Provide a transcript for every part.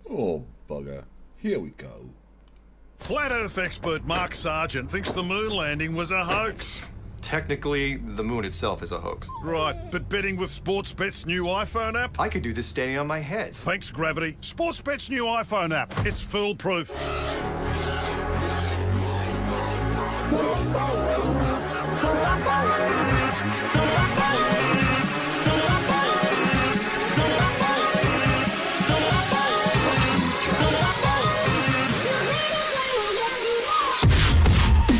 Oh, bugger. Here we go. Flat Earth expert Mark Sargent thinks the moon landing was a hoax. Technically, the moon itself is a hoax. Right, but betting with Sportsbet's new iPhone app? I could do this standing on my head. Thanks, Gravity. Sportsbet's new iPhone app. It's foolproof.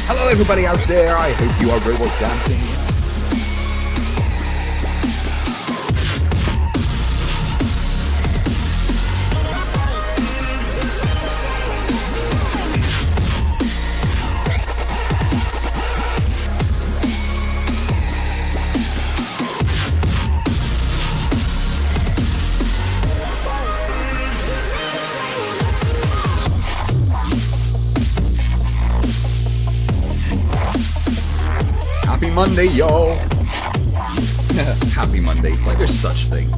Hello everybody out there, I hope you are very well dancing. Happy Monday, y'all. Happy Monday, like there's such thing.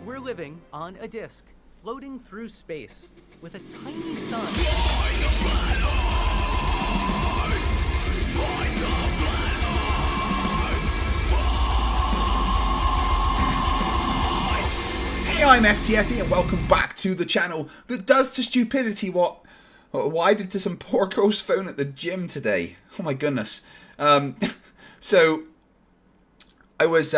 We're living on a disk, floating through space, with a tiny sun. Hey, I'm FTFE and welcome back to the channel that does to stupidity what I did to some poor girl's phone at the gym today. Oh my goodness. So I was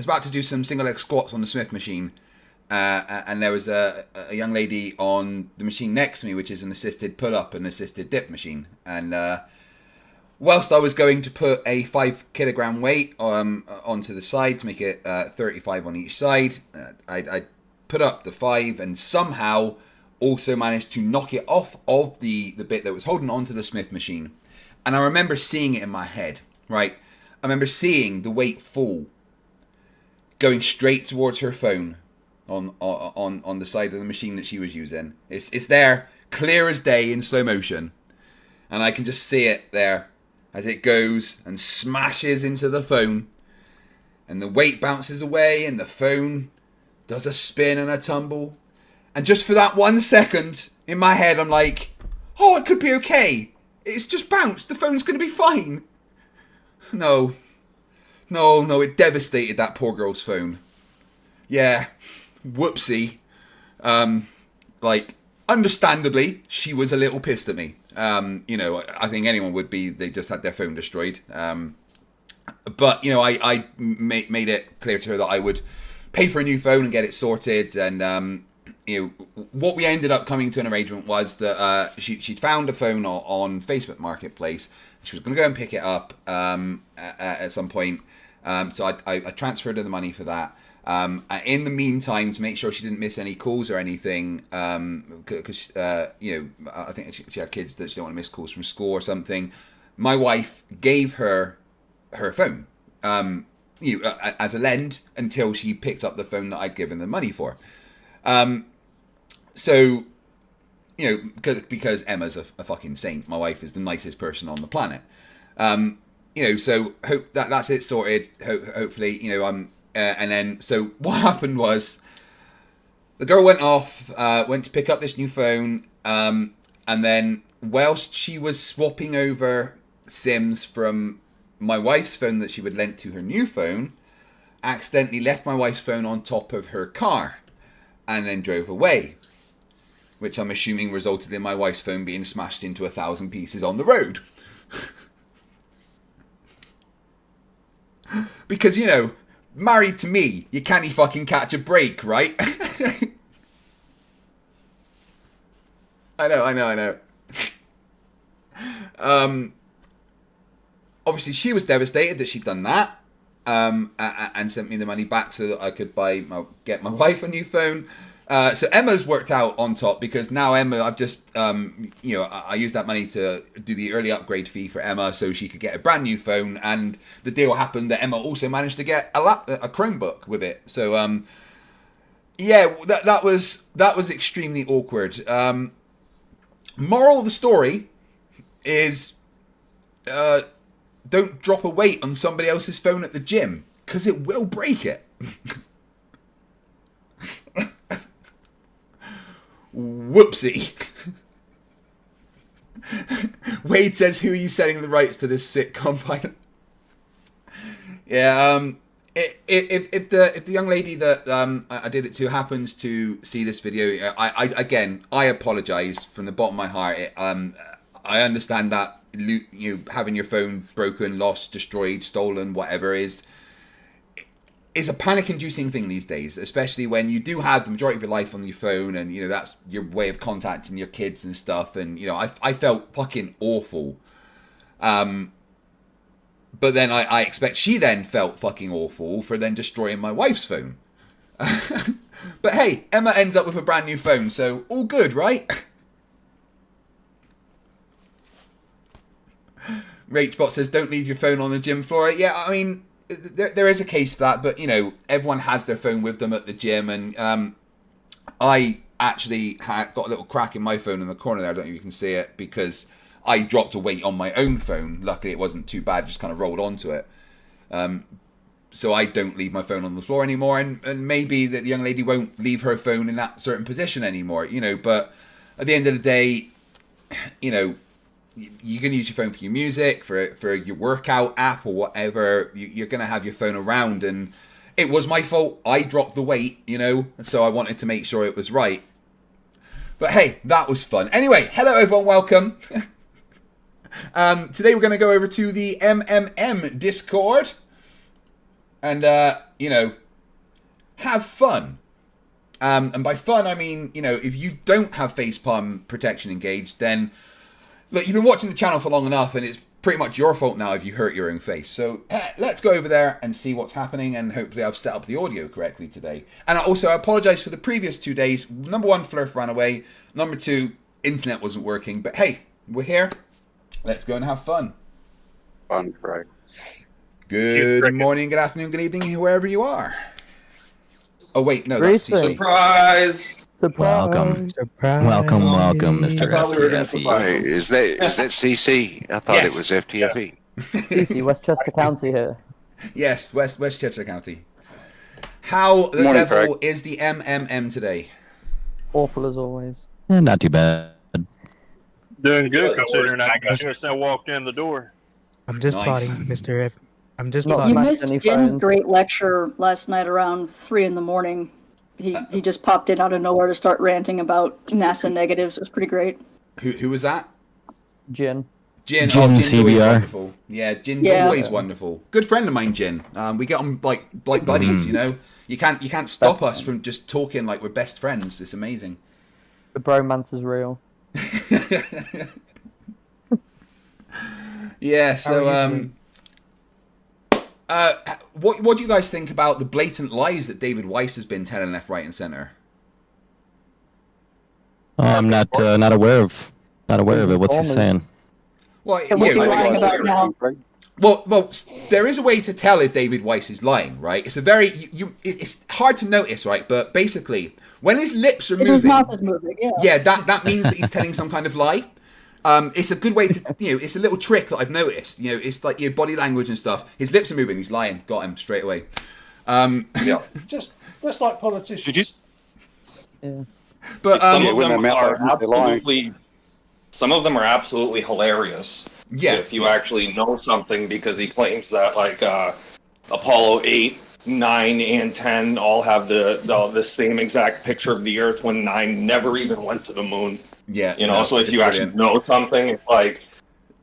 about to do some single leg squats on the Smith machine, and there was a young lady on the machine next to me, which is an assisted pull-up and assisted dip machine. And whilst I was going to put a 5 kilogram weight onto the side to make it 35 on each side, I put up the 5 and somehow also managed to knock it off of the bit that was holding onto the Smith machine. And I remember seeing it in my head, right? I remember seeing the weight fall, going straight towards her phone on the side of the machine that she was using. It's there, clear as day in slow motion. And I can just see it there as it goes and smashes into the phone. And the weight bounces away and the phone does a spin and a tumble. And just for that 1 second, in my head, I'm like, oh, it could be okay. It's just bounced. The phone's going to be fine. No, it devastated that poor girl's phone. Yeah, whoopsie. Understandably, she was a little pissed at me. I think anyone would be. They just had their phone destroyed. But I made it clear to her that I would pay for a new phone and get it sorted. And what we ended up coming to an arrangement was that she'd found a phone on Facebook Marketplace. She was going to go and pick it up at some point. So I transferred her the money for that. In the meantime, to make sure she didn't miss any calls or anything, because I think she had kids that she didn't want to miss calls from school or something. My wife gave her phone, as a lend until she picked up the phone that I'd given the money for. So, because Emma's a fucking saint. My wife is the nicest person on the planet. So hope that's it sorted. Hopefully, and then so what happened was the girl went off, went to pick up this new phone, and then whilst she was swapping over SIMs from my wife's phone that she would lent to her new phone, accidentally left my wife's phone on top of her car, and then drove away, which I'm assuming resulted in my wife's phone being smashed into 1,000 pieces on the road. Because, married to me, you can't fucking catch a break, right? I know. Obviously, she was devastated that she'd done that, and sent me the money back so that I could get my wife a new phone. So Emma's worked out on top, because now Emma, I've just, I used that money to do the early upgrade fee for Emma so she could get a brand new phone. And the deal happened that Emma also managed to get a Chromebook with it. So, that was extremely awkward. Moral of the story is, don't drop a weight on somebody else's phone at the gym, because it will break it. Whoopsie. Wade says, who are you selling the rights to this sitcom pilot? Yeah, if the young lady that I did it to happens to see this video, I apologize from the bottom of my heart. I understand that having your phone broken, lost, destroyed, stolen, whatever is a panic-inducing thing these days, especially when you do have the majority of your life on your phone, and that's your way of contacting your kids and stuff. And I felt fucking awful. But then I expect she then felt fucking awful for then destroying my wife's phone. But hey, Emma ends up with a brand new phone, so all good, right? Rachbot says, don't leave your phone on the gym floor. Yeah, I mean, there is a case for that, but everyone has their phone with them at the gym, and I actually got a little crack in my phone in the corner there. I don't know if you can see it, because I dropped a weight on my own phone. Luckily, it wasn't too bad; just kind of rolled onto it. So I don't leave my phone on the floor anymore, and maybe that the young lady won't leave her phone in that certain position anymore. But at the end of the day, you can use your phone for your music, for your workout app or whatever. You're going to have your phone around, and it was my fault. I dropped the weight, so I wanted to make sure it was right. But hey, that was fun. Anyway, hello everyone, welcome. Today we're going to go over to the MMM Discord and, have fun. And by fun, I mean, if you don't have facepalm protection engaged, then look, you've been watching the channel for long enough, and it's pretty much your fault now if you hurt your own face. So let's go over there and see what's happening, and hopefully I've set up the audio correctly today. And I apologize for the previous 2 days. Number one, Flerf ran away. Number two, internet wasn't working. But hey, we're here. Let's go and have fun. Fun, right? Good morning, good afternoon, good evening, wherever you are. Oh wait, no, that's CC. Surprise! Welcome, Mr. FTFE. Wait, is that CC? I thought it was FTFE. CC, Westchester County here. Yes, Westchester County. How the Morning, devil Craig. is the MMM today? Awful as always. Not too bad. Doing good considering I just now walked in the door. I'm just Nice. plotting, Mr. F. I'm just Not plotting. much. You missed Any Jen's phones? great lecture last night around 3 a.m. He just popped in out of nowhere to start ranting about NASA negatives. It was pretty great. Who was that? Jin. Jin. Jin Jin's always CBR. wonderful. Yeah, Jin's Yeah. always wonderful. Good friend of mine, Jin. We get on like buddies. You can't stop us from just talking like we're best friends. It's amazing. The bromance is real. Yeah. How are you So what do you guys think about the blatant lies that David Weiss has been telling left, right, and center? I'm not aware of it. What's he saying? Well, And what's he yeah, lying about now? Well, there is a way to tell if David Weiss is lying, right? It's a very it's hard to notice, right? But basically, when his lips are If his moving, mouth is moving, yeah. yeah, that means that he's telling some kind of lie. It's a good way to, it's a little trick that I've noticed. It's like your body language and stuff. His lips are moving, he's lying. Got him straight away. Yeah. Just like politicians. Did you? Yeah. But Some Yeah, of when them their mouth are opens, they're lying. absolutely. Some of them are absolutely hilarious. yeah, If you actually know something, because he claims that Apollo 8, 9, and 10 all have the same exact picture of the Earth when 9 never even went to the moon. yeah. So if it's you actually brilliant. know something, it's like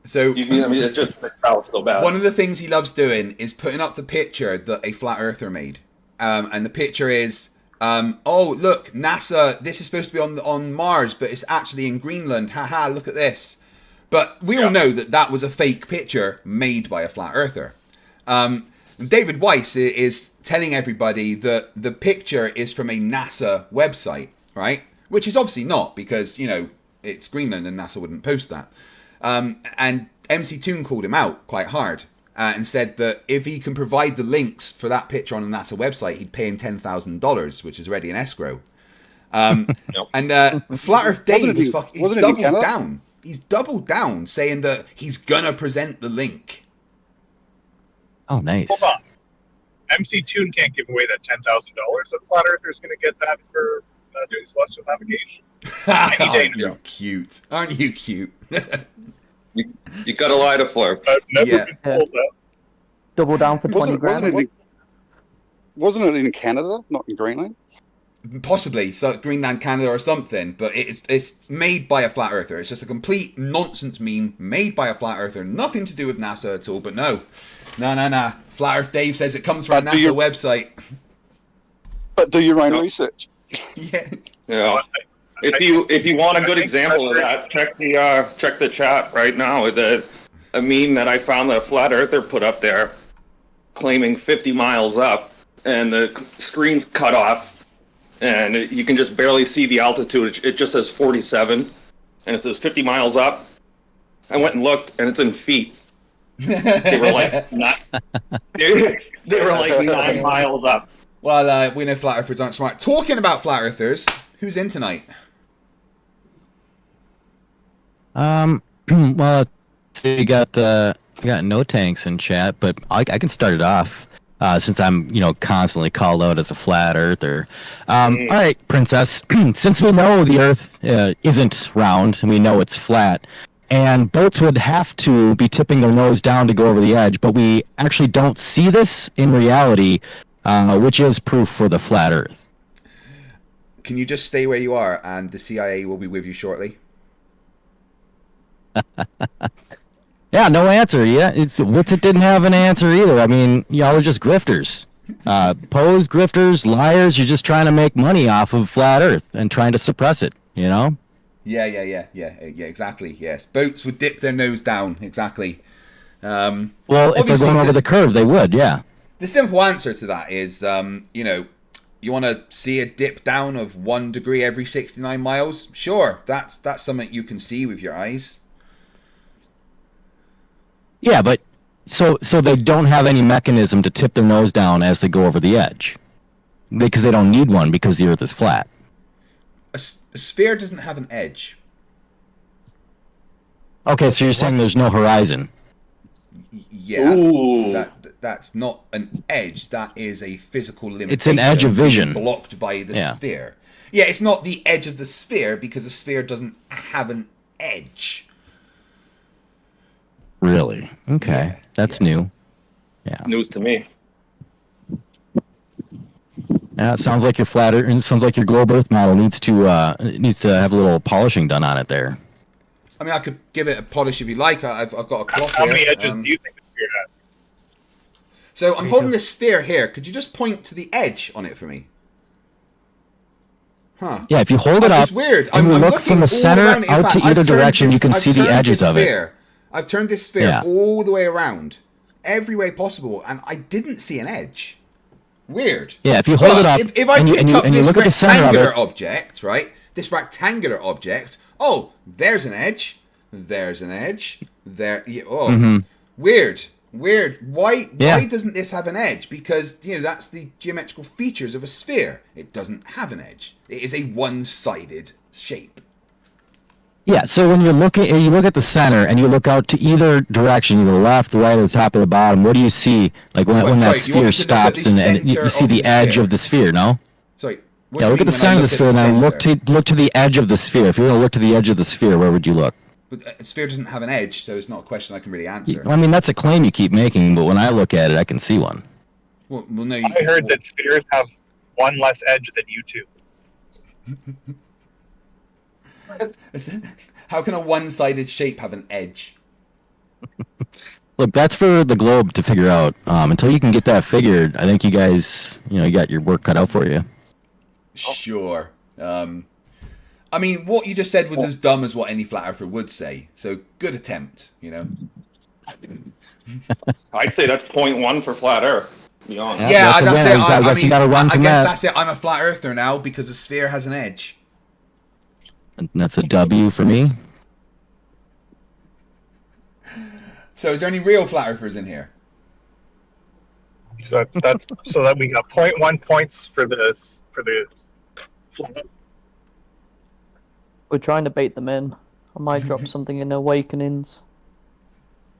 So I mean, it just sticks out so bad. one of the things he loves doing is putting up the picture that a flat earther made. And the picture is, oh, look, NASA, this is supposed to be on Mars, but it's actually in Greenland. Haha, look at this. But we all know that that was a fake picture made by a flat earther. David Weiss is telling everybody that the picture is from a NASA website, right? Which is obviously not, because, you know, it's Greenland and NASA wouldn't post that. And MC Toon called him out quite hard and said that if he can provide the links for that picture on the NASA website, he'd pay him $10,000, which is already in escrow. And Flat Earth Dave is he's doubled down. He's doubled down, saying that he's gonna present the link. Oh, nice. Hold on. MC Toon can't give away that $10,000. A flat earther's going to get that for doing celestial navigation. Aren't you cute? Aren't you cute? You gotta lie to Flerf. I've never been told that. Double down for 20 grand. Wasn't it in Canada, not in Greenland? Possibly, so Greenland, Canada, or something. But it's made by a flat earther. It's just a complete nonsense meme made by a flat earther. Nothing to do with NASA at all. But no. Flat Earth Dave says it comes from a NASA website. But do your own research. Yeah. If you want a good example of that, check the chat right now. A meme that I found that a flat earther put up there, claiming 50 miles up, and the screen's cut off, and you can just barely see the altitude. It just says 47, and it says 50 miles up. I went and looked, and it's in feet. They were like they were like 9 miles up. Well, we know flat earthers aren't smart. Talking about flat earthers, who's in tonight? Well, we got no tanks in chat, but I can start it off since I'm constantly called out as a flat earther. All right, Princess. Since we know the Earth isn't round and we know it's flat, and boats would have to be tipping their nose down to go over the edge, but we actually don't see this in reality, which is proof for the flat Earth. Can you just stay where you are, and the CIA will be with you shortly? Yeah, no answer. Yeah, Witsit didn't have an answer either. I mean, y'all are just grifters. Pose grifters, liars. You're just trying to make money off of flat Earth and trying to suppress it, Yeah, exactly. Yes, boats would dip their nose down. Exactly. Well, if they're going over the curve, they would. Yeah. The simple answer to that is, you want to see a dip down of 1 degree every 69 miles? Sure, that's something you can see with your eyes. Yeah, but so they don't have any mechanism to tip their nose down as they go over the edge, because they don't need one because the Earth is flat. A sphere doesn't have an edge. Okay, so you're saying there's no horizon? Yeah, that's not an edge. That is a physical limitation. It's an edge of vision blocked by the sphere. Yeah, it's not the edge of the sphere because a sphere doesn't have an edge. Really? Okay, that's new. Yeah, news to me. Yeah, it sounds like your flat Earth, it sounds like your globe Earth model needs to have a little polishing done on it there. I mean, I could give it a polish if you like. I've got a cloth How here. many edges do you think the sphere has? So I'm holding this sphere here. Could you just point to the edge on it for me? Huh. Yeah, if you hold it up, it's weird. and you look from the center out to either direction, you can see the edges of it. I've turned this sphere all the way around, every way possible, and I didn't see an edge. Weird. Yeah, if you hold it up if I and you look at the center of it, object, right? This rectangular object. Oh, there's an edge. There's an edge. There. Weird. Why doesn't this have an edge? Because that's the geometrical features of a sphere. It doesn't have an edge. It is a one-sided shape. Yeah, so when you look at the center and you look out to either direction, either the left, the right, or the top or the bottom, what do you see? Like when that sphere stops and you see the edge of the sphere, no? Sorry. Yeah, look at the center of the sphere and then look to the edge of the sphere. If you're going to look to the edge of the sphere, where would you look? But a sphere doesn't have an edge, so it's not a question I can really answer. I mean, that's a claim you keep making, but when I look at it, I can see one. Well, no, I heard that spheres have one less edge than you two. How can a one-sided shape have an edge? Look, that's for the globe to figure out. Until you can get that figured, I think you guys, you got your work cut out for you. Sure. I mean, what you just said was as dumb as what any flat earther would say. So good attempt, I'd say that's 0.1 for flat Earth. To be honest. Yeah, that's it. I guess you got to run from guess that. that's it. I'm a flat earther now because the sphere has an edge. And that's a W for me. So is there any real flat earthers in here? So that's so that we got 0.1 points for this flat. We're trying to bait them in. I might drop something in Awakenings.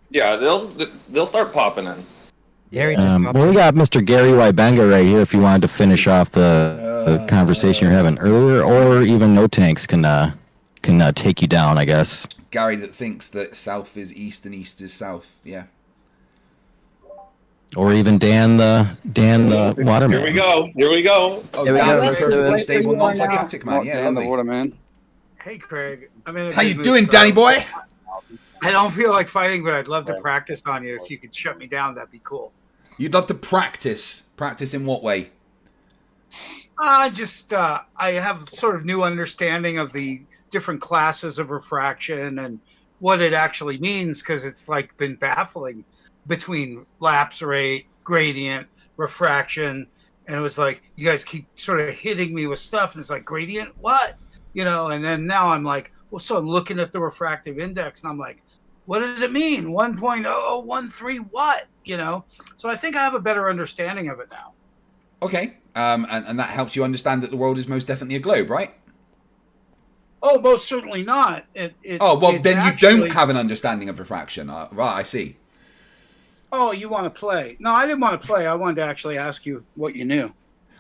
Yeah, they'll start popping in. Well, we got Mr. Gary Wybenga right here if you wanted to finish off the conversation you're having earlier, or even no tanks can take you down, I guess. Gary that thinks that south is east and east is south. Yeah. Or even Dan the waterman. Here we go. Oh, Here we Dan go. the perfectly stable, Where you are non-psychotic man. Yeah, Dan the lovely. waterman. Hey, Craig. I'm in a How good you mood, doing, so Danny boy? I don't feel like fighting, but I'd love to practice on you. If you could shut me down, that'd be cool. You'd love to practice. Practice in what way? I have sort of new understanding of the different classes of refraction and what it actually means, because it's like been baffling between lapse rate, gradient, refraction, and it was like you guys keep sort of hitting me with stuff, and it's like gradient, what? And then now I'm like, well, so I'm looking at the refractive index, and I'm like, what does it mean? 1.0013 what? So I think I have a better understanding of it now. Okay. And that helps you understand that the world is most definitely a globe, right? Oh, most certainly not. Then you don't have an understanding of refraction. Right, I see. Oh, you want to play? No, I didn't want to play. I wanted to actually ask you what you knew.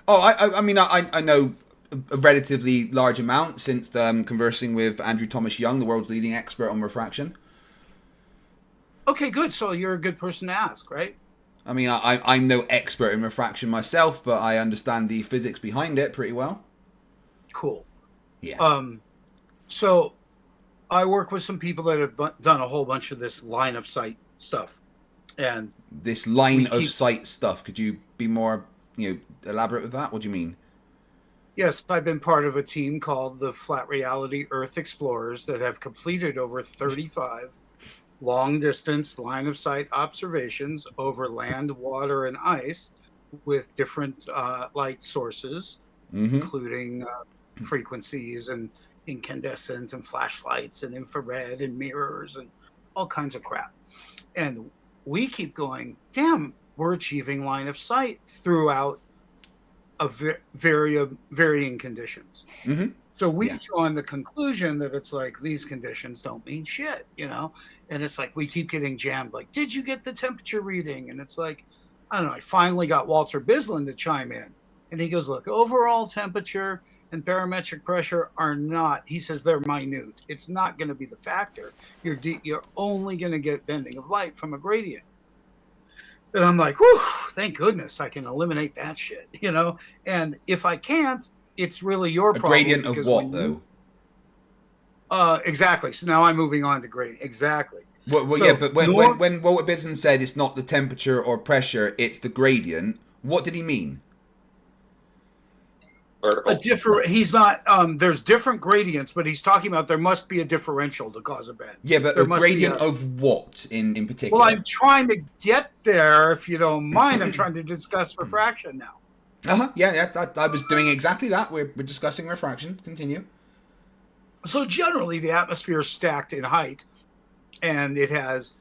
Oh, I mean, I know a relatively large amount since conversing with Andrew Thomas Young, the world's leading expert on refraction. Okay, good. So you're a good person to ask, right? I mean, I'm no expert in refraction myself, but I understand the physics behind it pretty well. Cool. Yeah. So I work with some people that have done a whole bunch of this line of sight stuff. And this line of sight stuff, could you be more, elaborate with that? What do you mean? Yes, I've been part of a team called the Flat Reality Earth Explorers that have completed over 35 long-distance line-of-sight observations over land, water, and ice with different light sources, including frequencies and incandescent and flashlights and infrared and mirrors and all kinds of crap. And we keep going, damn, we're achieving line of sight throughout a varying conditions. So we've drawn the conclusion that it's like these conditions don't mean shit, and it's like we keep getting jammed. Like, did you get the temperature reading? And it's like, I don't know. I finally got Walter Bislin to chime in, and he goes, look, overall temperature and barometric pressure are not. He says they're minute. It's not going to be the factor. You're only going to get bending of light from a gradient. And I'm like, whew, thank goodness I can eliminate that shit, And if I can't, it's really your problem. A gradient of what, though? Exactly. So now I'm moving on to gradient. Exactly. Well, so yeah, but when Walter Bislin said it's not the temperature or pressure, it's the gradient, what did he mean? He's not. There's different gradients, but he's talking about there must be a differential to cause a bend. Yeah, but there a gradient of what in particular? Well, I'm trying to get there. If you don't mind, I'm trying to discuss refraction now. Yeah. I was doing exactly that. We're discussing refraction. Continue. So generally, the atmosphere is stacked in height, and it has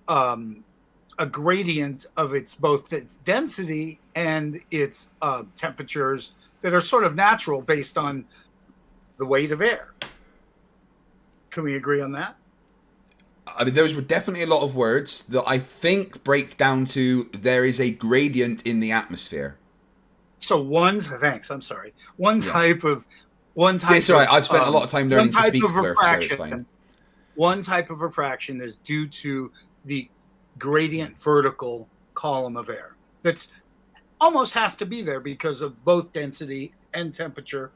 a gradient of both its density and its temperatures that are sort of natural based on the weight of air. Can we agree on that? I mean, those were definitely a lot of words that I think break down to there is a gradient in the atmosphere. So one type of It's all right. I've spent a lot of time learning to speak Flerfs, so it's fine. One type of refraction is due to the gradient vertical column of air. That's almost has to be there because of both density and temperature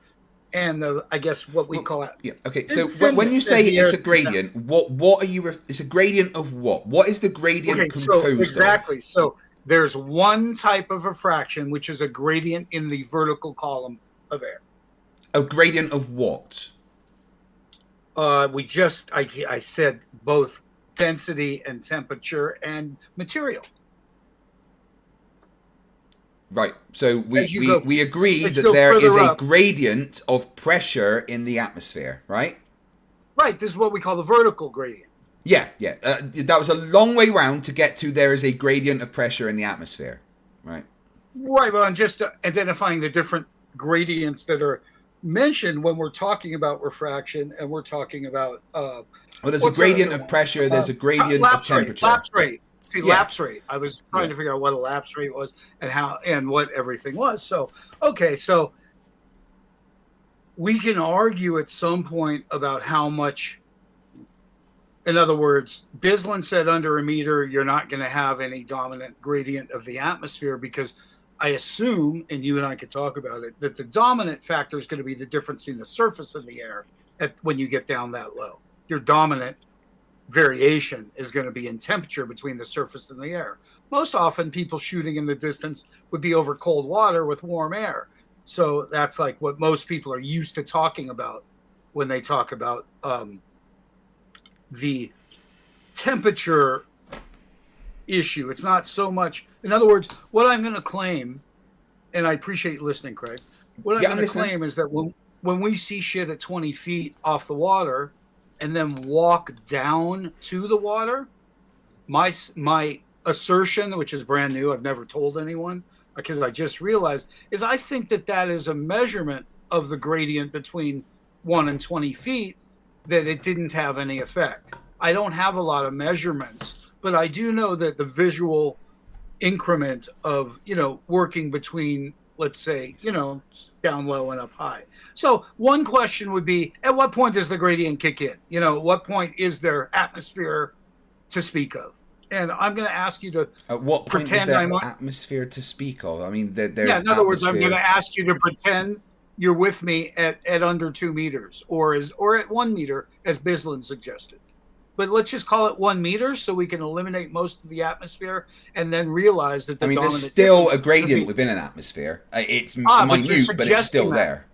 and I guess what we call it. Yeah. Okay. So when you say it's a gradient, what are you? It's a gradient of what? What is the gradient composed exactly. of? So there's one type of refraction, which is a gradient in the vertical column of air. A gradient of what? I said both density and temperature and material. Right. So we agree that there is a gradient of pressure in the atmosphere, right? Right. This is what we call the vertical gradient. Yeah, yeah. That was a long way round to get to there is a gradient of pressure in the atmosphere, right? Right. Well, I'm just identifying the different gradients that are mentioned when we're talking about refraction, and we're talking about well, there's a gradient of pressure, there's a gradient of temperature. Lapse rate. See, lapse rate. I was trying to figure out what a lapse rate was and what everything was. So so we can argue at some point about how much. In other words, Bislin said under a meter you're not going to have any dominant gradient of the atmosphere, because I assume, and you and I could talk about it, that the dominant factor is going to be the difference between the surface and the air when you get down that low. Your dominant variation is going to be in temperature between the surface and the air. Most often, people shooting in the distance would be over cold water with warm air. So that's like what most people are used to talking about when they talk about the temperature issue. It's not so much, in other words, what I'm going to claim, and I appreciate listening, Craig. What I'm going to claim is that when we see shit at 20 feet off the water and then walk down to the water, my assertion, which is brand new, I've never told anyone because I just realized, is I think that is a measurement of the gradient between 1 and 20 feet, that it didn't have any effect. I don't have a lot of measurements, but I do know that the visual increment of, working between, let's say, down low and up high. So one question would be, at what point does the gradient kick in? At what point is there atmosphere to speak of? And I'm going to ask you to at what point pretend is there atmosphere to speak of? I mean, there's in other words, I'm going to ask you to pretend you're with me at under 2 meters or at 1 meter, as Bislin suggested. But let's just call it 1 meter so we can eliminate most of the atmosphere and then realize that there's still a gradient within an atmosphere. It's minute, but it's still there.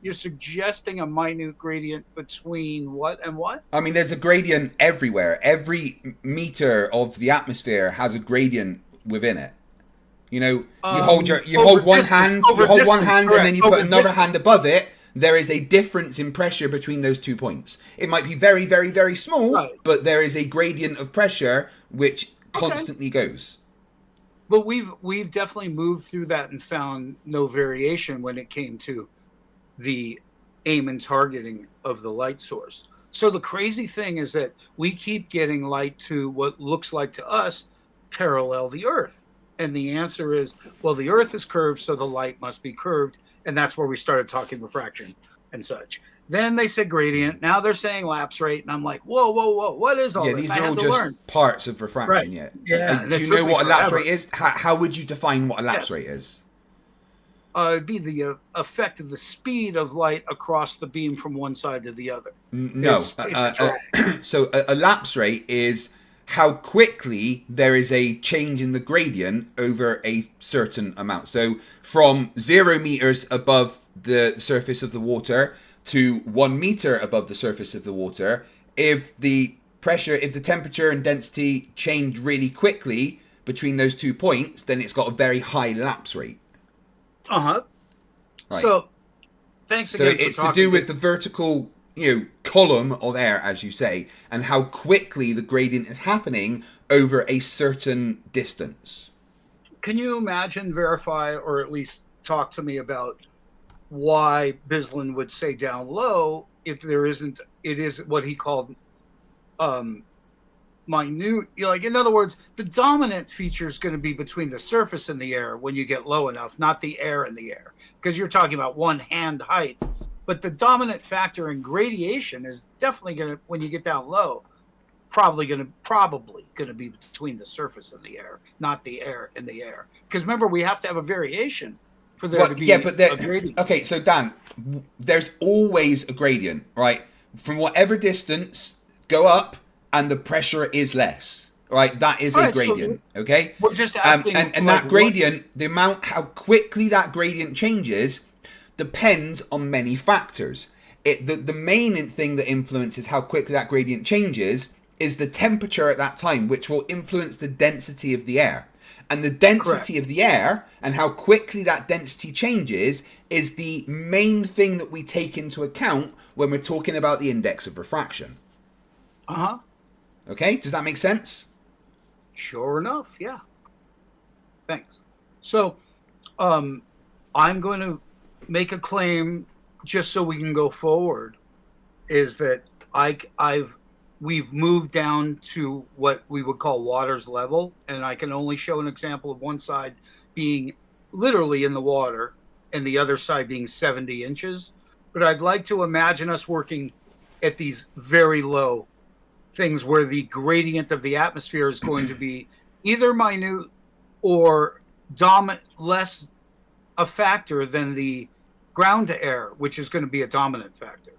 You're suggesting a minute gradient between what and what? I mean, there's a gradient everywhere. Every meter of the atmosphere has a gradient within it. You hold one hand, and then you put another hand above it. There is a difference in pressure between those 2 points. It might be very, very, very small, but there is a gradient of pressure which constantly goes. But we've definitely moved through that and found no variation when it came to the aim and targeting of the light source. So the crazy thing is that we keep getting light to what looks like to us parallel the Earth. And the answer is, well, the Earth is curved, so the light must be curved. And that's where we started talking refraction and such. Then they said gradient. Now they're saying lapse rate. And I'm like, whoa, what is all this? These are all just parts of refraction yet. Yeah. Do you know what a lapse rate is? How would you define what a lapse rate is? It'd be the effect of the speed of light across the beam from one side to the other. No. So a lapse rate is how quickly there is a change in the gradient over a certain amount. So from 0 meters above the surface of the water to 1 meter above the surface of the water, if the temperature and density change really quickly between those 2 points, then it's got a very high lapse rate. Right. So thanks again. So it's to do with the vertical column of air, as you say, and how quickly the gradient is happening over a certain distance. Can you imagine, verify, or at least talk to me about why Bislin would say down low if there isn't, it is what he called minute, in other words, the dominant feature is going to be between the surface and the air when you get low enough, not the air in the air, because you're talking about 1 hand height. But the dominant factor in gradation is definitely going to, when you get down low, probably going to be between the surface and the air, not the air in the air. Because remember, we have to have a variation for there to be a gradient. Okay, so Dan, there's always a gradient, right? From whatever distance, go up, and the pressure is less, right? That is a gradient, okay? We're just asking, and that gradient, the amount, how quickly that gradient changes, depends on many factors. The main thing that influences how quickly that gradient changes is the temperature at that time, which will influence the density of the air. And the density of the air and how quickly that density changes is the main thing that we take into account when we're talking about the index of refraction. Okay, does that make sense? Sure enough, yeah. Thanks. So, I'm going to make a claim just so we can go forward. Is that we've moved down to what we would call water's level, and I can only show an example of one side being literally in the water and the other side being 70 inches. But I'd like to imagine us working at these very low things where the gradient of the atmosphere is going to be either minute or less a factor than the ground to air, which is going to be a dominant factor.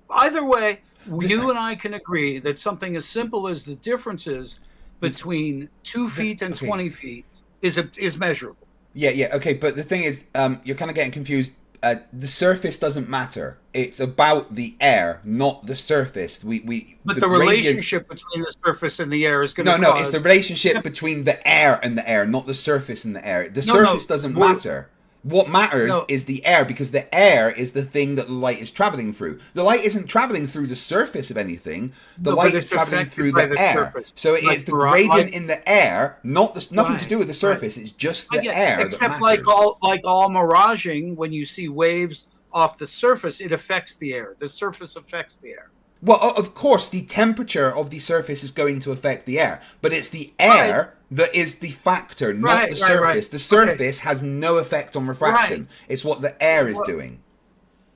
Either way, you and I can agree that something as simple as the differences between 2 feet and 20 feet is measurable. Yeah, okay, but the thing is, you're kind of getting confused. The surface doesn't matter. It's about the air, not the surface. But the relationship between the surface and the air is going to No, it's the relationship between the air and the air, not the surface and the air. The surface doesn't matter. What matters is the air, because the air is the thing that the light is traveling through. The light isn't traveling through the surface of anything. The light is traveling through the air. Surface. So it's the gradient in the air, nothing to do with the surface. It's just the air except that matters. like all miraging, when you see waves off the surface, it affects the air. The surface affects the air. Well, of course, the temperature of the surface is going to affect the air, but it's the air that is the factor, not the surface. The surface has no effect on refraction. It's what the air is doing.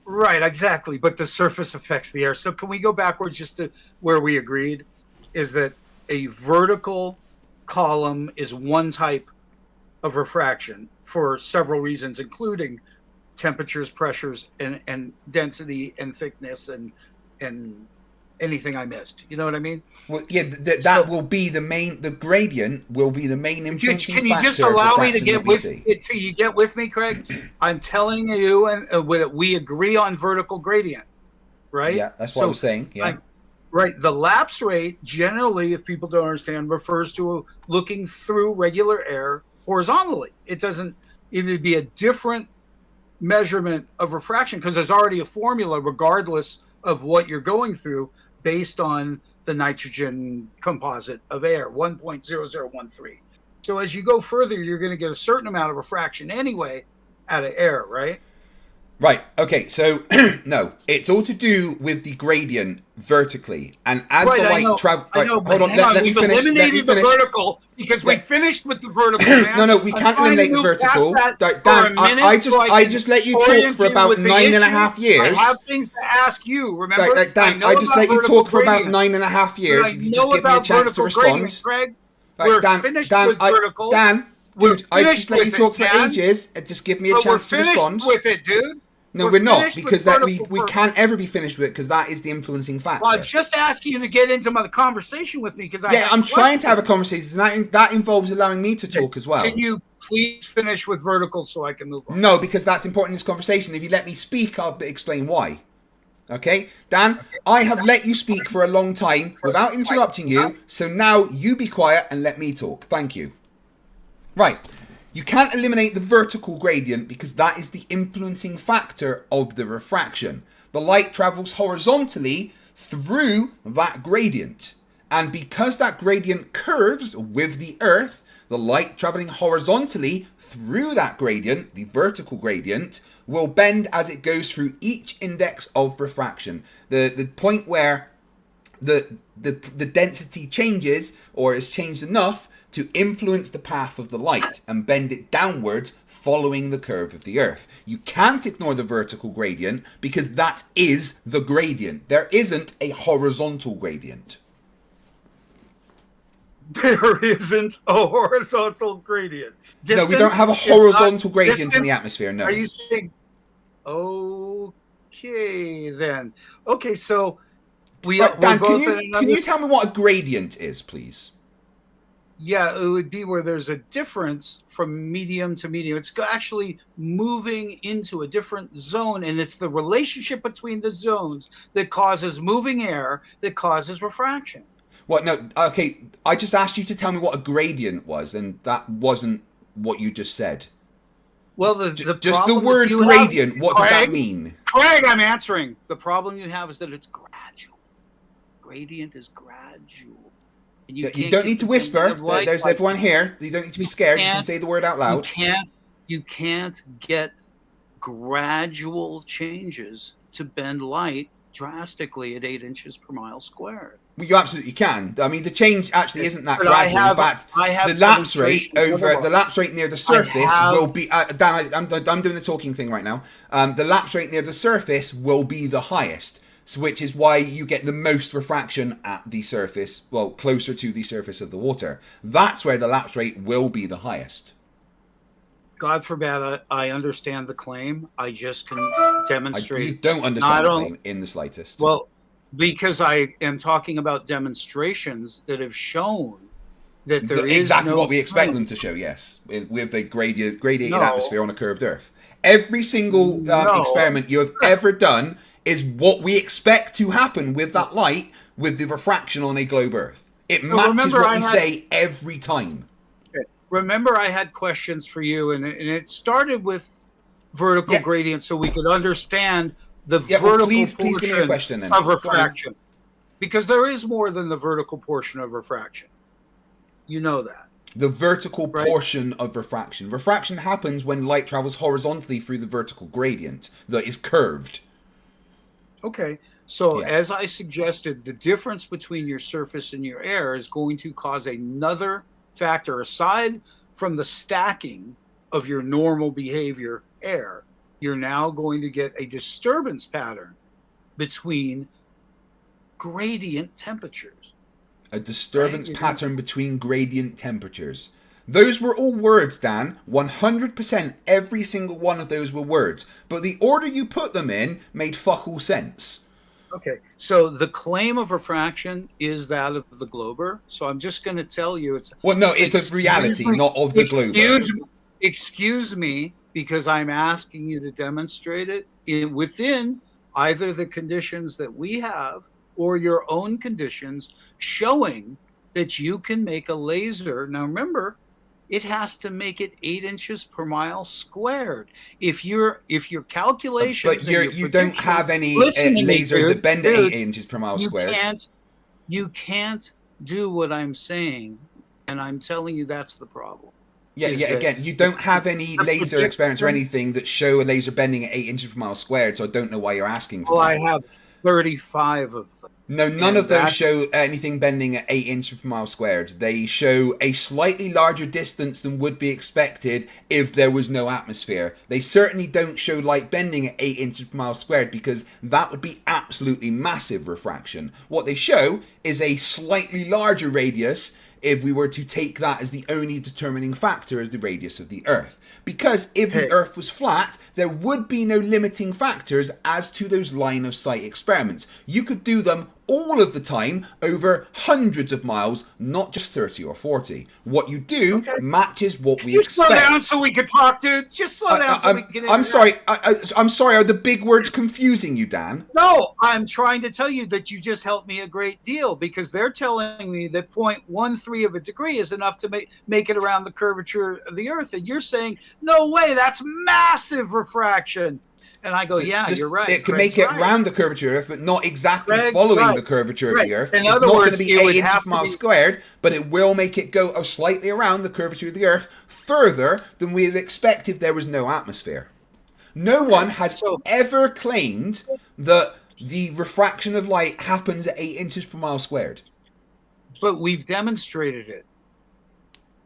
Right, exactly. But the surface affects the air. So can we go backwards just to where we agreed? Is that a vertical column is one type of refraction for several reasons, including temperatures, pressures, and density and thickness and anything I missed. You know what I mean? Well, yeah, that will be the main. The gradient will be the main influencing factor. Can you just allow me to get with it? You get with me, Craig? I'm telling you, and we agree on vertical gradient, right? Yeah, that's what I was saying. Yeah, right. The lapse rate, generally, if people don't understand, refers to looking through regular air horizontally. It doesn't. It would be a different measurement of refraction because there's already a formula, regardless of what you're going through, based on the nitrogen composite of air, 1.0013. So as you go further, you're going to get a certain amount of refraction anyway out of air, right? Right. Okay. So no, it's all to do with the gradient vertically, and as the light travels. Hold on. Let me finish. Eliminated the vertical because we finished with the vertical. No, we can't eliminate the vertical. Dan, I just let you talk for about 9.5 years. I have things to ask you. Remember, Dan, I just let you talk for about 9.5 years. If you just give me a chance to respond. We're finished with vertical. Dan. Dude, I just let you talk for ages. Just give me a chance to respond. We're finished with it, dude. No, we're not, because that we can't ever be finished with it, because that is the influencing factor. Well, I'm just asking you to get into the conversation with me, because I'm trying to have a conversation, and that involves allowing me to talk as well. Can you please finish with vertical so I can move on? No, because that's important in this conversation. If you let me speak, I'll explain why. Okay, Dan, I have let you speak for a long time without interrupting you, so now you be quiet and let me talk. Thank you. Right. You can't eliminate the vertical gradient because that is the influencing factor of the refraction. The light travels horizontally through that gradient. And because that gradient curves with the Earth, the light traveling horizontally through that gradient, the vertical gradient, will bend as it goes through each index of refraction. The point where the density changes or is changed enough to influence the path of the light and bend it downwards following the curve of the Earth. You can't ignore the vertical gradient because that is the gradient. There isn't a horizontal gradient. There isn't a horizontal gradient. No, we don't have a horizontal gradient in the atmosphere, no. Are you saying, okay, then. Okay, so Right, Dan, we're can you tell me what a gradient is, please? Yeah, it would be where there's a difference from medium to medium. It's actually moving into a different zone, and it's the relationship between the zones that causes moving air that causes refraction. What? No, okay, I just asked you to tell me what a gradient was, and that wasn't what you just said. Well, just the word gradient, what does that mean? Craig, I'm answering. The problem you have is that it's gradual. Gradient is gradual. And you don't need to whisper. There's everyone here. You don't need to be scared. You can say the word out loud. You can't get gradual changes to bend light drastically at 8 inches per mile squared. Well, you absolutely can. I mean, the change actually isn't that gradual. In fact, the lapse rate near the surface will be. Dan, I'm doing the talking thing right now. The lapse rate near the surface will be the highest, which is why you get the most refraction at the surface, well, closer to the surface of the water. That's where the lapse rate will be the highest. God forbid I understand the claim. I just can demonstrate. You don't understand the claim in the slightest. Well, because I am talking about demonstrations that have shown that there is exactly no what we expect them to show, yes, with a gradiated atmosphere on a curved Earth. Every single experiment you have ever done is what we expect to happen with that light, with the refraction on a globe Earth. It matches what we say every time. Remember, I had questions for you, and it started with vertical gradient, so we could understand the vertical please give me a question then. Of refraction, because there is more than the vertical portion of refraction. You know that. The vertical portion of refraction. Refraction happens when light travels horizontally through the vertical gradient that is curved. Okay, so as I suggested, the difference between your surface and your air is going to cause another factor aside from the stacking of your normal behavior air. You're now going to get a disturbance pattern between gradient temperatures. A disturbance pattern between gradient temperatures. Those were all words, Dan. 100% every single one of those were words. But the order you put them in made fuck all sense. Okay, so the claim of refraction is that of the glober. So I'm just going to tell you it's... Well, no, it's a reality, not of the glober. Excuse me, because I'm asking you to demonstrate it within either the conditions that we have or your own conditions, showing that you can make a laser. Now remember, it has to make it 8 inches per mile squared. If your calculations, but you don't have any lasers that bend at 8 inches per mile squared. You can't do what I'm saying, and I'm telling you that's the problem. Yeah, again, you don't have any laser experiments or anything that show a laser bending at 8 inches per mile squared, so I don't know why you're asking for that. I have 35 of them. No, none of those show anything bending at 8 inches per mile squared. They show a slightly larger distance than would be expected if there was no atmosphere. They certainly don't show light bending at 8 inches per mile squared, because that would be absolutely massive refraction. What they show is a slightly larger radius if we were to take that as the only determining factor as the radius of the Earth. Because if the Earth was flat, there would be no limiting factors as to those line of sight experiments. You could do them all of the time over hundreds of miles, not just 30 or 40. What you do matches what we expect. Slow down so we can talk, dude. Just slow down so we can get I'm sorry. I'm sorry. Are the big words confusing you, Dan? No, I'm trying to tell you that you just helped me a great deal, because they're telling me that 0.13 of a degree is enough to make it around the curvature of the Earth. And you're saying, no way, that's massive refraction. And I go, you're right. It can make it around the curvature of the Earth, but not exactly following the curvature of the Earth. It's not going to be 8 inches per mile squared, but it will make it go slightly around the curvature of the Earth further than we'd expect if there was no atmosphere. No one has ever claimed that the refraction of light happens at 8 inches per mile squared. But we've demonstrated it.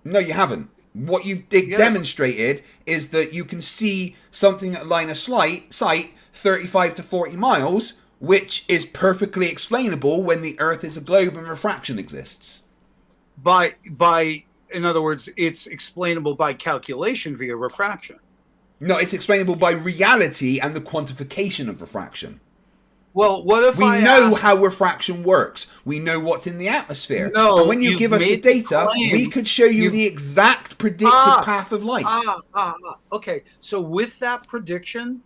No, you haven't. What you've demonstrated is that you can see something at line of sight 35 to 40 miles, which is perfectly explainable when the Earth is a globe and refraction exists. in other words, it's explainable by calculation via refraction. No, it's explainable by reality and the quantification of refraction. Well, what if we know how refraction works? We know what's in the atmosphere. No, and when you give us the data, we could show you the exact predicted path of light. Okay, so with that prediction,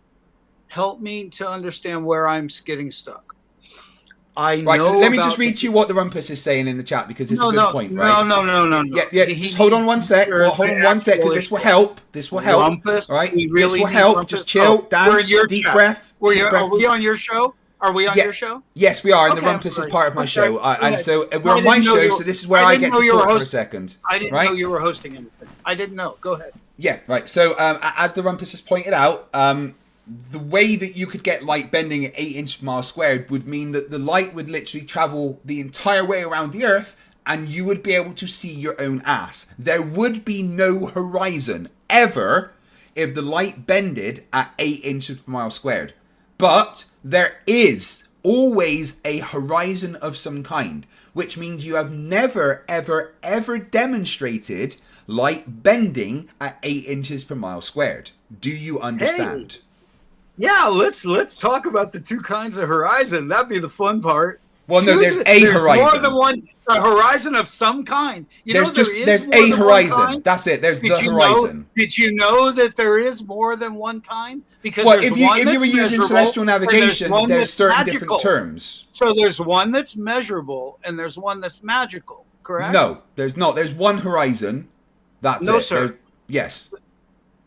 help me to understand where I'm getting stuck. Let me just read to you what the Rumpus is saying in the chat, because it's a good point, right? No. Yeah. Just hold on one sec. Hold on one sec, because this will help. This will help. Rumpus, right? Really this will help. Rumpus. Just chill, Dan. Deep breath. Are we on your show? Are we on your show? Yes, we are. And the Rumpus is part of my show. And so we're on my show, so this is where I get to talk for a second. I didn't know you were hosting anything. I didn't know. Go ahead. Yeah, right. So as the Rumpus has pointed out, the way that you could get light bending at 8 inch miles squared would mean that the light would literally travel the entire way around the Earth, and you would be able to see your own ass. There would be no horizon ever if the light bended at 8 inches per mile squared. But there is always a horizon of some kind, which means you have never, ever, ever demonstrated light bending at 8 inches per mile squared. Do you understand? Hey. Yeah, let's talk about the two kinds of horizon. That'd be the fun part. Well, no, there's a horizon. More than one, a horizon of some kind. There's a horizon. That's it. There's the horizon. Did you know that there is more than one kind? Because if you were using celestial navigation, there's certain different terms. So there's one that's measurable and there's one that's magical. Correct? No, there's not. There's one horizon. That's it. No, sir. Yes.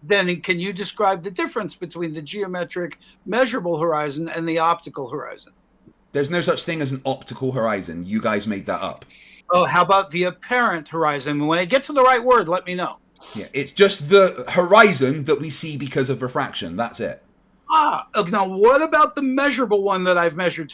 Then can you describe the difference between the geometric measurable horizon and the optical horizon? There's no such thing as an optical horizon. You guys made that up. Oh, how about the apparent horizon? When I get to the right word, let me know. Yeah, it's just the horizon that we see because of refraction. That's it. Now what about the measurable one that I've mentioned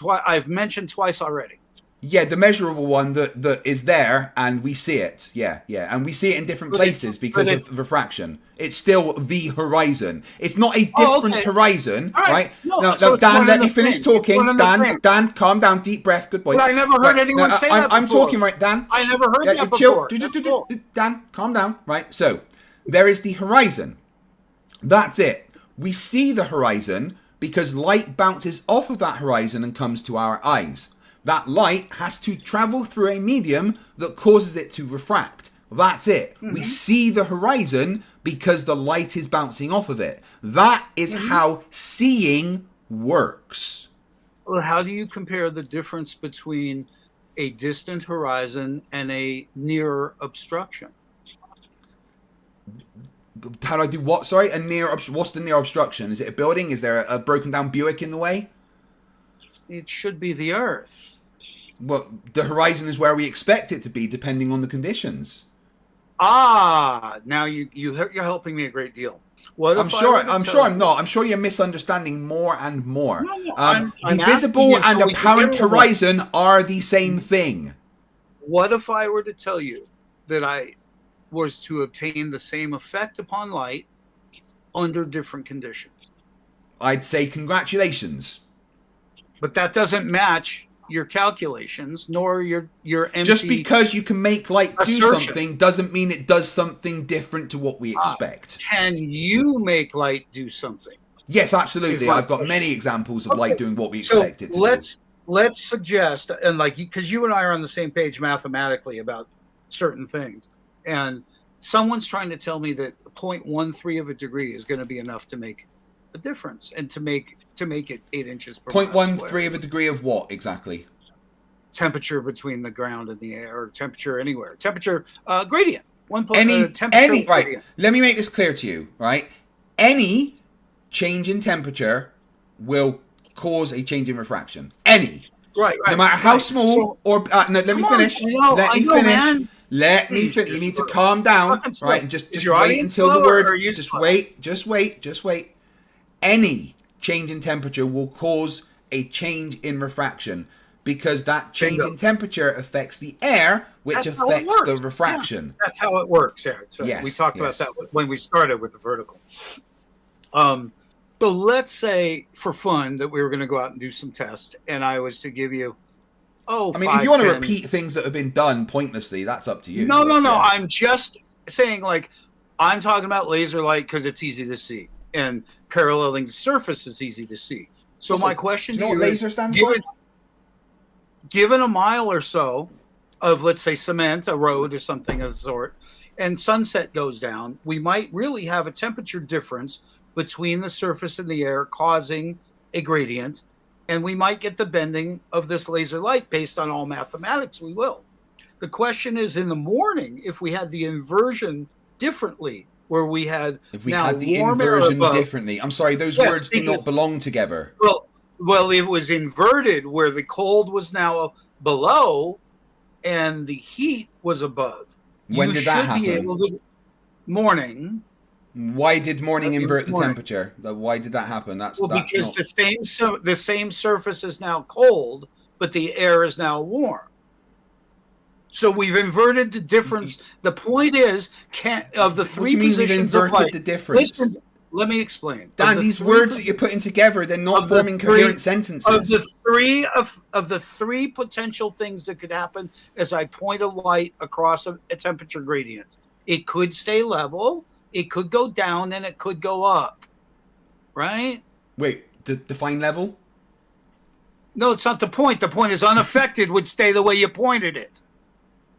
twice already? Yeah, the measurable one that is there, and we see it. Yeah, and we see it in different places because of refraction. It's still the horizon. It's not a different horizon, right? No, Dan, let me finish talking. Dan, calm down, deep breath. Good boy. But I never heard anyone say that before. I'm talking, right, Dan? I never heard that before. Chill. Dan, calm down, right? So, there is the horizon. That's it. We see the horizon because light bounces off of that horizon and comes to our eyes. That light has to travel through a medium that causes it to refract. That's it. Mm-hmm. We see the horizon because the light is bouncing off of it. That is how seeing works. Well, how do you compare the difference between a distant horizon and a near obstruction? How do I do what? Sorry, what's the near obstruction? Is it a building? Is there a broken down Buick in the way? It should be the Earth. Well, the horizon is where we expect it to be, depending on the conditions. Now you're helping me a great deal. I'm sure I'm not. I'm sure you're misunderstanding more and more. The visible and apparent horizon are the same thing. What if I were to tell you that I was to obtain the same effect upon light under different conditions? I'd say congratulations. But that doesn't match your calculations, nor your empty. Just because you can make light do something doesn't mean it does something different to what we expect. Can you make light do something? Yes, absolutely. I've got many examples of light doing what we expect it to do. Let's suggest, and because you and I are on the same page mathematically about certain things, and someone's trying to tell me that 0.13 of a degree is going to be enough to make a difference and to make it 8 inches per 0.13 of a degree of what exactly? Temperature between the ground and the air, or temperature anywhere. Temperature gradient. Any right. Let me make this clear to you, right? Any change in temperature will cause a change in refraction. Any. Right. No matter how small let me finish. Let me finish. You need to calm down, right? And just wait until the words. Just wait. Any change in temperature will cause a change in refraction because that change in temperature affects the air, which affects the refraction. Yeah, that's how it works, Eric. So we talked about that when we started with the vertical. So let's say for fun that we were going to go out and do some tests, and I was to give you Oh, I mean, 5, if you want to 10. repeat things that have been done pointlessly, that's up to you. No, but, no, no. yeah. I'm just saying, like, I'm talking about laser light because it's easy to see, and paralleling the surface is easy to see. So Also, my question do you know to what you laser is, stands for? given a mile or so of, let's say, cement, a road or something of the sort, and sunset goes down, we might really have a temperature difference between the surface and the air causing a gradient, and we might get the bending of this laser light based on all mathematics. We will. The question is, in the morning, if we had the inversion differently, where we had If we now had the warm air inversion above, differently. I'm sorry, those Yes, words do not because- belong together. well, it was inverted where the cold was now below and the heat was above. When You did that should be happen? able to morning. Why did morning invert the Morning. temperature? Why did that happen? That's Because not... the same surface is now cold, but the air is now warm. So we've inverted the difference. The point is, of the What do three you mean we've positions of inverted light. the difference? Listen, let me explain. Dan, these words that you're putting together, they're not forming coherent sentences. Of the three potential things that could happen as I point a light across a temperature gradient, it could stay level, it could go down, and it could go up. Right? Wait, define level? No, it's not the point. The point is unaffected would stay the way you pointed it.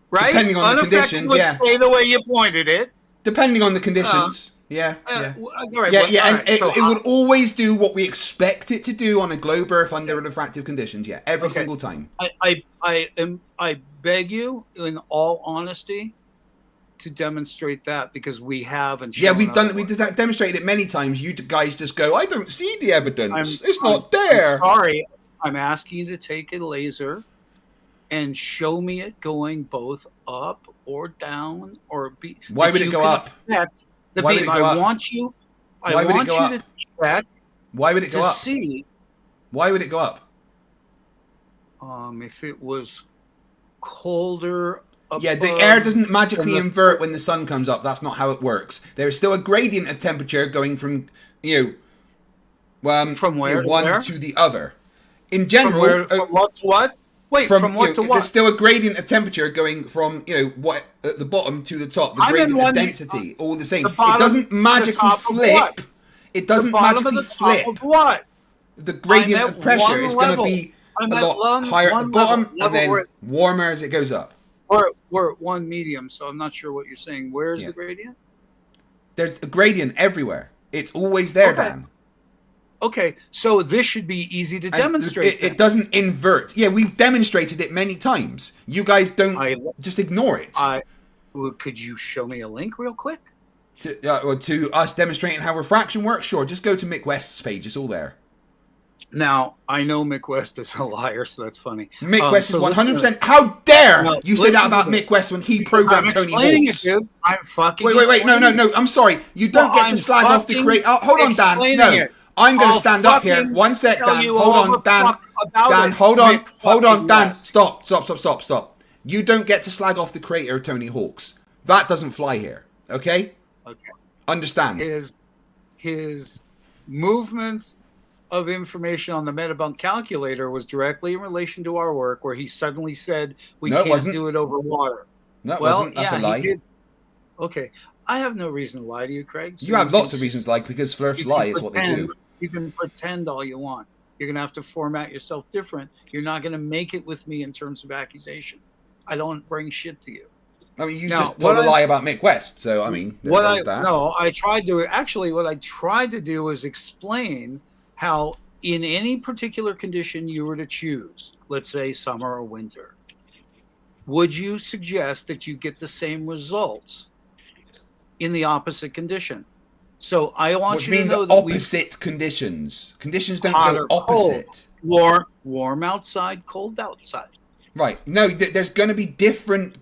Right? Depending on the Unaffected conditions, would yeah. stay the way you pointed it. Depending on the conditions. Yeah. And It would always do what we expect it to do on a globe Earth under refractive conditions. Yeah, every single time. I beg you, in all honesty, to demonstrate that because we have and Yeah, we've demonstrated it many times. You guys just go, I don't see the evidence. It's not I'm there. sorry, I'm asking you to take a laser and show me it going both up or down or be. Why would it go up? The Why would beam. it go I up? want you. I Why would it want go you up? to check. Why would it go to up? see. Why would it go up? If it was colder. Yeah, the air doesn't magically invert when the sun comes up. That's not how it works. There is still a gradient of temperature going from, from where to one where? to the other. In general, from what to what? Wait, from what to what? There's still a gradient of temperature going from what at the bottom to the top. The gradient of density, all the same. It doesn't magically flip. It doesn't magically flip. Of what? The gradient of pressure is going to be a lot higher at the bottom and then warmer as it goes up. We're at one medium, so I'm not sure what you're saying. Where's the gradient? There's a gradient everywhere. It's always there, Dan. Okay, so this should be easy to demonstrate. It doesn't invert. Yeah, we've demonstrated it many times. You guys don't just ignore it. Could you show me a link real quick? To us demonstrating how refraction works? Sure, just go to Mick West's page. It's all there. Now, I know Mick West is a liar, so that's funny. Mick West is 100%. How dare you say that about Mick West when he programmed I'm Tony explaining Hawk's? it, dude. I'm fucking Wait. No. I'm sorry. You don't get to slag off the creator. Oh, hold on, Dan. No. I'm going to stand up here. One sec, Dan. Hold on, Dan. Dan, hold on, Dan. Stop. You don't get to slag off the creator of Tony Hawk's. That doesn't fly here. Okay? Okay. Understand. His movements of information on the Metabunk calculator was directly in relation to our work, where he suddenly said we can't do it over water. No, it wasn't. That's a lie. Okay. I have no reason to lie to you, Craig. So you have lots of reasons to lie because Flerfs lie is what they do. You can pretend all you want. You're going to have to format yourself different. You're not going to make it with me in terms of accusation. I don't bring shit to you. I mean, you just told a lie about Mick West, so I mean, there's that. No, I tried to what I tried to do was explain how in any particular condition you were to choose, let's say summer or winter, would you suggest that you get the same results in the opposite condition? So I want you to know that opposite conditions. Conditions don't go opposite. Warm outside, cold outside. Right. No, there's going to be different,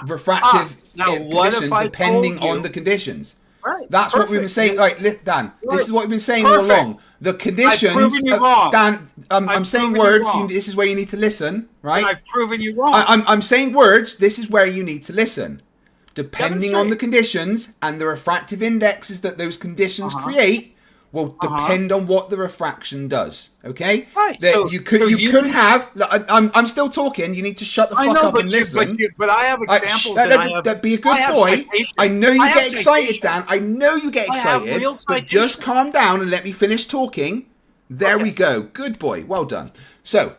refractive conditions depending on the conditions. Right. That's what we've been saying. Right, Dan. This is what we've been saying all along. The conditions. I've proven you wrong. Dan, I'm saying words. This is where you need to listen. Right. I've proven you wrong. I'm saying words. This is where you need to listen. Depending on the conditions and the refractive indexes that those conditions create, will depend on what the refraction does. Okay, Right. That So you could have. I'm still talking. You need to shut the fuck up and listen. But I have examples. Be a good boy. I know you get excited, Dan. I know you get excited. But just calm down and let me finish talking. There we go. Good boy. Well done. So,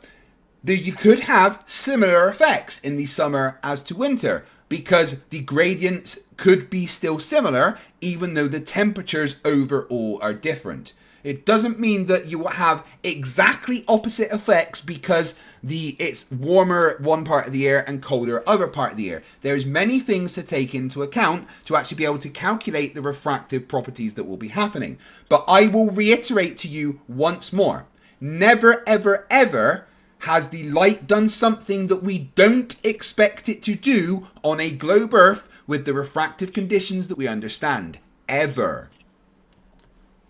you could have similar effects in the summer as to winter, because the gradients could be still similar, even though the temperatures overall are different. It doesn't mean that you will have exactly opposite effects because it's warmer one part of the year and colder other part of the year. There's many things to take into account to actually be able to calculate the refractive properties that will be happening. But I will reiterate to you once more, never, ever, ever has the light done something that we don't expect it to do on a globe Earth with the refractive conditions that we understand. Ever.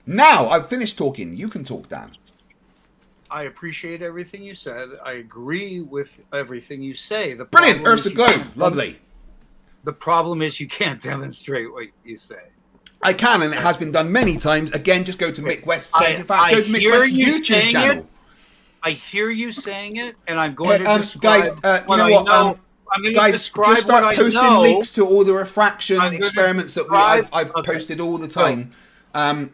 Now, I've finished talking. You can talk, Dan. I appreciate everything you said. I agree with everything you say. Brilliant. Earth's a globe. Lovely. The problem is you can't demonstrate what you say. I can, and it has been done many times. Again, just go to Mick West's go to Mick West's YouTube channel. I hear you saying it, and I'm going to describe guys, you know what? I'm going to guys, describe just start posting what I know. links to all the refraction experiments that I've posted all the time.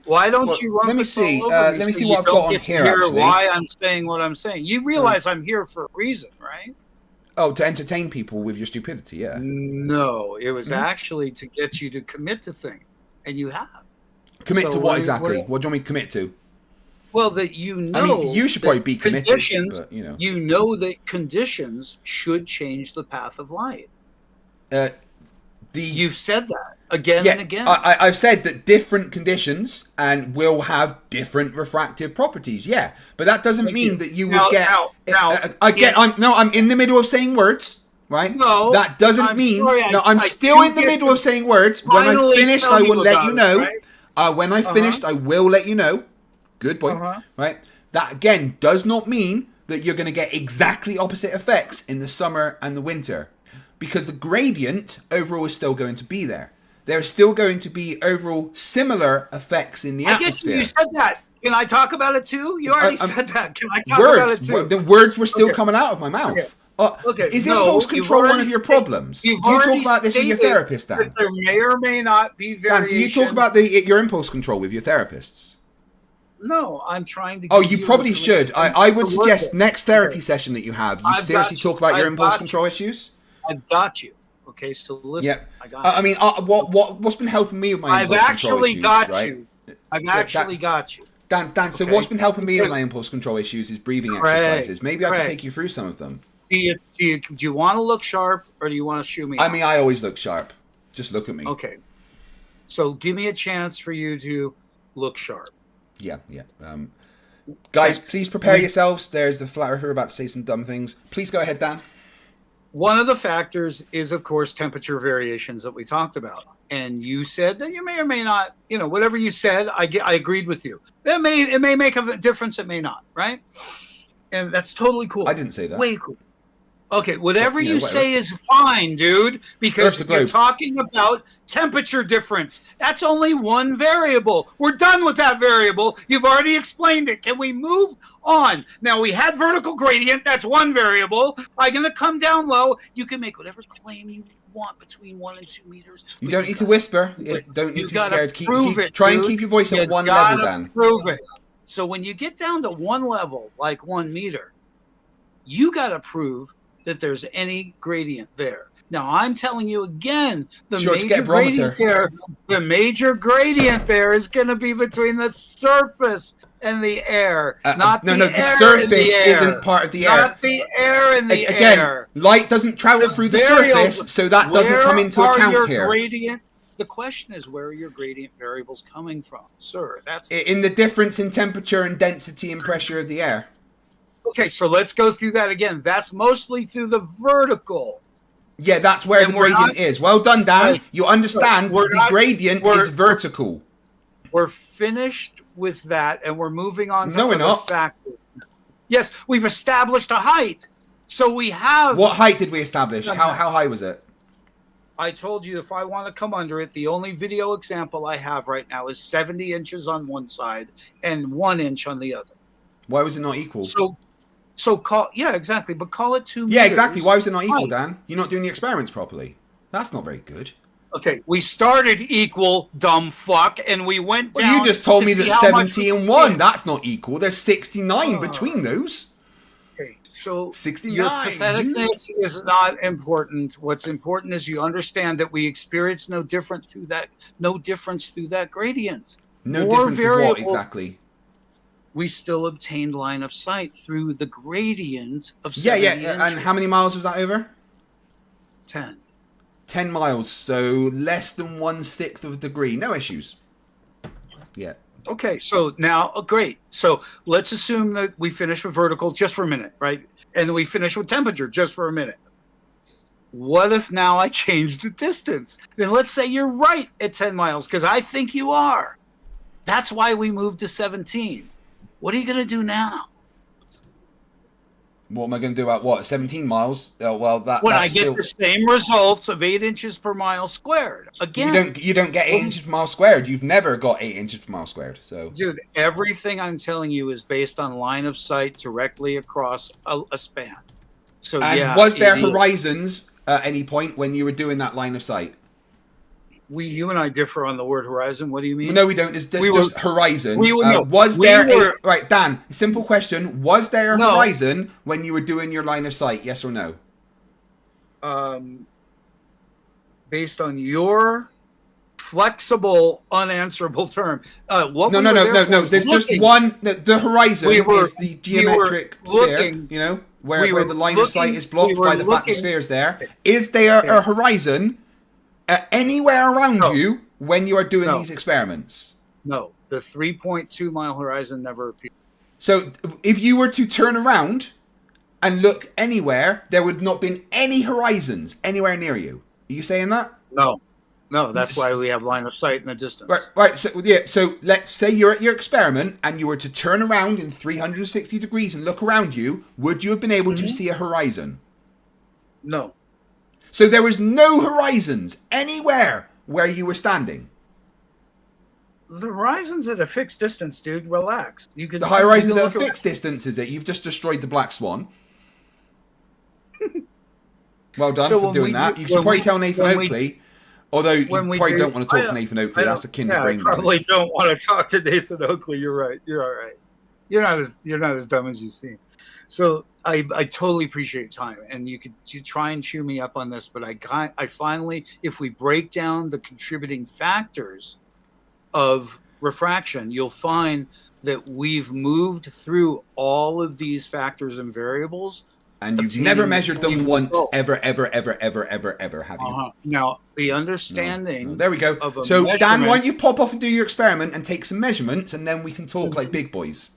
Why don't you run let me this see. all over Let me so see you what I've don't got on get to here. hear Actually, why I'm saying what I'm saying. You realize I'm here for a reason, right? Oh, to entertain people with your stupidity, yeah. No, it was actually to get you to commit to things, and you have. Commit to what exactly? What do you want me to commit to? Well, that you know. I mean, you should probably be committed. But, you know. You know that conditions should change the path of light. You've said that again and again. I've said that different conditions and will have different refractive properties. Yeah, but that doesn't mean that you would get. I'm in the middle of saying words. Right? No, that doesn't mean. I'm still in the middle of saying words. When I'm finished, I will let you know. When I finished, I will let you know. Good boy. Right? That again does not mean that you're going to get exactly opposite effects in the summer and the winter, because the gradient overall is still going to be there. There are still going to be overall similar effects in the atmosphere. I guess you said that. Can I talk about it too? You already said that. Can I talk about it too? The words were still coming out of my mouth. Is impulse control one of your problems? Do you talk about this with your therapist, Dan? There may or may not be variation. Dan, do you talk about your impulse control with your therapists? No, I'm trying to. You probably should. I would suggest next therapy session that you have, you seriously talk about your impulse control issues. I've got you. Okay, so listen. Yeah. I mean, what's been helping me with my impulse control issues? I've actually got you. Dan, so what's been helping me with my impulse control issues is breathing exercises. Maybe I can take you through some of them. Do you want to look sharp, or do you want to shoo me? I mean, I always look sharp. Just look at me. Okay. So give me a chance for you to look sharp. Yeah. Guys, please prepare yourselves. There's the flat earther about to say some dumb things. Please go ahead, Dan. One of the factors is, of course, temperature variations that we talked about. And you said that you may or may not, whatever you said, I agreed with you. It may make a difference, it may not, right? And that's totally cool. I didn't say that. Way cool. Okay, whatever you say is fine, dude, because you're talking about temperature difference. That's only one variable. We're done with that variable. You've already explained it. Can we move on? Now, we had vertical gradient. That's one variable. I'm going to come down low. You can make whatever claim you want between 1 and 2 meters. You don't need to whisper. Don't need to be scared. Try and keep your voice at one level, Dan. Prove it. So when you get down to one level, like 1 meter, you got to prove that there's any gradient there. Now, I'm telling you again, the major gradient there is going to be between the surface and the air, not the surface isn't part of the air. Not the air in the air. Light doesn't travel through the surface, so that doesn't come into account here. The question is, where are your gradient variables coming from, sir? That's in the difference in temperature and density and pressure of the air. Okay, so let's go through that again. That's mostly through the vertical. Yeah, that's where the gradient is. Well done, Dan. You understand the gradient is vertical. We're finished with that, and we're moving on to other factors. Yes, we've established a height. So we have... What height did we establish? How high was it? I told you if I want to come under it, the only video example I have right now is 70 inches on one side and 1 inch on the other. Why was it not equal? So call exactly, but call it 2 meters. Yeah, exactly. Why was it not equal, Right. Dan? You're not doing the experiments properly. That's not very good. Okay, we started equal, dumb fuck, and we went down. Well, you just told me see that how much 70 we and 1, did. that's not equal. There's 69 between those. Okay, so 69, your patheticness is not important. What's important is you understand that we experience no difference through that gradient. No More difference of what variables, exactly? We still obtained line of sight through the gradient of Yeah, 70 yeah. And inches. how many miles was that over? 10. 10 miles, so less than 1/6 of a degree. No issues. Yeah. Okay, so now, great. So let's assume that we finish with vertical just for a minute, right? And we finish with temperature just for a minute. What if now I change the distance? Then let's say you're right at 10 miles, because I think you are. That's why we moved to 17. What are you going to do now? What am I going to do at what? 17 miles? Oh, well, When I that's get still... the same results of 8 inches per mile squared. Again. You don't get 8 inches per mile squared. You've never got 8 inches per mile squared. So, Dude, everything I'm telling you is based on line of sight directly across a span. So and yeah, was there it is. horizons at any point when you were doing that line of sight? You and I differ on the word horizon. What do you mean? No, we don't. There's just horizon. no. Right, Dan? Simple question: was there a horizon when you were doing your line of sight? Yes or no? Based on your flexible, unanswerable term. No. There's just one. The horizon is the geometric sphere. You know, where the line of sight is blocked by the fact the sphere is there. Is there a horizon anywhere around you when you are doing these experiments? No, the 3.2 mile horizon never appeared. So if you were to turn around and look anywhere, there would not been any horizons anywhere near you. Are you saying that? No, that's why we have line of sight in the distance. Right. So let's say you're at your experiment and you were to turn around in 360 degrees and look around you. Would you have been able to see a horizon? No. So there was no horizons anywhere where you were standing. The horizon's at a fixed distance, dude. Relax. You can. The horizon's at a fixed distance, is it? You've just destroyed the black swan. Well done for doing that. You should probably tell Nathan Oakley. Although you probably don't want to talk to Nathan Oakley. That's a kind of brain I probably don't want to talk to Nathan Oakley. You're right. You're all right. You're not as dumb as you seem. So I totally appreciate your time, and you try and chew me up on this, but I finally, if we break down the contributing factors of refraction, you'll find that we've moved through all of these factors and variables. And you've never measured them once, ever, have you? Now, the understanding. No, there we go. So, Dan, why don't you pop off and do your experiment and take some measurements, and then we can talk like big boys.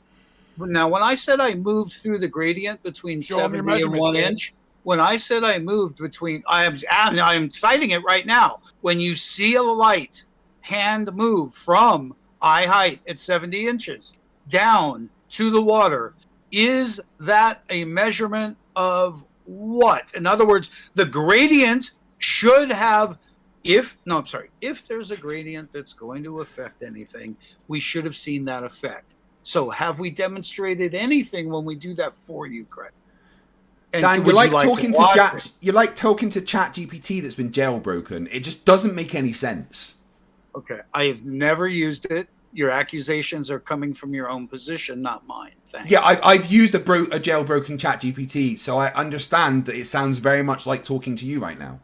Now, when I said I moved through the gradient between 70 and 1 inch, when I said I moved between, I'm citing it right now. When you see a light hand move from eye height at 70 inches down to the water, is that a measurement of what? In other words, the gradient should have, if there's a gradient that's going to affect anything, we should have seen that effect. So have we demonstrated anything when we do that for you, Craig? And Dan, you're like talking to ChatGPT that's been jailbroken. It just doesn't make any sense. Okay, I have never used it. Your accusations are coming from your own position, not mine. Thanks. Yeah, I've used a jailbroken ChatGPT, so I understand that it sounds very much like talking to you right now.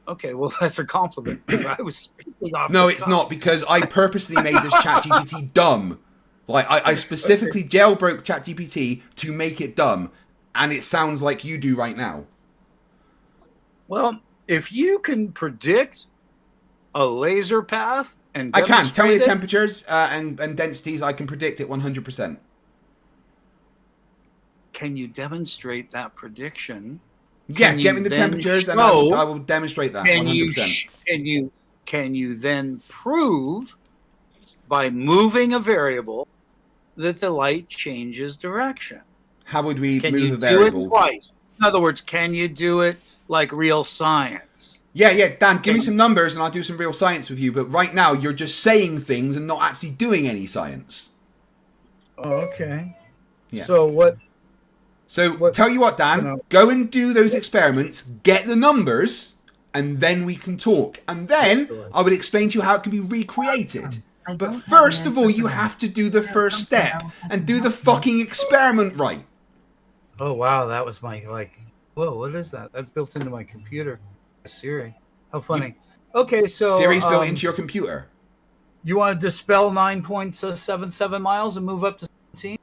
Okay, well, that's a compliment. I was speaking off. No, it's not, because I purposely made this ChatGPT dumb. Like, I specifically jailbroke ChatGPT to make it dumb, and it sounds like you do right now. Well, if you can predict a laser path and I can. Tell me the temperatures and densities, I can predict it 100%. Can you demonstrate that prediction? Yeah, get me the temperatures and I will demonstrate that 100%. Can you then prove by moving a variable that the light changes direction? How would we move a variable? Do it twice? In other words, can you do it like real science? Yeah, Dan, give me some numbers and I'll do some real science with you. But right now, you're just saying things and not actually doing any science. Oh, okay. Yeah. So what? So tell you what, Dan, go and do those experiments, get the numbers, and then we can talk. And then I would explain to you how it can be recreated. But first of all, you have to do the first step and do the fucking experiment right. Oh, wow. That was my, whoa, what is that? That's built into my computer. Siri. How funny. Okay, so... Siri's built into your computer. You want to dispel 9.77 miles and move up to 17?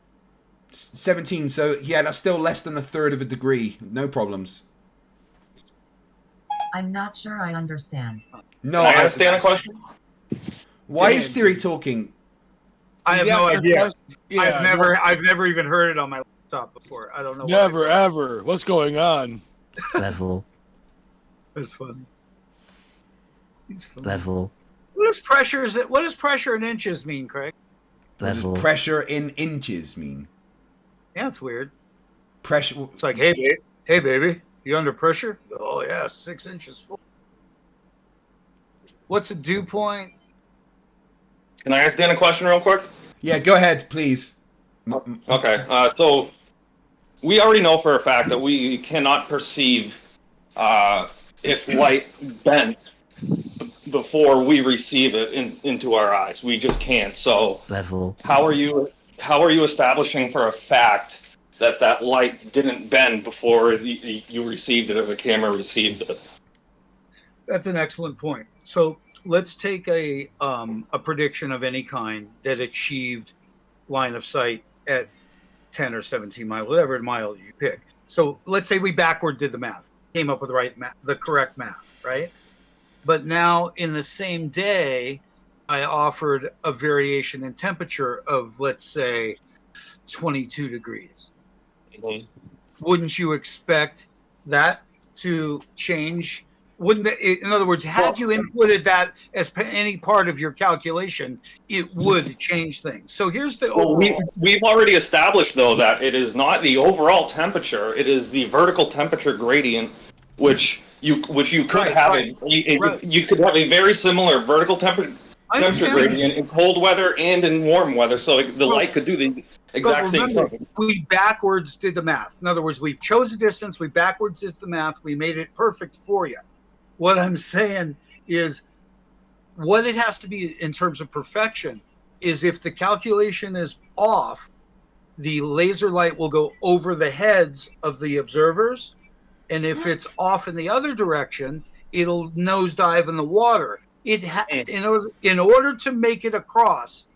17, so yeah, that's still less than a third of a degree. No problems. I'm not sure I understand. No, Can I ask Dan a question? Why is Siri talking? I have no idea. Yeah, I've never even heard it on my laptop before. I don't know. Never, ever. What's going on? Level. That's funny. Level. What does pressure in inches mean, Craig? Level. What does pressure in inches mean? Yeah, it's weird. Pressure. It's like, hey baby, you under pressure? Oh yeah, 6 inches full. What's a dew point? Can I ask Dan a question real quick? Yeah, go ahead, please. Okay, so we already know for a fact that we cannot perceive if light bent before we receive it into our eyes. We just can't. So Level. How are you establishing for a fact that light didn't bend before you received it, or the camera received it? That's an excellent point. So let's take a prediction of any kind that achieved line of sight at 10 or 17 miles, whatever miles you pick. So let's say we backward did the math, came up with the correct math, right? But now in the same day, I offered a variation in temperature of, let's say, 22 degrees. Mm-hmm. Wouldn't you expect that to change? In other words, had you inputted that as any part of your calculation, it would change things. So here's the overall. We've already established, though, that it is not the overall temperature; it is the vertical temperature gradient, which you could have you could have a very similar vertical temperature gradient in cold weather and in warm weather. So the light could do the exact same thing. We backwards did the math. In other words, we chose a distance, we backwards did the math, we made it perfect for you. What I'm saying is, what it has to be in terms of perfection is if the calculation is off, the laser light will go over the heads of the observers. And if it's off in the other direction, it'll nosedive in the water. In order to make it across,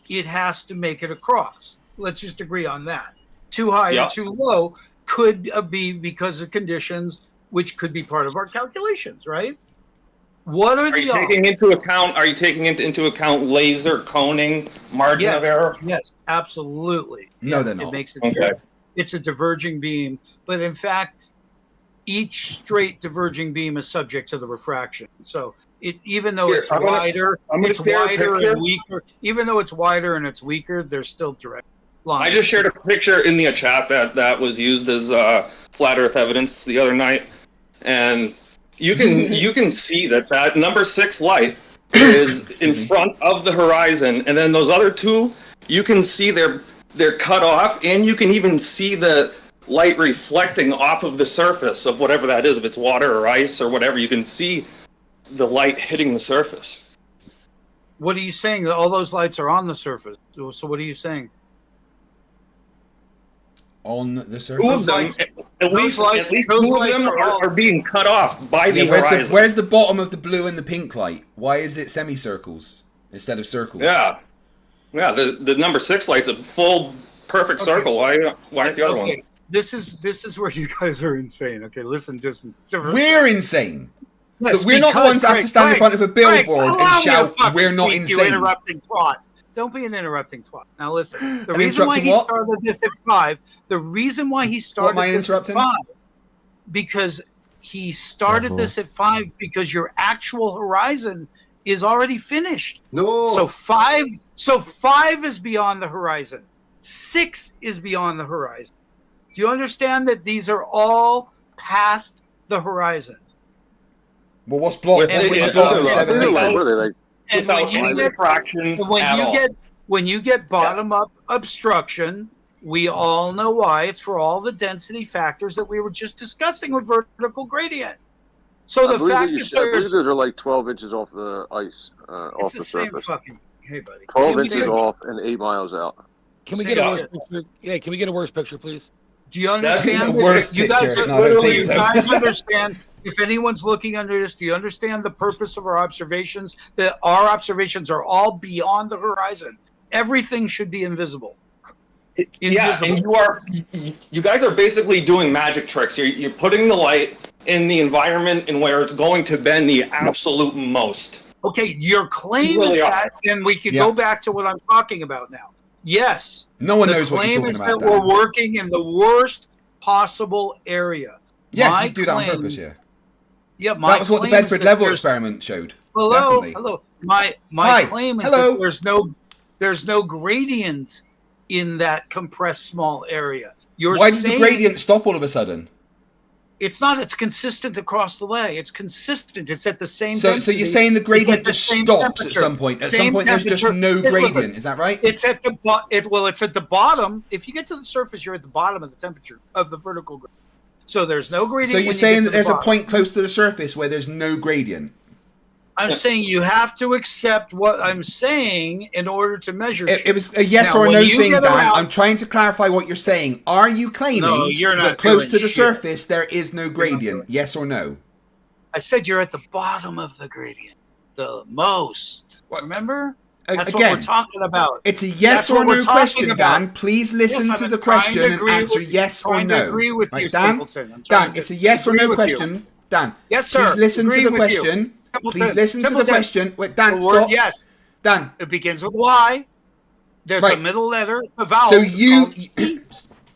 it has to make it across. Let's just agree on that. Too high or too low could be because of conditions, which could be part of our calculations, right? What are you taking into account? Are you taking into account laser coning margin of error? Yes, absolutely. No, they're not. It makes it it's a diverging beam, but in fact, each straight diverging beam is subject to the refraction. So even though it's wider and weaker, even though it's wider and it's weaker, there's still direct lines. I just shared a picture in the chat that was used as flat Earth evidence the other night, and you can see that number 6 light is in front of the horizon, and then those other two, you can see they're cut off, and you can even see the light reflecting off of the surface of whatever that is, if it's water or ice or whatever. You can see the light hitting the surface. What are you saying? All those lights are on the surface. So what are you saying? On the surface? Two of them, at least two of them are being cut off by the horizon. Where's the bottom of the blue and the pink light? Why is it semicircles instead of circles? Yeah, the number 6 light's a full perfect circle. Why aren't the other ones? This is where you guys are insane. Okay, listen, just we're insane. Yes, we're not the ones that have to stand in front of a billboard and shout, "We're not insane." You interrupting twat. Don't be an interrupting twat. Now listen. The reason why he started this at 5. The reason why he started this at 5. Because he started this at 5 because your actual horizon is already finished. No. So 5. So 5 is beyond the horizon. 6 is beyond the horizon. Do you understand that these are all past the horizon? Well, what's blocked? With- What it- are it- blocked? it- Seven, it- eight? What are they like? And without when you any get refraction at all. when you get bottom up obstruction, we all know why. It's for all the density factors that we were just discussing with vertical gradient. So I the believe, fact that that I believe there's those are like 12 inches off the ice, it's off the the same surface. fucking. Hey, buddy. 12 Can we inches get- off and 8 miles out. Can we Say get a it. worse picture? Yeah, can we get a worse picture, please? Do you That's understand? the that worst you guys, picture. No, I don't think you so. guys understand? If anyone's looking under this, do you understand the purpose of our observations? That our observations are all beyond the horizon. Everything should be invisible. Yeah, and you guys are basically doing magic tricks. You're putting the light in the environment and where it's going to bend the absolute most. Okay, your claim You really is are. that, and we can Yeah. go back to what I'm talking about now. Yes, No one the knows what you're claim talking is about. that we're Dan. working in the worst possible area. Yeah, My you do that on claim- purpose. Yeah, Yeah, my that was what the claim is Bedford that level there's- experiment showed. Hello, Definitely. hello. My Hi. claim is Hello. that there's no gradient in that compressed small area. You're Why does the saying gradient stop all of a sudden? it's not. It's consistent across the way. It's consistent. It's at the same. So density. you're saying the It's gradient at the just same stops at temperature. some point? At some Same point, there's just temperature. no Look, gradient. Is that right? It's at the it's at the bottom. If you get to the surface, you're at the bottom of the temperature of the vertical gradient. So there's no gradient. So you're when you saying get that to the there's a bottom. point close to the surface where there's no gradient? I'm saying you have to accept what I'm saying in order to measure. It was a yes Now, or a when no you thing, get Dan. around- I'm trying to clarify what you're saying. Are you claiming No, you're not that close to doing the shit. surface there is no gradient? Yes or no? I said you're at the bottom of the gradient, the most. Remember? That's what Again, we're talking about. It's a yes That's what or we're no talking question, about. Dan. Please listen Yes, to I'm the trying to question and agree answer with- yes or trying to no. agree with you, Dan? simpleton. I'm trying Dan, to it's a yes or agree no with you. question. Dan, Yes, sir. please listen to Agree the with you. question. Simpleton. Please listen to the Simpleton. question. Wait, Dan, The word stop. yes. Dan. It begins with Y. There's a Right. middle letter, a vowel. So you, and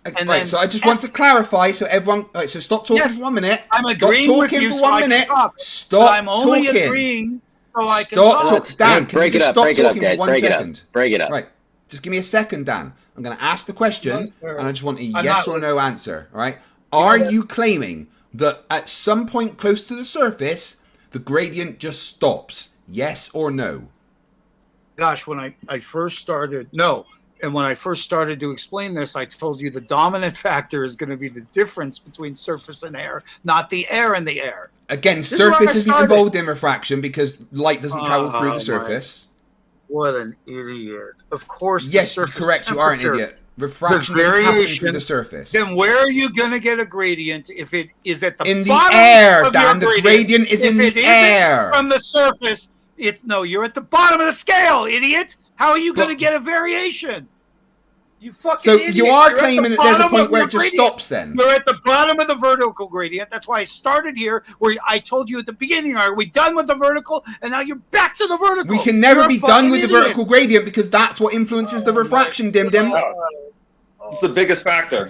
right? then So I just want to clarify, so everyone. Right, so stop talking Yes. for 1 minute. I'm Stop agreeing with talking you for so 1 I can minute. talk. Stop But I'm only talking. agreeing so I can Stop talk. talking. Dan, can break you it just up, stop break it up, talking guys, for 1 break it up. second? Break it up. Right. Just give me a second, Dan. I'm going to ask the question, No, sir. and I just want a I'm yes not or no answer. All right. Are you claiming that at some point close to the surface, the gradient just stops? Yes or no? Gosh, when I first started, no. And when I first started to explain this, I told you the dominant factor is going to be the difference between surface and air, not the air and the air. Again, This is where surface I isn't started. involved in refraction because light doesn't travel through Oh, the my- surface. What an idiot. Of course, the Yes, surface correct. You are an temperature, idiot. Refraction the doesn't happen variation, through the surface. Then where are you going to get a gradient if it is at the In the bottom air, of Dan. your The gradient is If in it the isn't air. from the surface, you're at the bottom of the scale, idiot. How are you going to But- get a variation? You fucking So idiot. you are You're at the claiming that there's a bottom point of where your it just gradient. stops then? You're at the bottom of the vertical gradient. That's why I started here, where I told you at the beginning, are we done with the vertical? And now you're back to the vertical. We can never You're a be done fucking with the idiot. vertical gradient because that's what influences the refraction, Dim Dim. It's the biggest factor.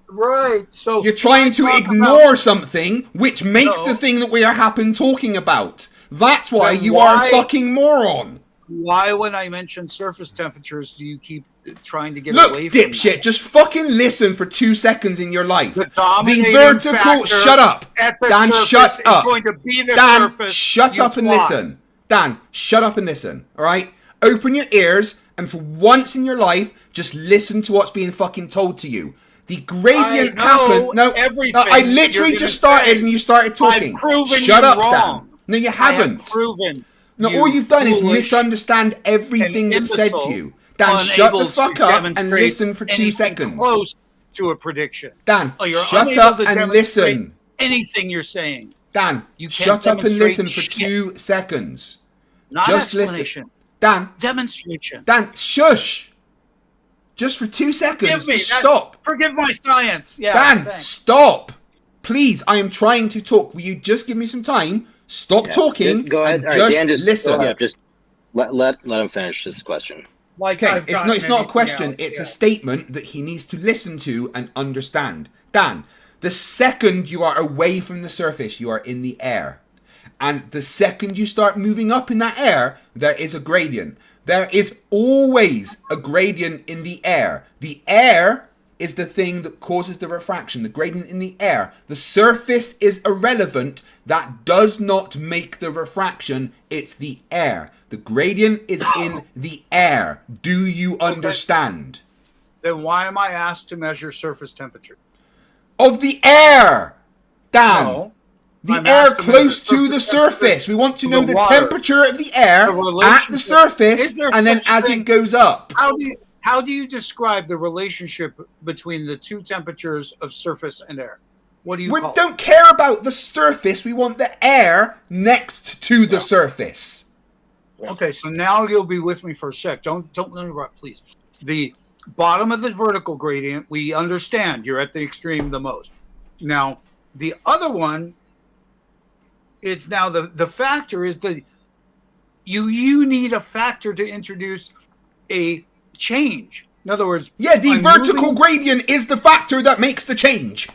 Right. So You're trying to talk ignore something which makes No. the thing that we are happen talking about. That's why Then you are why- a fucking moron. Why, when I mention surface temperatures, do you keep trying to get Look, away from dipshit, just fucking listen for 2 seconds in your life. The dominating vertical, factor shut up. at the Dan, surface shut is up. going to be the Dan, surface, shut you up and twat. listen. Dan, shut up and listen, all right? Open your ears and for once in your life, just listen to what's being fucking told to you. The gradient I know happened. No, everything I you're literally gonna just started say. and you started talking. I've proven Shut you up, wrong. Dan. No, you I have haven't. proven. No, you all you've done is foolish misunderstand everything and that's said to imbecile, you. Dan, shut the unable fuck to up and demonstrate listen for 2 anything seconds. Close to a prediction. Dan, Oh, you're shut unable up to and demonstrate listen. Anything you're saying. Dan, You can't shut up and demonstrate listen for shit. 2 seconds. Not Just explanation. listen. Dan, Demonstration. Dan, shush. Just for 2 seconds. Forgive me. Just That- stop. Forgive my science. Yeah. Dan, thanks. stop. Please, I am trying to talk. Will you just give me some time? Stop talking Go ahead. and All right, just Dan, just listen. Yeah, just let him finish this question. Like Okay, I've it's gotten not a anything question. else, It's yeah. a statement that he needs to listen to and understand. Dan, the second you are away from the surface, you are in the air. And the second you start moving up in that air, there is a gradient. There is always a gradient in the air. The air is the thing that causes the refraction, the gradient in the air. The surface is irrelevant That does not make the refraction. It's the air. The gradient is in the air. Do you understand? Then why am I asked to measure surface temperature? Of the air, Dan. No. The I'm air asked to close measure to the surface. We want to know the water. temperature of the air The at relationship. the surface, Is there and then such a as thing? it goes up. How do you describe the relationship between the two temperatures of surface and air? What do you We call don't care about the surface. We want the air next to the surface. it? Okay, so now you'll be with me for a sec. Don't interrupt, please. The bottom of the vertical gradient, we understand. You're at the extreme the most. Now, the other one, it's now the factor is the you need a factor to introduce a change. In other words, Yeah, the I'm vertical moving- gradient is the factor that makes the change.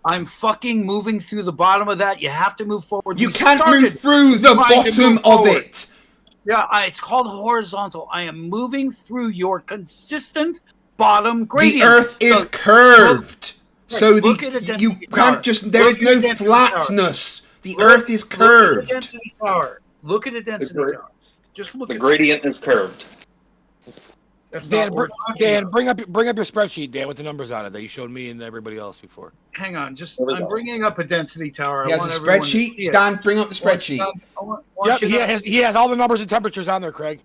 I'm fucking moving through the bottom of that. You have to move forward. You We can't started move through the trying to bottom move of forward. it. Yeah, it's called horizontal. I am moving through your consistent bottom gradient. The Earth is So curved. So look at a you density can't tower. just, there Look is at a no density flatness. The Look- Earth is Look at curved. the density tower. Look at a density gra- tower. Just look The at gradient is curved. That's Dan, not what we're talking Dan, about. bring up your spreadsheet, Dan, with the numbers on it that you showed me and everybody else before. Hang on, just There we I'm go. bringing up a density tower. He I has want a everyone to spreadsheet. see it. Dan, bring up the spreadsheet. I want Yep, you to- he has all the numbers and temperatures on there, Craig.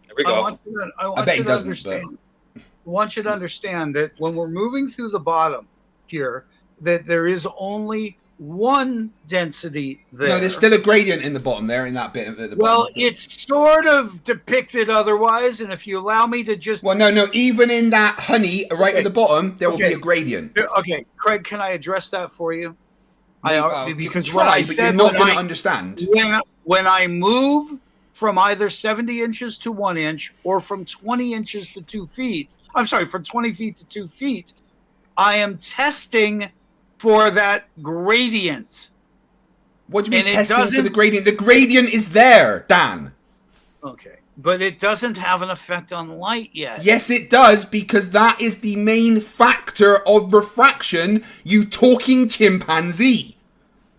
There we I go. want you to, I want bet you he to doesn't, understand. I want you to understand that when we're moving through the bottom here, that there is only one density there. No, there's still a gradient in the bottom there, in that bit at the Well, bottom. it's sort of depicted otherwise, and if you allow me to just Well, no, even in that honey right Okay. at the bottom, there will be Okay. a gradient. Okay, Craig, can I address that for you? You Because can what try, I but said you're not when going to I- understand. when I move from either 70 inches to 1 inch or from 20 inches to 2 feet, I'm sorry, from 20 feet to 2 feet, I am testing for that gradient. What do you mean And it testing for the doesn't- gradient? The gradient is there, Dan. Okay. But it doesn't have an effect on light yet. Yes, it does, because that is the main factor of refraction, you talking chimpanzee.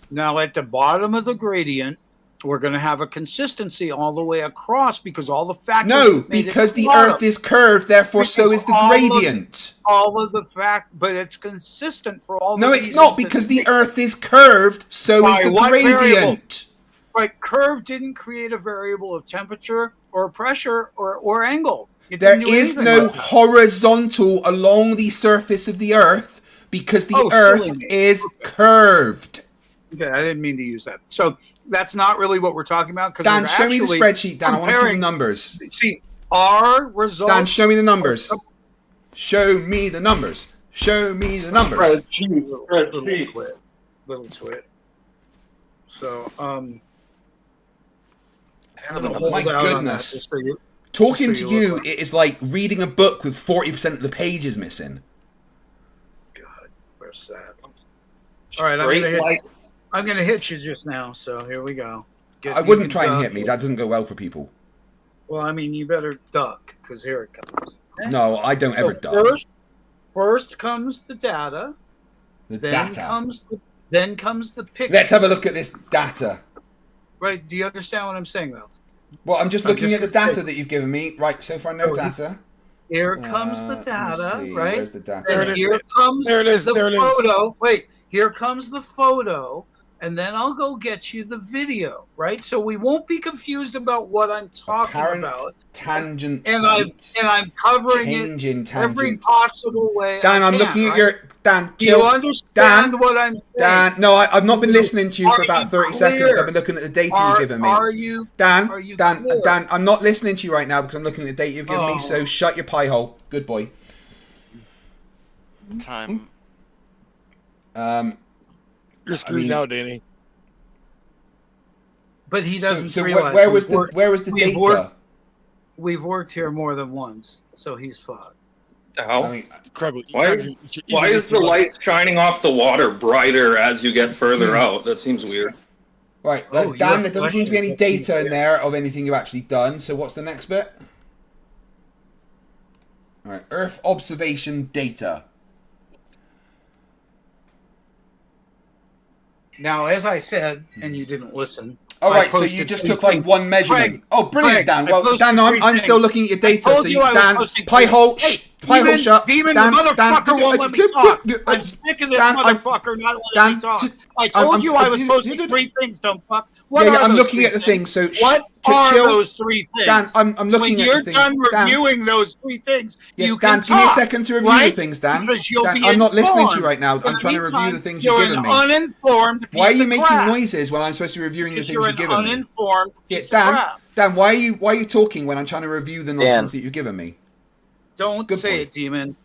Now, at the bottom of the gradient, we're going to have a consistency all the way across because all the factors. No, that made it because the bottom. Earth is curved, therefore so Because is the all of- gradient. All of the but it's consistent for all. No, the it's not, reasons that because the make- Earth is curved, so By is the what gradient. variable? Right, curve didn't create a variable of temperature or pressure or angle. It There didn't do is anything no like that. horizontal along the surface of the Earth because the Oh, Earth silly me. is curved. Okay, I didn't mean to use that. So that's not really what we're talking about. Because Dan, show me the spreadsheet, Dan. I want to see the numbers. See, our results. Dan, show me the numbers. Show me the numbers. Show me the numbers. Little twit. So, I'm gonna Oh, hold my out on that goodness. just so you- Talking just to so you you, look it is like reading a book with 40% of the pages missing. God, where's that? All right, I'm gonna hit you just now. So here we go. I wouldn't try and hit me. That doesn't go well for people. Well, I mean, you better duck because here it comes. No, I don't ever duck. First comes the data. The then data. Then comes the picture. Let's have a look at this data. Right? Do you understand what I'm saying, though? Well, I'm just I'm looking just at the gonna data say- that you've given me. Right, so far no data. Here comes the Let me data, see, right? where's the data? And here comes There it is, the there it is. photo. Wait, here comes the photo, and then I'll go get you the video, right? So we won't be confused about what I'm talking Apparent about. tangent. And height. I'm covering Change in it every tangent. possible way. Dan, I I'm can, looking at right? your Dan. Do you Chill. understand Dan, what I'm saying? Dan, no, I've not been listening to you for Are about you 30 seconds. clear? I've been looking at the data Are- you've given me. are you- Dan, are you Dan, clear? Dan, I'm not listening to you right now because I'm looking at the data you've given me. Oh. So shut your pie hole. Good boy. Time. You're screwed mean- now, Danny. But he doesn't So realize where was we've the worked- where was the we've data? worked- We've worked here more than once, so he's fucked. How? I mean, Craig, Why is the light shining off the water brighter as you get further out? That seems weird. right, Oh, you Dan, have there doesn't seem to be any questions. data in there of anything you've actually done. So what's the next bit? All right, Earth observation data. Now, as I said, and you didn't listen. All I right, so you posted just three took like things. one measurement. Craig, Oh, brilliant, Craig, Dan. I Well, posted Dan, no, three I'm still things. looking at your I data. told So you I was Dan, posting pie three- hole, Hey, pie hole Demon, shut. Demon, Dan, the motherfucker won't let me talk. I'm sick of this motherfucker not letting me talk. I told you I was posting three things, dumb fuck. What Yeah, are I'm those looking three at the things? thing. So What are chill. those three things? Dan, I'm looking when at you're the thing. done Dan, reviewing those three things, yeah, you Dan, can give me a talk, second to review right? the things, Dan. Because you'll Dan, be I'm not listening to you informed. right now. In I'm the trying to review meantime, the things you've you're given an me. uninformed piece Why are you of making crap. noises when I'm supposed to be reviewing the Because things you're you've an given me? uninformed Yeah, piece of Dan, crap. Dan, why are you talking when I'm trying to review the nonsense that you've given me? Don't Good say boy. it, Demon.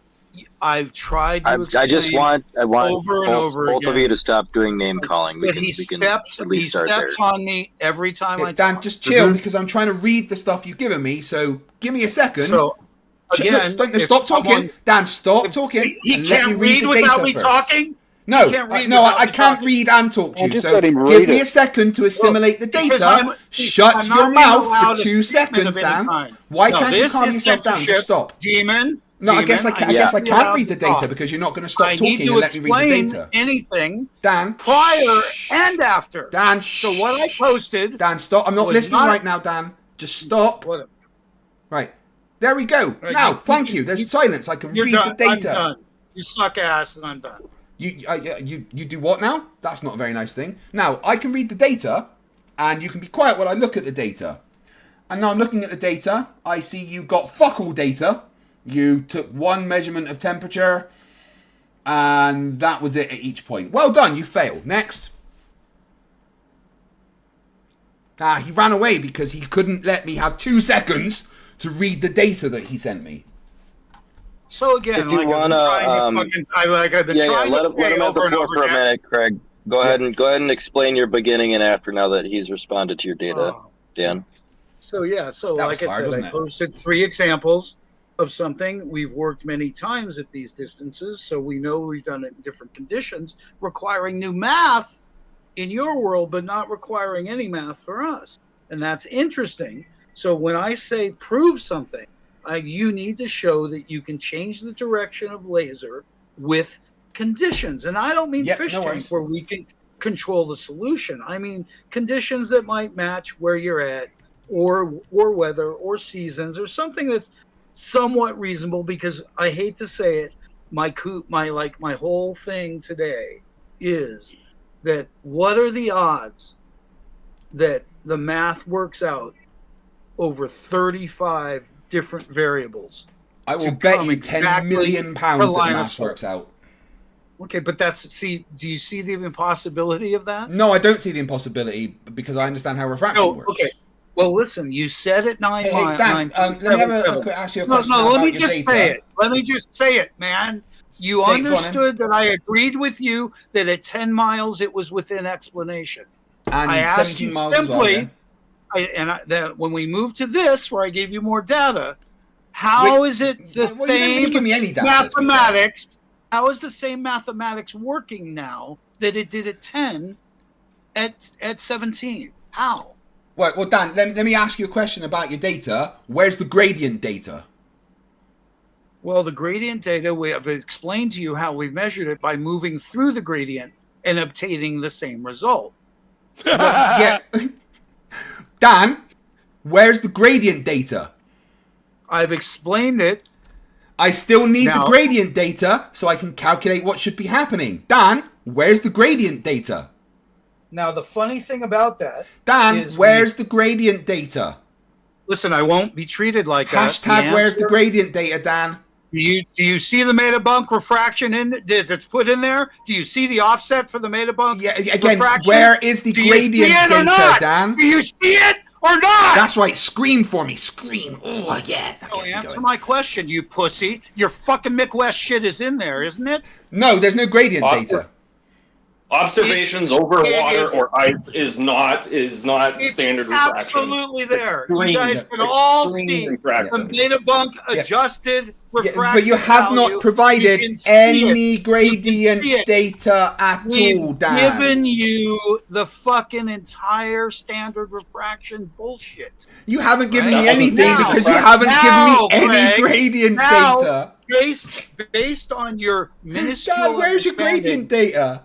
I've tried to I explain just want over and over both again. of you to stop doing name calling. But We can at least start there. on me every time Yeah, I Dan, talk. just chill because I'm trying to read the stuff you've given me. So give me a second. So, again, if stop talking. someone- Dan, stop talking. He and let me can't read read the without data me first. talking? No, He can't read no, without I me can't talking? read and talk to Well, you. just So let him give read me it. a second to assimilate the Because data. Shut I'm your not being mouth allowed for a 2 statement seconds, of any Dan. kind. Why No, can't you this calm is yourself down? censorship. Just stop. Demon. No, I guess I can't allowed read the to data talk. because you're not going to stop I talking need to and let me read the explain data. anything Dan, prior and after. Dan, So what I posted. Dan, stop. I'm not was listening not- right now, Dan. Just stop. What? Right. There we go. Right, Now, thank you. There's silence. I can You're read done. the data. I'm done. You suck ass, and I'm done. You do what now? That's not a very nice thing. Now, I can read the data, and you can be quiet while I look at the data. And now I'm looking at the data. I see you got fuck all data. You took one measurement of temperature, and that was it at each point. Well done, you failed. Next. He ran away because he couldn't let me have 2 seconds to read the data that he sent me. So again, If you like wanna, I've been trying let to him say have the over and floor over for a again. minute, Craig. Go ahead and explain your beginning and after now that he's responded to your data, Dan. So yeah, so That like was I hard, said, wasn't I it? posted 3 examples of something. We've worked many times at these distances, so we know we've done it in different conditions, requiring new math in your world, but not requiring any math for us. And that's interesting. So when I say prove something, you need to show that you can change the direction of laser with conditions. And I don't mean fish tank where we can control the solution. I mean conditions that might match where you're at, or weather, or seasons, or something that's somewhat reasonable. Because I hate to say it, my whole thing today is that what are the odds that the math works out over 35 different variables? I will to bet come you 10 exactly million to pounds that line maths up. works out. Okay, but do you see the impossibility of that? No, I don't see the impossibility because I understand how refraction works. Okay. Well, listen, you said it 9 Hey, miles. Dan, let me have ask you a question. No, let about me your just data. say it. Let me just say it, man. You Say it, go on, understood that I agreed with you that at 10 miles it was within explanation. And I asked 17 you miles as well, simply, when we move to this, where I gave you more data, how is it the well, you didn't really same give me any data, mathematics? How is the same mathematics working now that it did at 10 at 17? How? Right, well, Dan, let me ask you a question about your data. Where's the gradient data? Well, the gradient data, we have explained to you how we've measured it by moving through the gradient and obtaining the same result. Yeah. Dan, where's the gradient data? I've explained it. I still need Now- the gradient data so I can calculate what should be happening. Dan, where's the gradient data? Now, the funny thing about that, Dan, is where's the gradient data? Listen, I won't be treated like that. Hashtag where's the gradient data, Dan? Do you see the metabunk refraction that's put in there? Do you see the offset for the metabunk? Yeah, again, refraction? where is the Do you gradient see it or data, not? Dan? Do you see it or not? That's right, scream for me, scream. Oh, yeah. that So gets me answer going. my question, you pussy. Your fucking McWest shit is in there, isn't it? No, there's no gradient data. Observations over it water is- or ice is not standard refraction. Absolutely there. Extreme- You guys can all extreme see refraction. the metabunk adjusted refraction. But you have value. not provided You can see any it. gradient You can see it. data at We've all, Dan. given you the fucking entire standard refraction bullshit. You haven't given Right? me anything Now- because you haven't now, given me any Craig, gradient now, data. Based on your minuscule Dan, where's your understanding- gradient data?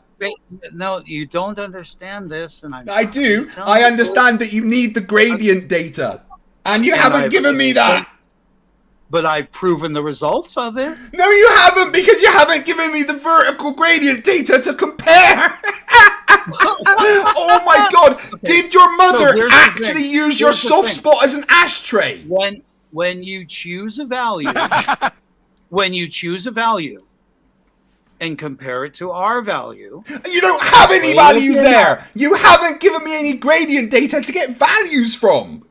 No, you don't understand this, and I do. I understand that you need the gradient data, and you haven't given me that. But I've proven the results of it. No, you haven't, because you haven't given me the vertical gradient data to compare. Oh my God! Did your mother actually use your soft spot as an ashtray? When you choose a value, and compare it to our value, you don't have any values there. You haven't given me any gradient data to get values from.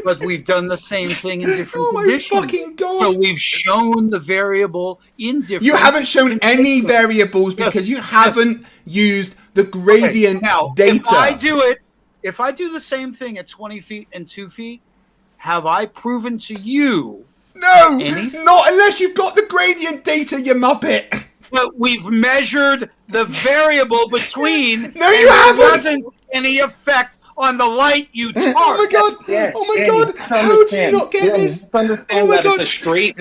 But we've done the same thing in different conditions. Oh my fucking God. So we've shown the variable in different. You haven't shown any variables because you haven't used the gradient data. If I do the same thing at 20 feet and 2 feet, have I proven to you? No, not unless you've got the gradient data, you muppet. But we've measured the variable between. No, you haven't. There wasn't any effect on the light you target. Oh my God! Oh my God! How do you not get this? Understand that it's a straight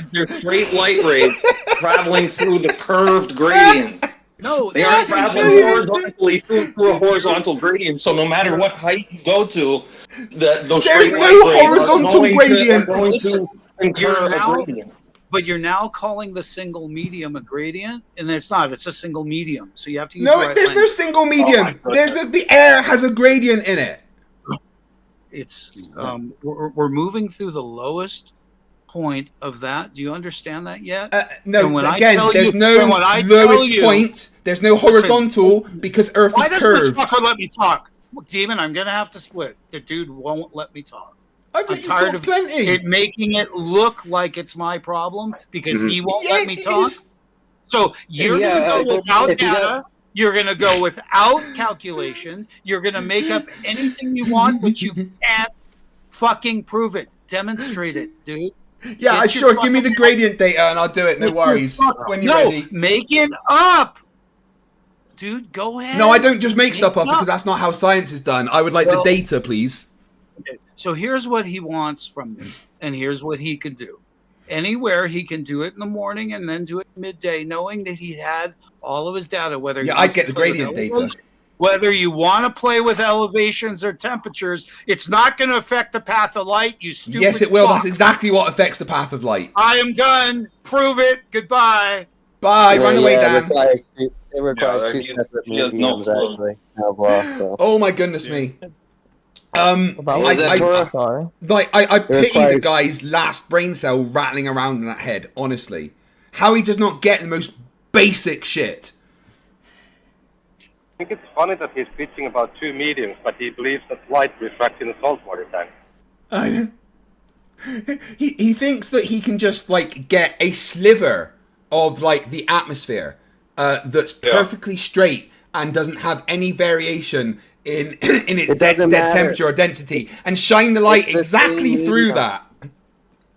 light rays traveling through the curved gradient. No, they aren't traveling horizontally through a horizontal gradient. So no matter what height you go to, those straight light rays are going to incur a gradient. But you're now calling the single medium a gradient, and it's not. It's a single medium, so you have to use. No, there's no single medium. There's the air has a gradient in it. It's we're moving through the lowest point of that. Do you understand that yet? No. Again, there's no lowest point. There's no horizontal because Earth is curved. Why does this fucker let me talk, Demon? I'm gonna have to split. The dude won't let me talk. I'm tired of it making it look like it's my problem because he won't let me talk. So you're going to go without data. You're going to go without calculation. You're going to make up anything you want, but you can't fucking prove it. Demonstrate it, dude. Yeah, sure. Give me the gradient data and I'll do it. No worries. When you're ready. Make it up. Dude, go ahead. No, I don't just make stuff up because that's not how science is done. I would like the data, please. Okay. So here's what he wants from me, and here's what he could do. Anywhere he can do it in the morning and then do it midday, knowing that he had all of his data. Whether I'd get the gradient data. Whether you want to play with elevations or temperatures, it's not going to affect the path of light. You stupid. Yes, it will. That's exactly what affects the path of light. I am done. Prove it. Goodbye. Bye. Run away, Dan. It requires two separate mediums, actually. Snell's law. So. Oh my goodness me. I It pity the guy's last brain cell rattling around in that head, honestly. How he does not get the most basic shit. I think it's funny that he's bitching about two mediums, but he believes that light refracts in a saltwater tank. I know. He thinks that he can just, like, get a sliver of, like, the atmosphere that's perfectly straight and doesn't have any variation in its temperature or density, and shine the light exactly through that.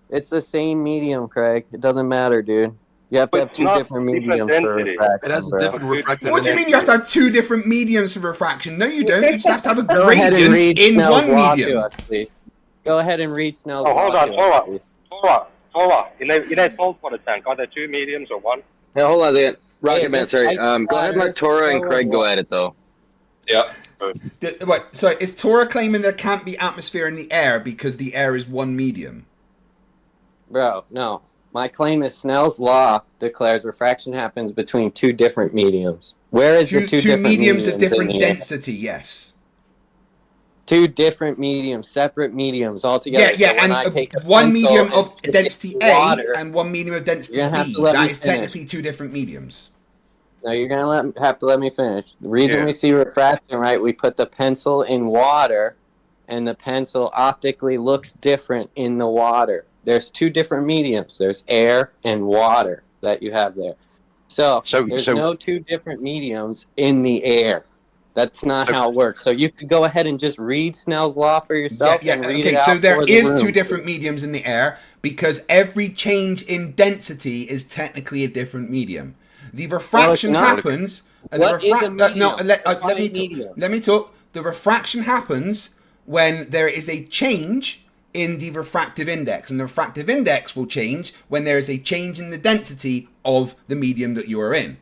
It's the same medium, Craig. It doesn't matter, dude. You have to have two different mediums for refraction. It has a different refractive. What do you mean you have to have two different mediums for refraction? No, you don't. You just have to have a Go ahead and gradient read in Snell's one law medium. to us, please. Go ahead and read Snell's Oh, law. hold on, to us, please. Tora. In a saltwater tank, are there two mediums or one? Hey, hold on there. Rocket Man, sorry. Go ahead and let Tora and Craig go at it, though. Yeah. Wait, so is Tora claiming there can't be atmosphere in the air because the air is one medium? Bro, no. My claim is Snell's law declares refraction happens between two different mediums. Where is the two different mediums of in different the air? density? Yes. Two different mediums, separate mediums altogether. Yeah, So when I and take a one pencil medium and of stick it density in A water, and one medium of density you're gonna have B. to let That me is finish. technically two different mediums. No, you're gonna have to let me finish. The reason we see refraction, right? We put the pencil in water, and the pencil optically looks different in the water. There's two different mediums. There's air and water that you have there. So there's no two different mediums in the air. That's not how it works. So you could go ahead and just read Snell's law for yourself and read it out so there for the is room. two different mediums in the air because every change in density is technically a different medium. The refraction happens. What is a medium? Let me talk. The refraction happens when there is a change in the refractive index, and the refractive index will change when there is a change in the density of the medium that you are in.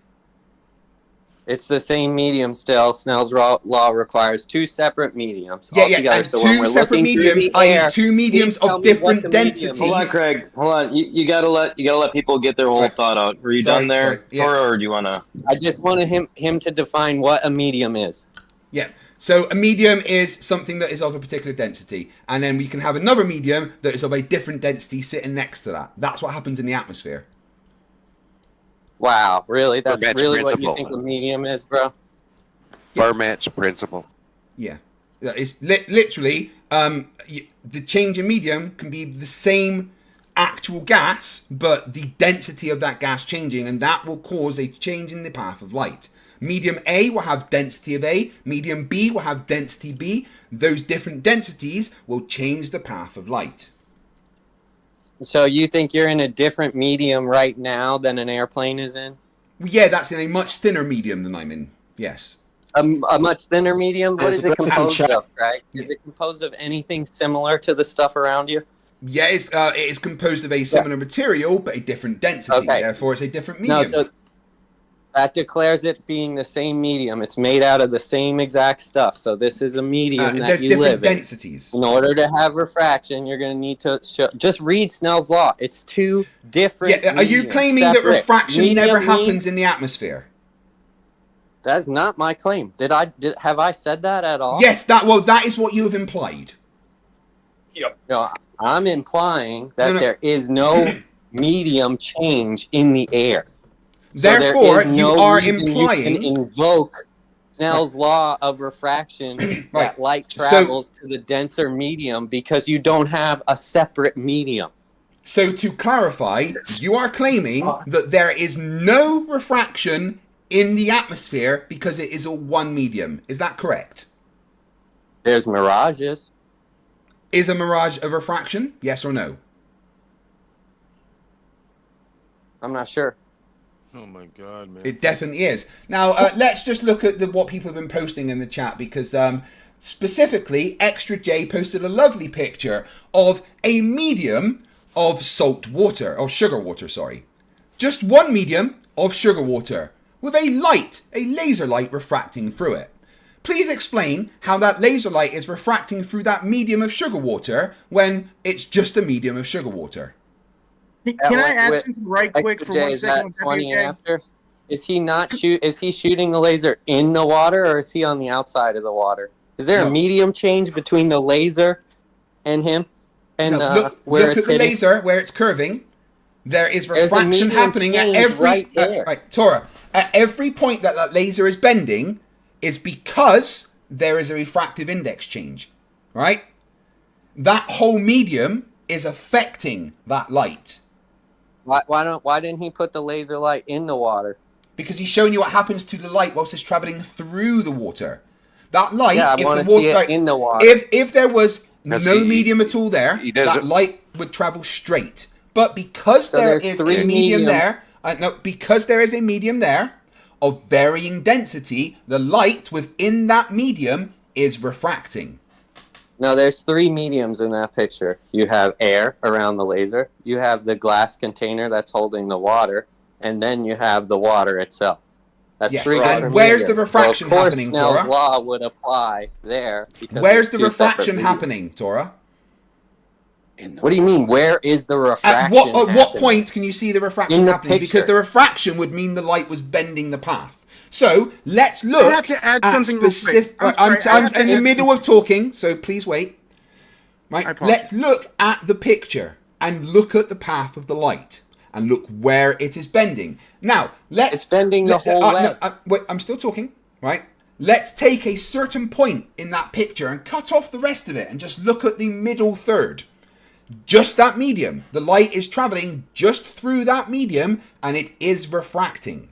It's the same medium still. Snell's law requires two separate mediums Yeah, altogether. and So when two we're separate looking through mediums, the i.e. air, two mediums please tell of me what different the medium is. densities. Hold on, Craig. Hold on. You gotta let people get their whole thought out. Are you done there, Tora, or do you wanna? I just wanted him to define what a medium is. Yeah. So a medium is something that is of a particular density, and then we can have another medium that is of a different density sitting next to that. That's what happens in the atmosphere. Wow, really? That's Fermat's really what you principle. think a medium is, bro? Fermat's principle. Yeah. It's literally the change in medium can be the same actual gas, but the density of that gas changing, and that will cause a change in the path of light. Medium A will have density of A, medium B will have density B. Those different densities will change the path of light. So you think you're in a different medium right now than an airplane is in? Yeah, that's in a much thinner medium than I'm in. Yes. A much thinner medium? What is it composed of, right? Is it composed of anything similar to the stuff around you? Yeah, it is composed of a similar material, but a different density. Okay. Therefore, it's a different medium. No, so that declares it being the same medium. It's made out of the same exact stuff. So this is a medium that you live in. Densities. In order to have refraction, you're going to need to just read Snell's law. It's two different. Yeah, are you claiming that refraction never happens in the atmosphere? That's not my claim. Have I said that at all? Yes, that is what you have implied. Yep. No, I'm implying that there is no medium change in the air. Therefore, you are implying you can invoke Snell's law of refraction that light travels to the denser medium because you don't have a separate medium. So to clarify, you are claiming that there is no refraction in the atmosphere because it is all one medium. Is that correct? There's mirages. Is a mirage a refraction? Yes or no? I'm not sure. Oh my god, man. It definitely is. Now, let's just look at what people have been posting in the chat because specifically, Extra J posted a lovely picture of a medium of salt water, or sugar water, sorry. Just one medium of sugar water with a laser light refracting through it. Please explain how that laser light is refracting through that medium of sugar water when it's just a medium of sugar water. Can I add something right quick for 1 second? 20 after? Is he shooting the laser in the water or is he on the outside of the water? Is there a medium change between the laser and him? And look at the laser where it's curving. There is refraction happening at every right, Tora. At every point that laser is bending is because there is a refractive index change, right? That whole medium is affecting that light. Why didn't he put the laser light in the water? Because he's showing you what happens to the light whilst it's traveling through the water. That light, I want to see it in the water. If there was no medium at all there, that light would travel straight. But because there is a medium there, because there is a medium there of varying density, the light within that medium is refracting. No, there's three mediums in that picture. You have air around the laser, you have the glass container that's holding the water, and then you have the water itself. That's three different mediums. Where's the refraction happening, Tora? Snell's law would apply there. Where's the refraction happening, Tora? What do you mean? Where is the refraction? At what point can you see the refraction happening? Because the refraction would mean the light was bending the path. So let's look. I have to add something specific. I'm in the middle of talking, so please wait. Right, let's look at the picture and look at the path of the light and look where it is bending. Now, it's bending the whole way. Wait, I'm still talking. Right. Let's take a certain point in that picture and cut off the rest of it and just look at the middle third. Just that medium. The light is traveling just through that medium and it is refracting.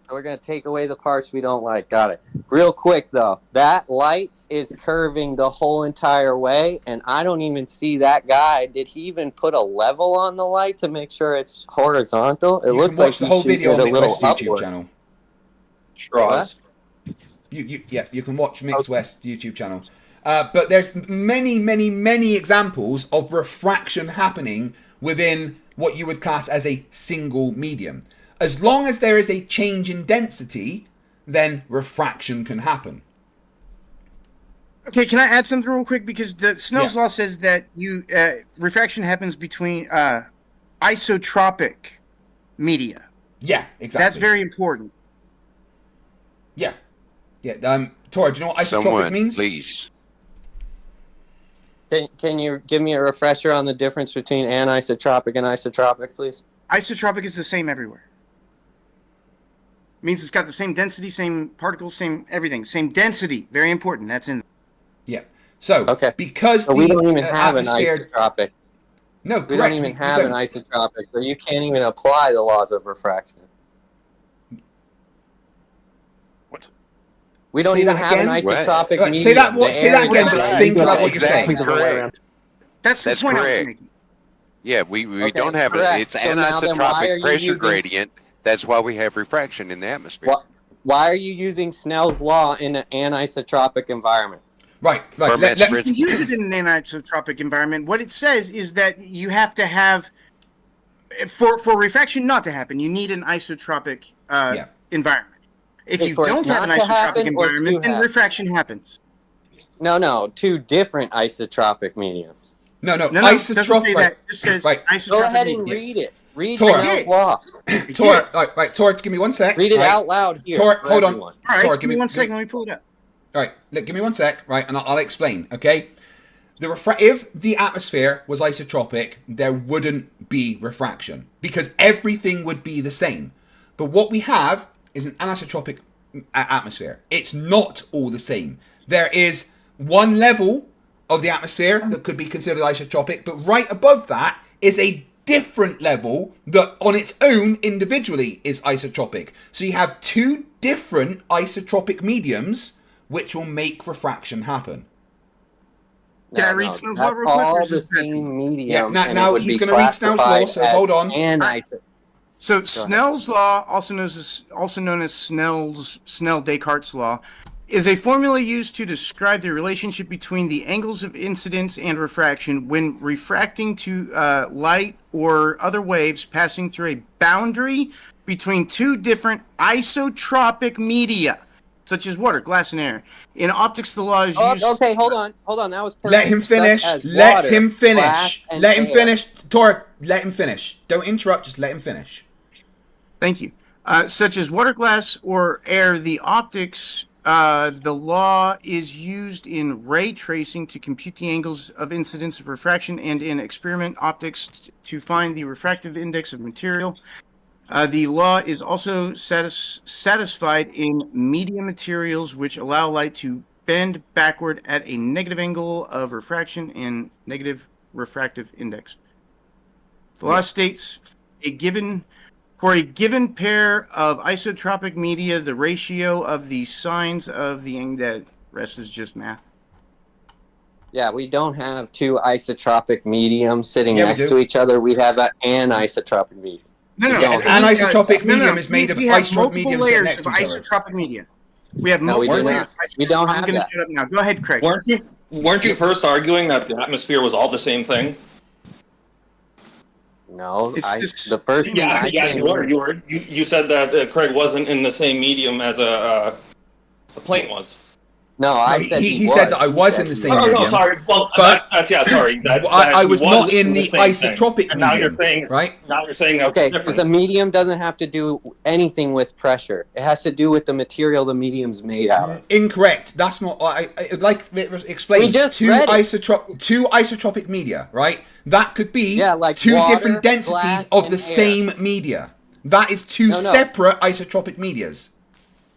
We're going to take away the parts we don't like. Got it. Real quick, though. That light is curving the whole entire way, and I don't even see that guy. Did he even put a level on the light to make sure it's horizontal? It looks like the whole video on the West YouTube channel. Straws. You can watch Mix West YouTube channel. But there's many examples of refraction happening within what you would class as a single medium. As long as there is a change in density, then refraction can happen. Okay, can I add something real quick? Because the Snell's law says that refraction happens between isotropic media. Yeah, exactly. That's very important. Yeah. Tor, do you know what isotropic means? Please. Can you give me a refresher on the difference between anisotropic and isotropic, please? Isotropic is the same everywhere. Means it's got the same density, same particles, same everything. Same density. Very important. That's in. Yeah. So, because so we don't even have an atmosphere... isotropic. No, we don't even have an isotropic, so you can't even apply the laws of refraction. What? We don't even have an isotropic medium. Say that again, but think about what you're saying. Correct. That's the point I was making. Yeah, we don't have it. It's anisotropic pressure gradient. That's why we have refraction in the atmosphere. Why are you using Snell's law in an anisotropic environment? Right. Let me use it in an anisotropic environment. What it says is that you have to have, for refraction not to happen, you need an isotropic environment. If you don't have an isotropic environment, then refraction happens. No, two different isotropic mediums. No, isotropic. Doesn't say that. It just says isotropic. Go ahead and read it. Read Snell's law. Tor, give me one sec. Read it out loud here. Tor, hold on. All right, Tor, give me 1 second. Let me pull it up. All right, give me 1 sec, right, and I'll explain, okay? If the atmosphere was isotropic, there wouldn't be refraction because everything would be the same. But what we have is an anisotropic atmosphere. It's not all the same. There is one level of the atmosphere that could be considered isotropic, but right above that is a different level that on its own individually is isotropic. So you have two different isotropic mediums which will make refraction happen. Can I read Snell's law real quick? All the same medium. Yeah, now he's going to read Snell's law, so hold on. So Snell's law, also known as Snell-Descartes law, is a formula used to describe the relationship between the angles of incidence and refraction when refracting to light or other waves passing through a boundary between two different isotropic media, such as water, glass, and air. In optics, the law is used... Okay, hold on. That was perfect. Let him finish. Let him finish. Tor, let him finish. Don't interrupt, just let him finish. Thank you. Such as water, glass, or air, the optics... the law is used in ray tracing to compute the angles of incidence of refraction and in experiment optics to find the refractive index of material. The law is also satisfied in media materials which allow light to bend backward at a negative angle of refraction and negative refractive index. The law states for a given pair of isotropic media, the ratio of the signs of the rest is just math. Yeah, we don't have two isotropic mediums sitting next to each other. We have an anisotropic medium. No. An anisotropic medium is made of isotropic mediums layers next of to each other. isotropic media. We have multiple layers. We don't have I'm going to that. shut up now. Go ahead, Craig. Weren't you first arguing that the atmosphere was all the same thing? No, the first. You were. You said that Craig wasn't in the same medium as a plane was. No, I said he said that I was in the same medium. Oh, no, sorry. Well, but sorry. I was not in the isotropic medium. Now you're saying, right? Now you're saying okay, because the medium doesn't have to do anything with pressure. It has to do with the material the medium's made out of. Incorrect. That's not. I like explain. We just two isotropic media, right? That could be like two water, different densities of the air. same media. That is two separate isotropic medias.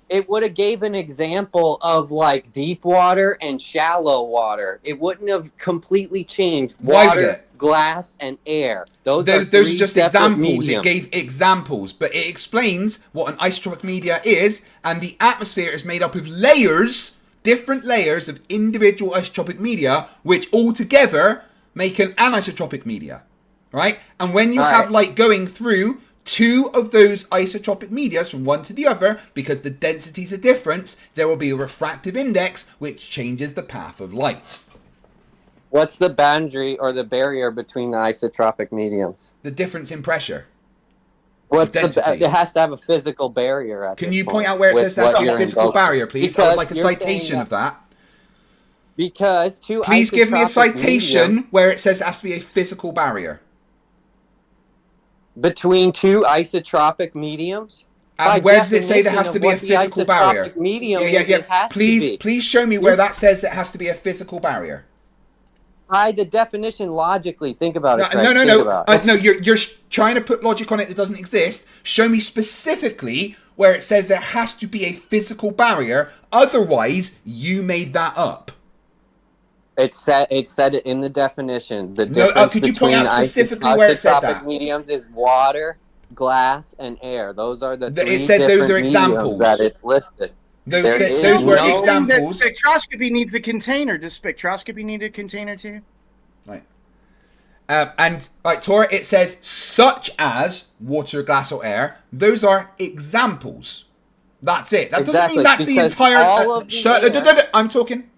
It would have gave an example of like deep water and shallow water. It wouldn't have completely changed water, glass, and air. Those are just examples. Mediums. It gave examples, but it explains what an isotropic media is, and the atmosphere is made up of layers, different layers of individual isotropic media, which all together make an anisotropic media, right? And when you have light going through two of those isotropic media from one to the other, because the densities are different, there will be a refractive index which changes the path of light. What's the boundary or the barrier between the isotropic mediums? The difference in pressure. What's density. it has to have a physical barrier. Can you point out where it says there has to be a physical barrier, please? I would like a citation of that. Because please give me a citation where it says there has to be a physical barrier. Between two isotropic mediums? And where does it say there has to be a physical barrier? Please show me where that says there has to be a physical barrier. By the definition, logically, think about it. No, you're trying to put logic on it that doesn't exist. Show me specifically where it says there has to be a physical barrier. Otherwise, you made that up. It said it in the definition. The difference could you point out specifically where it said that? Mediums is water, glass, and air. Those are the three it said those are examples that it's listed. Those were examples. Spectroscopy needs a container. Does spectroscopy need a container too? Right. Tora, it says such as water, glass, or air. Those are examples. That's it. That doesn't mean that's the entire. I'm talking.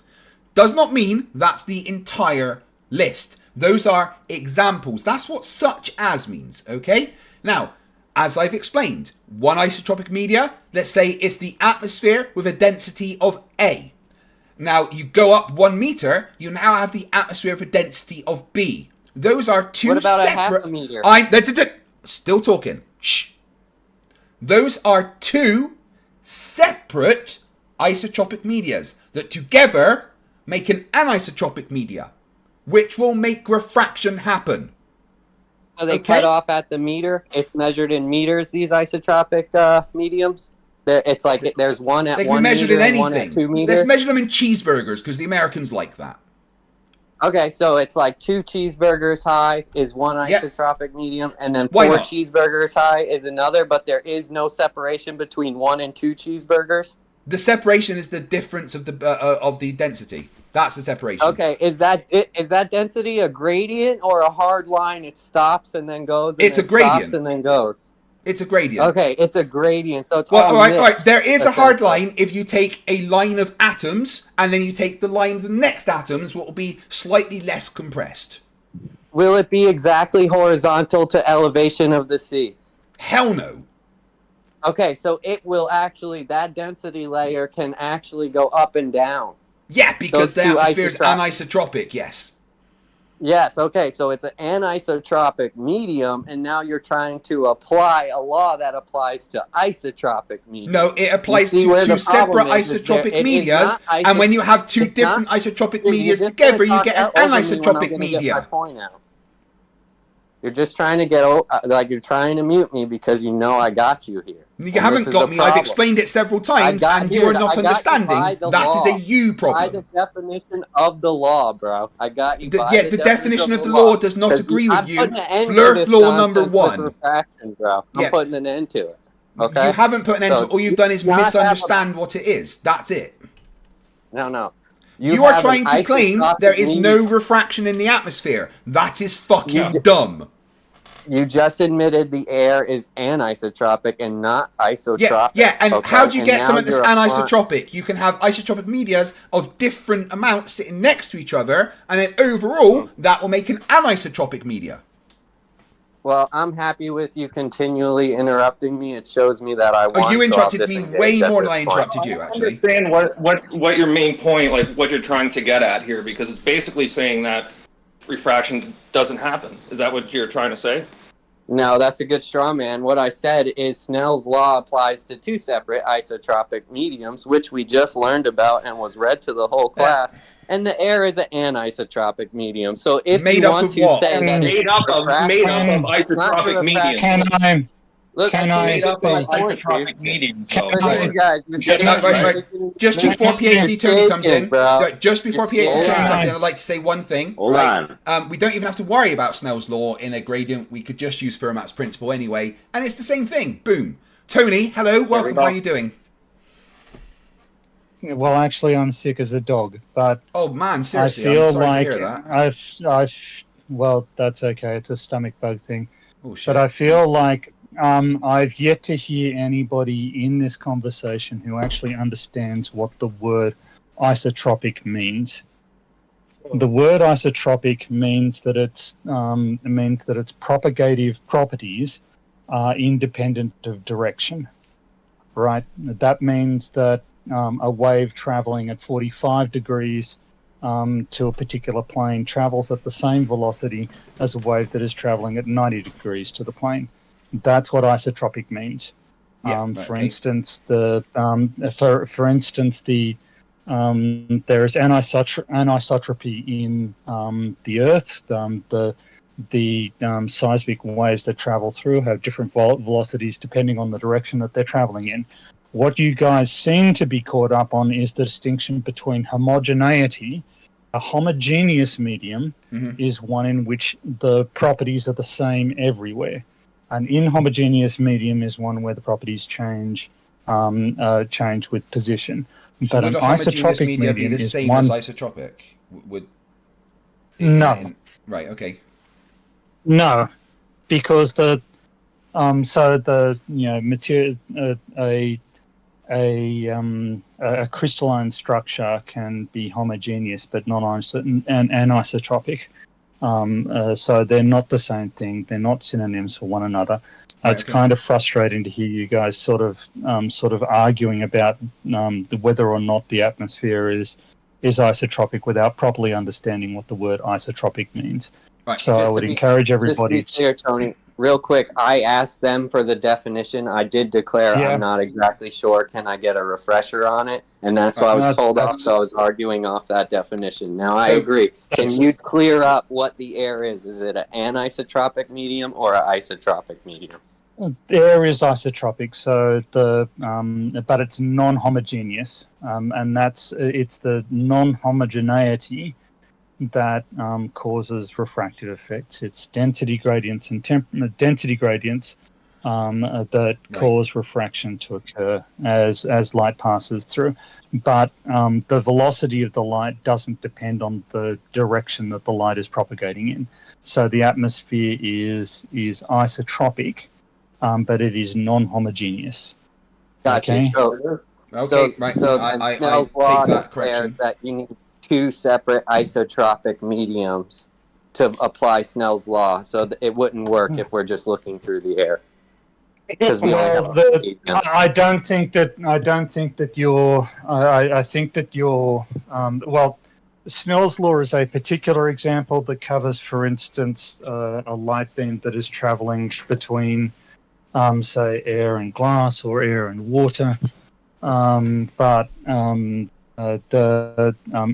Does not mean that's the entire list. Those are examples. That's what such as means. Okay. Now, as I've explained, one isotropic media, let's say it's the atmosphere with a density of A. Now, you go up 1 meter, you now have the atmosphere with a density of B. Those are two separate... What about a half a meter? Still talking. Shh. Those are two separate isotropic medias that together make an anisotropic media, which will make refraction happen. So they cut off at the meter. It's measured in meters, these isotropic mediums. It's like there's one at 1 meter and one at 2 meters. Let's measure them in cheeseburgers because the Americans like that. Okay, so it's like 2 cheeseburgers high is one isotropic medium, and then 4 cheeseburgers high is another, but there is no separation between 1 and 2 cheeseburgers? The separation is the difference of the density. That's the separation. Okay, is that density a gradient or a hard line? It stops and then goes. And it's a gradient. Stops and then goes. It's a gradient. Okay, it's a gradient. So it's all right. There is a hard line if you take a line of atoms and then you take the line of the next atoms, what will be slightly less compressed. Will it be exactly horizontal to elevation of the sea? Hell no. Okay, so it will actually, that density layer can actually go up and down. Yeah, because the atmosphere is anisotropic, yes. Yes, okay, so it's an anisotropic medium, and now you're trying to apply a law that applies to isotropic medium. No, it applies to two separate isotropic medias, and when you have two different isotropic medias together, you get an anisotropic media. You're just trying to you're trying to mute me because you know I got you here. You haven't got me. I've explained it several times, and you are not understanding. That is a you problem. By the definition of the law, bro. I got you. The definition of the law does not agree with you. Flerfs law number 1. Refraction, bro. I'm putting an end to it. Okay. You haven't put an end to it. All you've done is misunderstand what it is. That's it. No. You are trying to claim there is no refraction in the atmosphere. That is fucking dumb. You just admitted the air is anisotropic and not isotropic. Yeah, and how do you get something that's anisotropic? You can have isotropic medias of different amounts sitting next to each other, and then overall, that will make an anisotropic media. Well, I'm happy with you continually interrupting me. It shows me that I want. Oh, you interrupted me way more than I interrupted you, actually. I understand what your main point, like what you're trying to get at here, because it's basically saying that refraction doesn't happen. Is that what you're trying to say? No, that's a good straw man. What I said is Snell's law applies to 2 separate isotropic mediums, which we just learned about and was read to the whole class. And the air is an anisotropic medium. So if you want to say that made up of isotropic mediums. Can I speak? Isotropic mediums. Just before PhD Tony comes in, I'd like to say one thing. Hold on. We don't even have to worry about Snell's law in a gradient. We could just use Fermat's principle anyway, and it's the same thing. Boom. Tony, hello, welcome. How are you doing? Well, actually, I'm sick as a dog, but oh man, seriously, I feel I'm sorry like to hear that. well, that's okay. It's a stomach bug thing. Oh, shit. But I feel like I've yet to hear anybody in this conversation who actually understands what the word isotropic means. The word isotropic means that its propagative properties are independent of direction, right? That means that a wave traveling at 45 degrees to a particular plane travels at the same velocity as a wave that is traveling at 90 degrees to the plane. That's what isotropic means. For instance, there is anisotropy in the Earth. The seismic waves that travel through have different velocities depending on the direction that they're traveling in. What you guys seem to be caught up on is the distinction between homogeneity. A homogeneous medium is one in which the properties are the same everywhere. An inhomogeneous medium is one where the properties change with position. So but would an a homogeneous isotropic media be medium the is same one. as isotropic? No. Right. Okay. No, because the material a crystalline structure can be homogeneous but not anisotropic. So they're not the same thing. They're not synonyms for one another. It's kind of frustrating to hear you guys sort of arguing about whether or not the atmosphere is isotropic without properly understanding what the word isotropic means. Right. So I would encourage everybody. Just to be clear, Tony, real quick, I asked them for the definition. I did declare I'm not exactly sure. Can I get a refresher on it? And that's why I was told off, so I was arguing off that definition. Now I agree. Can you clear up what the air is? Is it an anisotropic medium or an isotropic medium? Air is isotropic, so but it's non-homogeneous, and it's the non-homogeneity that causes refractive effects. It's density gradients and density gradients that cause refraction to occur as light passes through. But the velocity of the light doesn't depend on the direction that the light is propagating in. So the atmosphere is isotropic, but it is non-homogeneous. Gotcha. Okay? So I Snell's take law that declares correction. that you need two separate isotropic mediums to apply Snell's law, so it wouldn't work if we're just looking through the air. Because we only have a medium. I think that you're well, Snell's law is a particular example that covers, for instance, a light beam that is traveling between say air and glass or air and water,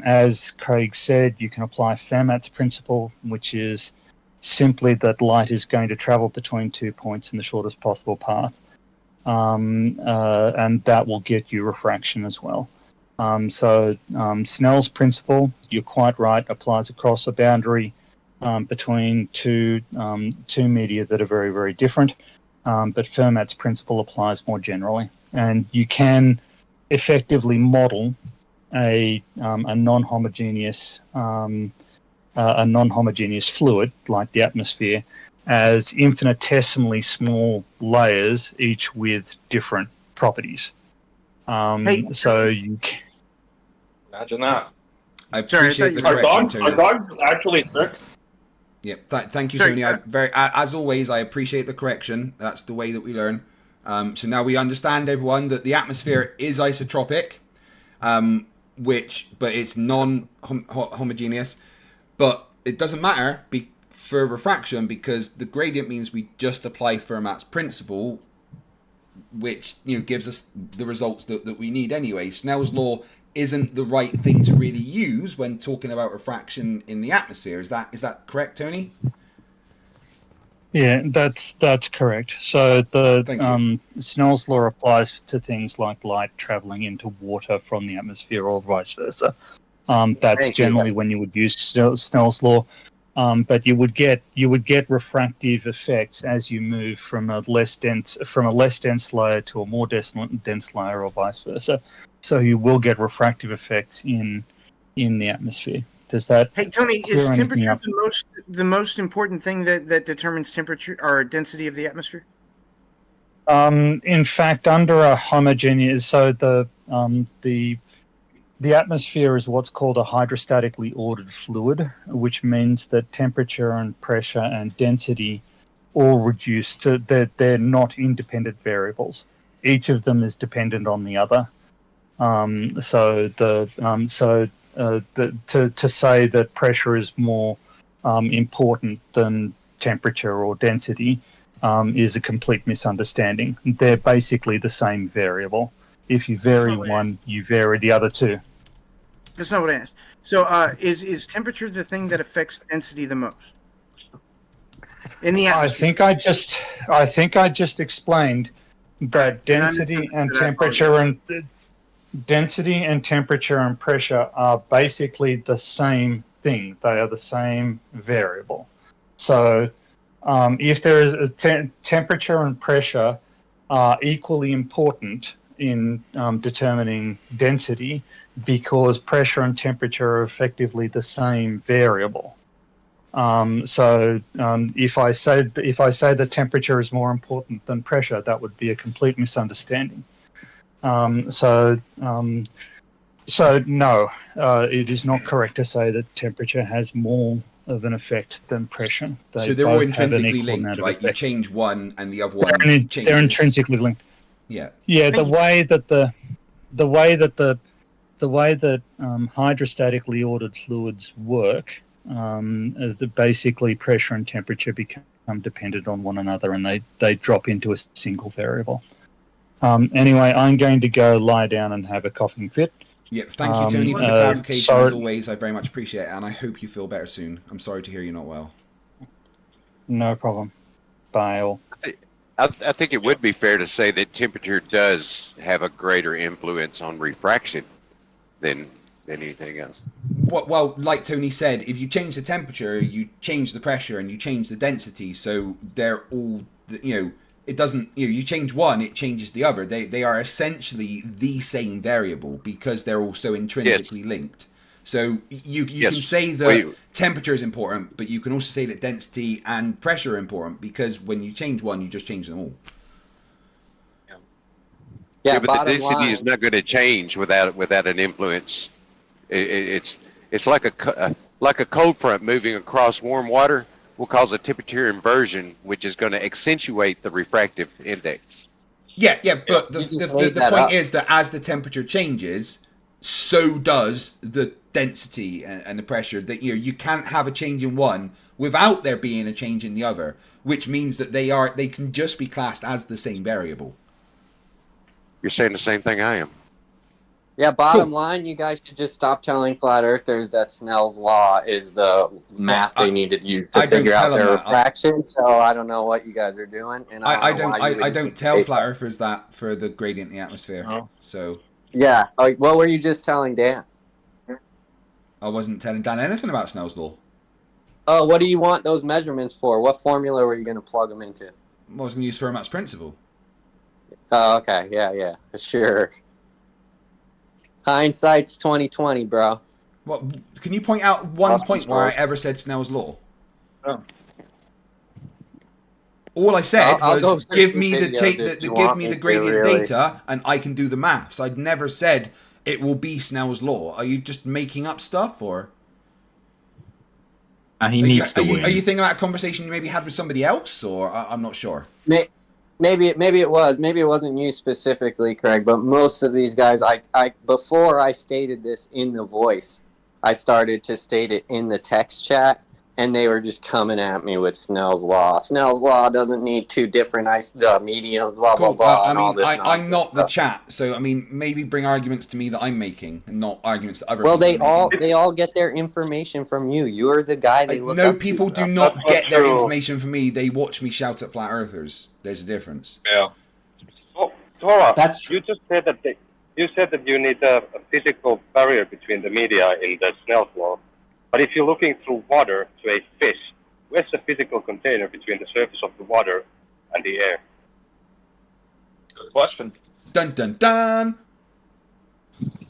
as Craig said, you can apply Fermat's principle, which is simply that light is going to travel between 2 points in the shortest possible path, and that will get you refraction as well. Snell's principle, you're quite right, applies across a boundary between two media that are very, very different, but Fermat's principle applies more generally, and you can effectively model a non-homogeneous fluid like the atmosphere as infinitesimally small layers, each with different properties. So you imagine that. I appreciate the Our correction, Tony. dog's actually sick. Yep. Thank you, Tony. As always, I appreciate the correction. That's the way that we learn. So now we understand, everyone, that the atmosphere is isotropic, but it's non-homogeneous. But it doesn't matter for refraction, because the gradient means we just apply Fermat's principle, which gives us the results that we need anyway. Snell's law isn't the right thing to really use when talking about refraction in the atmosphere. Is that correct, Tony? Yeah, that's correct. So the Snell's law applies to things like light traveling into water from the atmosphere or vice versa. That's generally when you would use Snell's law. But you would get refractive effects as you move from a less dense layer to a more dense layer, or vice versa. So you will get refractive effects in the atmosphere. Does that? Hey Tony, is temperature up? the most important thing that determines temperature or density of the atmosphere? In fact, under a homogeneous, so the atmosphere is what's called a hydrostatically ordered fluid, which means that temperature and pressure and density or reduced. They're not independent variables. Each of them is dependent on the other. To say that pressure is more important than temperature or density is a complete misunderstanding. They're basically the same variable. If you vary one, you vary the other two. That's not what I asked. So, is temperature the thing that affects density the most in the atmosphere? I think I just explained that density and temperature and pressure are basically the same thing. They are the same variable. So, if there is a temperature and pressure are equally important in determining density, because pressure and temperature are effectively the same variable. If I say that temperature is more important than pressure, that would be a complete misunderstanding. No, it is not correct to say that temperature has more of an effect than pressure. So they're all intrinsically linked, right? You change one and the other one changes. They're intrinsically linked. Yeah. Yeah, the way that hydrostatically ordered fluids work, basically pressure and temperature become dependent on one another, and they drop into a single variable. Anyway, I'm going to go lie down and have a coughing fit. Yeah, thank you, Tony, for the clarification. As always, I very much appreciate it, and I hope you feel better soon. I'm sorry to hear you're not well. No problem. Bye all. I think it would be fair to say that temperature does have a greater influence on refraction than anything else. Well, like Tony said, if you change the temperature, you change the pressure and you change the density. So they're all, it doesn't, you change one, it changes the other. They are essentially the same variable because they're all so intrinsically linked. So you can say that temperature is important, but you can also say that density and pressure are important because when you change one, you just change them all. Yeah, but the density is not going to change without an influence. It's like a cold front moving across warm water will cause a temperature inversion, which is going to accentuate the refractive index. Yeah, but the point is that as the temperature changes, so does the density and the pressure. That you can't have a change in one without there being a change in the other, which means that they can just be classed as the same variable. You're saying the same thing I am. Yeah, bottom line, you guys should just stop telling flat earthers that Snell's law is the math they need to use to figure out their refraction. So I don't know what you guys are doing, and I don't tell flat earthers that for the gradient in the atmosphere. Oh. So yeah, what were you just telling Dan? I wasn't telling Dan anything about Snell's law. Oh, what do you want those measurements for? What formula were you going to plug them into? I was going to use Fermat's principle. Oh, okay, yeah, sure. Hindsight's 20/20, bro. What? Can you point out one point where I ever said Snell's law? Oh. All I said was give me the gradient data, and I can do the maths. I'd never said it will be Snell's law. Are you just making up stuff, or? He needs to win. Are you thinking about a conversation you maybe had with somebody else, or I'm not sure. Maybe it was. Maybe it wasn't you specifically, Craig, but most of these guys, I before I stated this in the voice, I started to state it in the text chat, and they were just coming at me with Snell's law. Snell's law doesn't need two different mediums, blah, blah, blah, and all this nonsense. I'm not the chat, so, maybe bring arguments to me that I'm making, and not arguments that other people are making. They all get their information from you. You're the guy they look up to. No, people do not get their information from me. They watch me shout at flat earthers. There's a difference. Yeah. Oh, Tora, you just said that you need a physical barrier between the media in the Snell's law. But if you're looking through water to a fish, where's the physical container between the surface of the water and the air? Good question. Dun dun dun.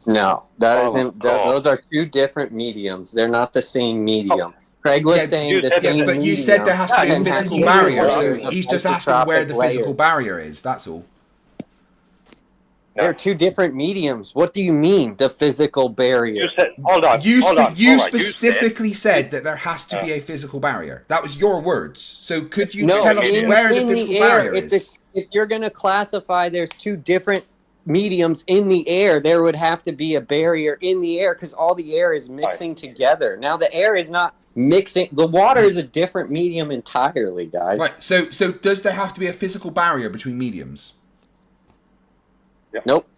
No, that isn't. Those are two different mediums. They're not the same medium. Craig was saying the same. But you said there has to be a physical barrier, so he's just asking where the physical barrier is. That's all. They're two different mediums. What do you mean, the physical barrier? You said, hold on. You Hold on. specifically said that there has to be a physical barrier. That was your words. So could you No, tell us where the physical barrier is? If you're going to classify there's two different mediums in the air, there would have to be a barrier in the air because all the air is mixing together. Now the air is not mixing. The water is a different medium entirely, guys. Right. So does there have to be a physical barrier between mediums? Nope.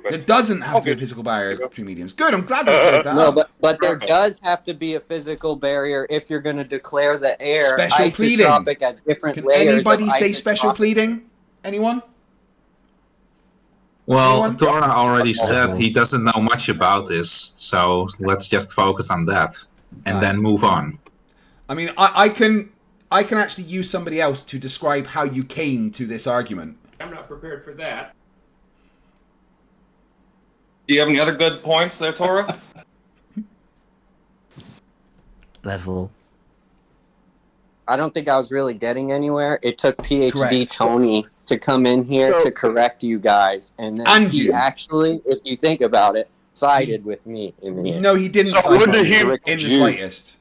There doesn't have to be a physical barrier between mediums. Good. I'm glad we cleared that No, up. but there does have to be a physical barrier if you're going to declare the air Special pleading. isotropic at different Can layers. anybody of say special isotropic. pleading? Anyone? Well, Tora already said he doesn't know much about this, so let's just focus on that and then move on. I mean, I can actually use somebody else to describe how you came to this argument. I'm not prepared for that. Do you have any other good points there, Tora? Level. I don't think I was really getting anywhere. It took PhD Correct. Tony to come in here to correct you guys, and then And he you. actually, if you think about it, sided with me in the end. No, he didn't. So side would with the you hum- in the slightest.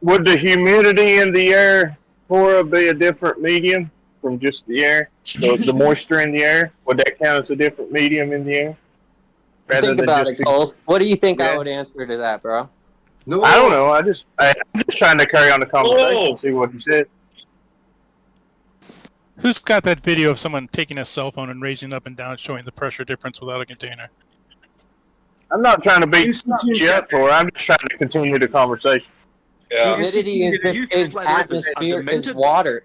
Would the humidity in the air, Tora, be a different medium from just the air? So the moisture in the air, would that count as a different medium in the air? Think about it, Cole. What do you think I would answer to that, bro? No, I don't know. I'm just trying to carry on the conversation. See what you said. Who's got that video of someone taking a cell phone and raising it up and down, showing the pressure difference without a container? I'm not trying to beat you up, Tora. I'm just trying to continue the conversation. Humidity is atmosphere, is water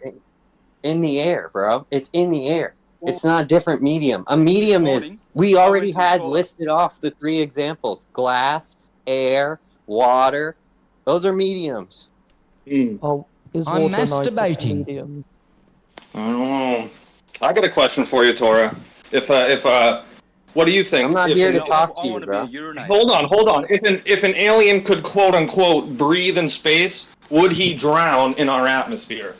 in the air, bro. It's in the air. It's not a different medium. A medium is, we already had listed off the three examples: glass, air, water. Those are mediums. Oh, is I'm water nice masturbating. medium? I don't know. I got a question for you, Tora. What do you think? I'm not If here an- to talk to you, bro. Hold on. If an alien could quote unquote breathe in space, would he drown in our atmosphere?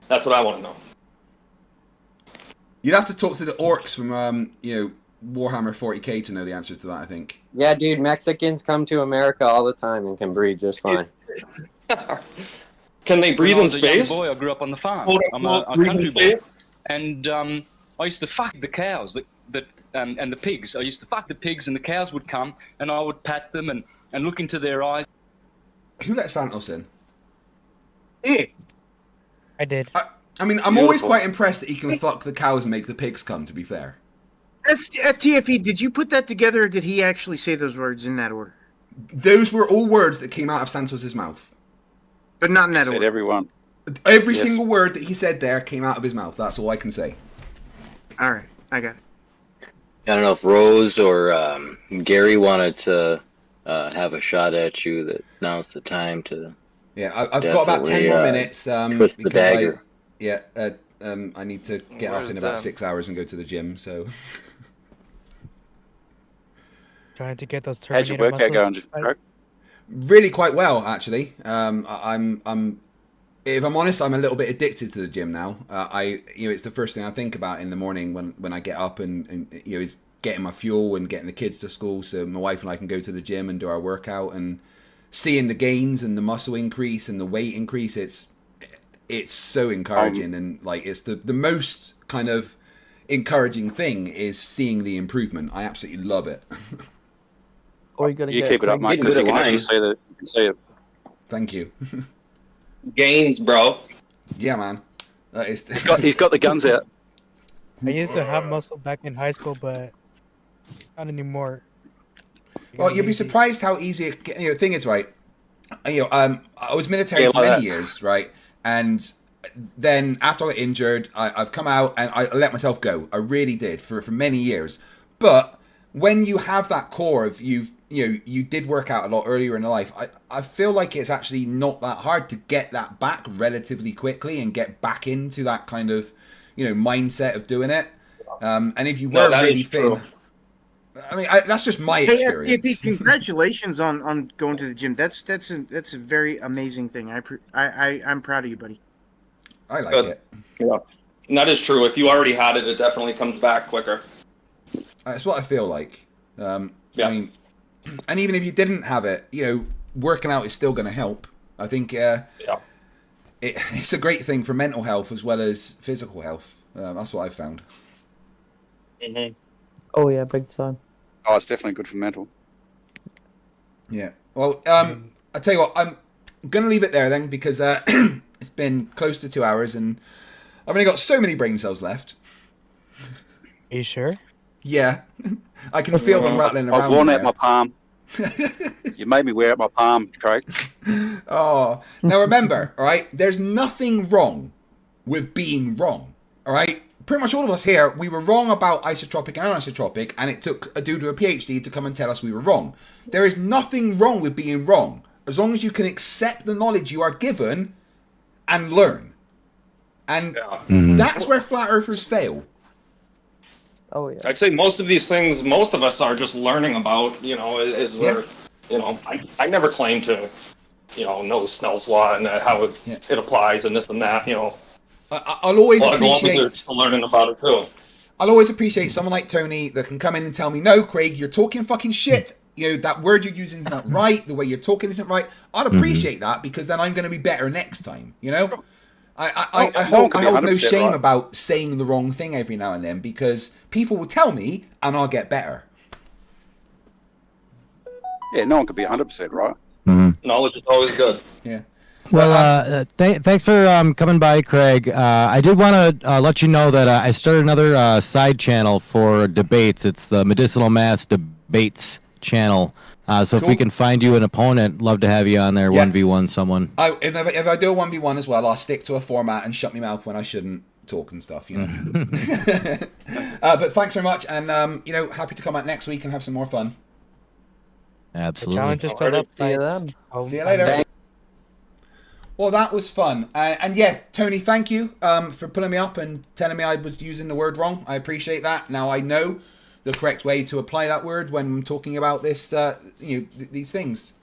That's what I want to know. You'd have to talk to the orcs from Warhammer 40k to know the answer to that, I think. Yeah, dude, Mexicans come to America all the time and can breathe just fine. Can they breathe When I in was a young space? boy, I grew up on the farm. Quote, I'm unquote, a breathe country in boy, space? and I used to fuck the cows and the pigs. I used to fuck the pigs, and the cows would come, and I would pat them and look into their eyes. Who let Santos in? I did. I mean, I'm always quite impressed that he can fuck the cows and make the pigs come, to be fair. FTFE, did you put that together, or did he actually say those words in that order? Those were all words that came out of Santos's mouth. But not in that order. Everyone. Every Yes. single word that he said there came out of his mouth. That's all I can say. All right, I got it. I don't know if Rose or Gary wanted to have a shot at you. That now's the time to. Yeah, I've got about 10 more minutes. Twist the because dagger. I need to get up in about 6 hours and go to the gym. So. Trying to get those How'd your Terminator workout going? muscles. Right? Really quite well, actually. I'm if I'm honest, I'm a little bit addicted to the gym now. It's the first thing I think about in the morning when I get up and is getting my fuel and getting the kids to school, so my wife and I can go to the gym and do our workout, and seeing the gains and the muscle increase and the weight increase. It's so encouraging, and like it's the most kind of encouraging thing is seeing the improvement. I absolutely love it. Or you're You keep it up, mate, because you can actually see that. You can see it. Thank you. Gains, bro. Yeah, man. He's got the guns out. I used to have muscle back in high school, but not anymore. Well, you'd be surprised how easy it, thing is, right? I was military for many years, right? And then after I got injured, I've come out and I let myself go. I really did for many years. But when you have that core of you did work out a lot earlier in life, I feel like it's actually not that hard to get that back relatively quickly and get back into that kind of mindset of doing it. And if you were really fit, I mean, that's just my experience. FTFE, congratulations on going to the gym. That's a very amazing thing. I'm proud of you, buddy. I like it. Yeah, and that is true. If you already had it, it definitely comes back quicker. That's what I feel like. I mean, and even if you didn't have it, working out is still going to help. I think it's a great thing for mental health as well as physical health. That's what I've found. Mm-hmm. Oh yeah, big time. Oh, it's definitely good for mental. Yeah. Well, I tell you what, I'm going to leave it there then because it's been close to 2 hours and I've only got so many brain cells left. Are you sure? Yeah. I can feel them rattling around. I've worn out my palm. You made me wear out my palm, Craig. Oh. Now remember, all right, there's nothing wrong with being wrong, all right? Pretty much all of us here, we were wrong about isotropic and anisotropic, and it took a dude with a PhD to come and tell us we were wrong. There is nothing wrong with being wrong, as long as you can accept the knowledge you are given and learn. And that's where flat earthers fail. Oh yeah. I'd say most of these things, most of us are just learning about. Is where I never claimed to, know Snell's law and how it applies and this and that. I'll always appreciate still learning about it too. I'll always appreciate someone like Tony that can come in and tell me, no, Craig, you're talking fucking shit. That word you're using is not right. The way you're talking isn't right. I'd appreciate that because then I'm going to be better next time. I hold no shame about saying the wrong thing every now and then because people will tell me and I'll get better. Yeah, no one could be 100% right. Knowledge is always good. Yeah. Well, thanks for coming by, Craig. I did want to let you know that I started another side channel for debates. It's the Medicinal Mass Debates channel. So if we can find you an opponent, love to have you on there, 1v1 someone. If I do a 1v1 as well, I'll stick to a format and shut my mouth when I shouldn't talk and stuff, But thanks very much, and happy to come out next week and have some more fun. Absolutely. The challenge is still up. See you later. Well, that was fun. And yeah, Tony, thank you for pulling me up and telling me I was using the word wrong. I appreciate that. Now I know the correct way to apply that word when I'm talking about this, these things.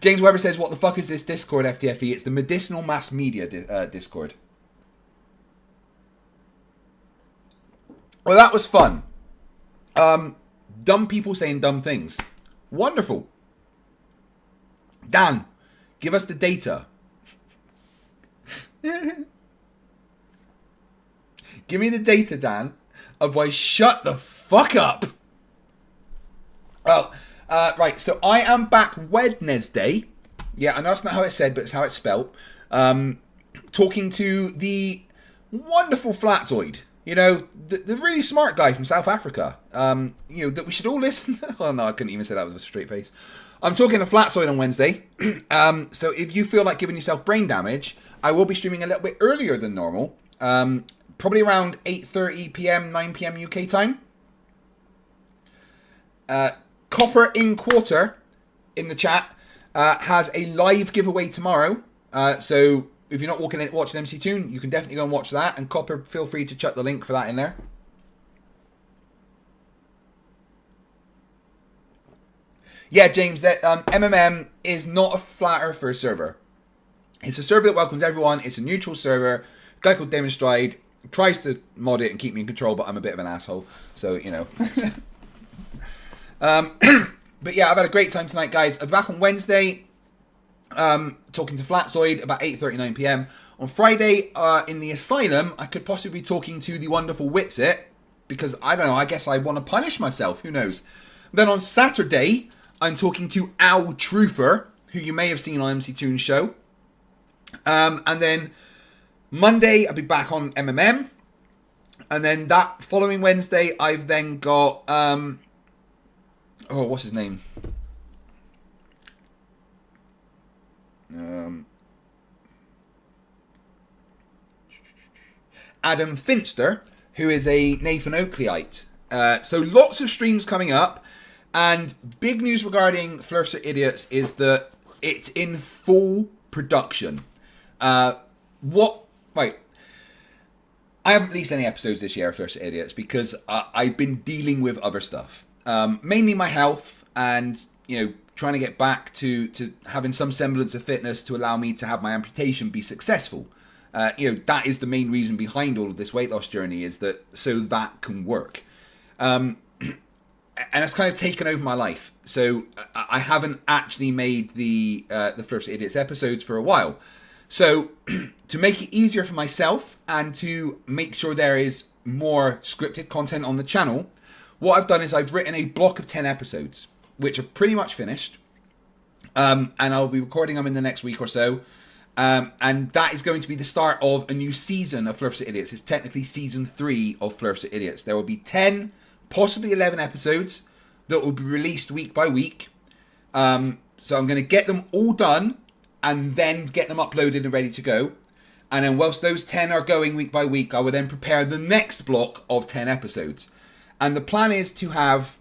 James Weber says, what the fuck is this Discord, FTFE? It's the Medicinal Mass Media Discord. Well, that was fun. Dumb people saying dumb things. Wonderful. Dan, give us the data. Give me the data, Dan. Otherwise, shut the fuck up. Well, right. So I am back Wednesday. Yeah, I know it's not how it's said, but it's how it's spelt. Talking to the wonderful Flatoid. The really smart guy from South Africa. That we should all listen to. Oh, no, I couldn't even say that with a straight face. I'm talking to Flatoid on Wednesday. So if you feel like giving yourself brain damage, I will be streaming a little bit earlier than normal. Probably around 8:30 p.m., 9 p.m. UK time. Copper in Quarter in the chat has a live giveaway tomorrow. So if you're not watching MC Toon, you can definitely go and watch that. And Copper, feel free to chuck the link for that in there. Yeah, James, that MMM is not a flat earther server. It's a server that welcomes everyone. It's a neutral server. A guy called Damon Stride tries to mod it and keep me in control, but I'm a bit of an asshole. So, But yeah, I've had a great time tonight, guys. I'm back on Wednesday talking to Flatzoid about 8:39 p.m. On Friday, in the Asylum, I could possibly be talking to the wonderful Witsit, because, I don't know, I guess I want to punish myself. Who knows? Then on Saturday, I'm talking to Al Truther, who you may have seen on MC Toon's show. And then Monday, I'll be back on MMM. And then that following Wednesday, I've then got... what's his name? Adam Finster, who is a Nathan Oakleyite. So lots of streams coming up. And big news regarding Flerfs are Idiots is that it's in full production. I haven't released any episodes this year of Flerfs are Idiots because I've been dealing with other stuff. Mainly my health and, trying to get back to having some semblance of fitness to allow me to have my amputation be successful. That is the main reason behind all of this weight loss journey, is that so that can work. And it's kind of taken over my life. So I haven't actually made the Flerfs Idiots episodes for a while. So to make it easier for myself and to make sure there is more scripted content on the channel, what I've done is I've written a block of 10 episodes, which are pretty much finished. And I'll be recording them in the next week or so. And that is going to be the start of a new season of Flerfs Idiots. It's technically season 3 of Flerfs Idiots. There will be 10, possibly 11 episodes that will be released week by week. So I'm going to get them all done and then get them uploaded and ready to go. And then whilst those 10 are going week by week, I will then prepare the next block of 10 episodes. And the plan is to have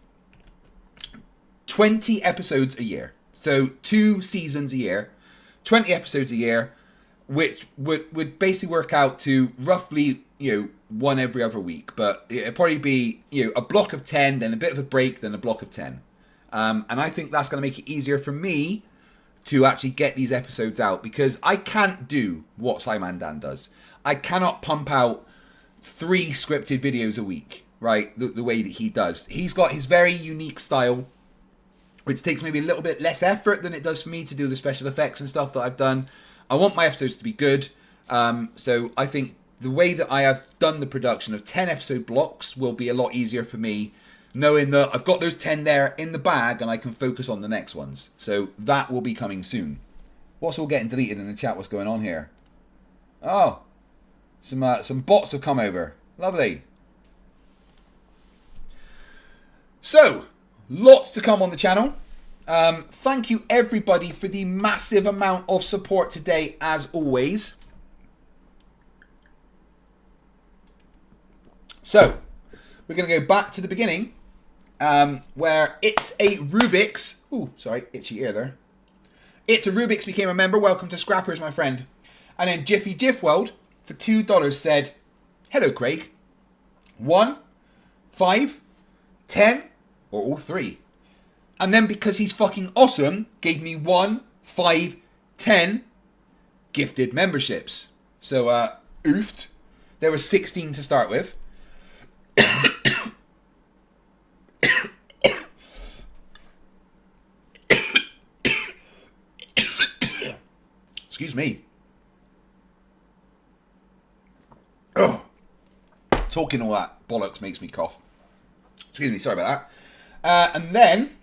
20 episodes a year. So 2 seasons a year, 20 episodes a year, which would basically work out to roughly, one every other week. But it'd probably be, a block of 10, then a bit of a break, then a block of 10. And I think that's going to make it easier for me to actually get these episodes out, because I can't do what Simon Dan does. I cannot pump out 3 scripted videos a week, right? The way that he does. He's got his very unique style, which takes maybe a little bit less effort than it does for me to do the special effects and stuff that I've done. I want my episodes to be good. So I think the way that I have done the production of 10 episode blocks will be a lot easier for me, knowing that I've got those 10 there in the bag and I can focus on the next ones. So that will be coming soon. What's all getting deleted in the chat? What's going on here? Oh, some bots have come over. Lovely. So, lots to come on the channel. Thank you everybody for the massive amount of support today, as always. So, we're going to go back to the beginning, where It's a Rubik's... Ooh, sorry, itchy ear there. It's a Rubik's became a member. Welcome to Scrappers, my friend. And then Jiffy Jiffworld, for $2, said, hello, Craig. 1, 5, 10, or all 3. And then because he's fucking awesome, gave me 1, 5, 10 gifted memberships. So, oofed. There were 16 to start with. Excuse me. Oh, talking all that bollocks makes me cough. Excuse me, sorry about that. And then,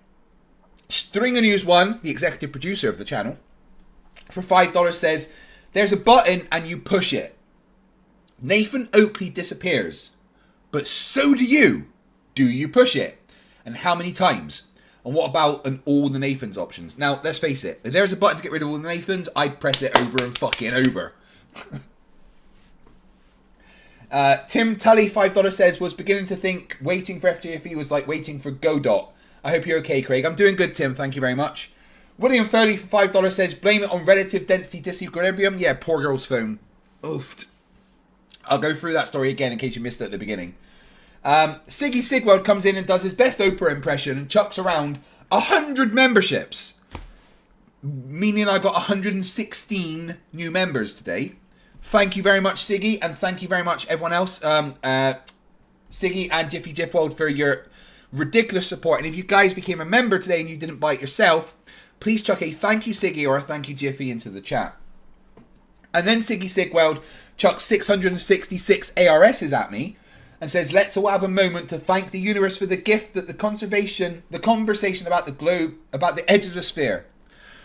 Stringer News 1, the executive producer of the channel, for $5 says, there's a button and you push it. Nathan Oakley disappears. But so do you. Do you push it? And how many times? And what about all the Nathans options? Now, let's face it. If there's a button to get rid of all the Nathans, I'd press it over and fucking over. Tim Tully, $5 says, was beginning to think waiting for FTFE was like waiting for Godot. I hope you're okay, Craig. I'm doing good, Tim. Thank you very much. William Furley for $5 says, blame it on relative density disequilibrium. Yeah, poor girl's phone. Oofed. I'll go through that story again in case you missed it at the beginning. Siggy Sigweld comes in and does his best Oprah impression and chucks around 100 memberships. Meaning I got 116 new members today. Thank you very much, Siggy, and thank you very much, everyone else. Siggy and Jiffy Jiffwold for your ridiculous support. And if you guys became a member today and you didn't buy it yourself, please chuck a thank you, Siggy, or a thank you, Jiffy, into the chat. And then Siggy Sigweld chucks 666 ARSs at me and says, let's all have a moment to thank the universe for the gift that the conversation about the globe, about the edge of the sphere.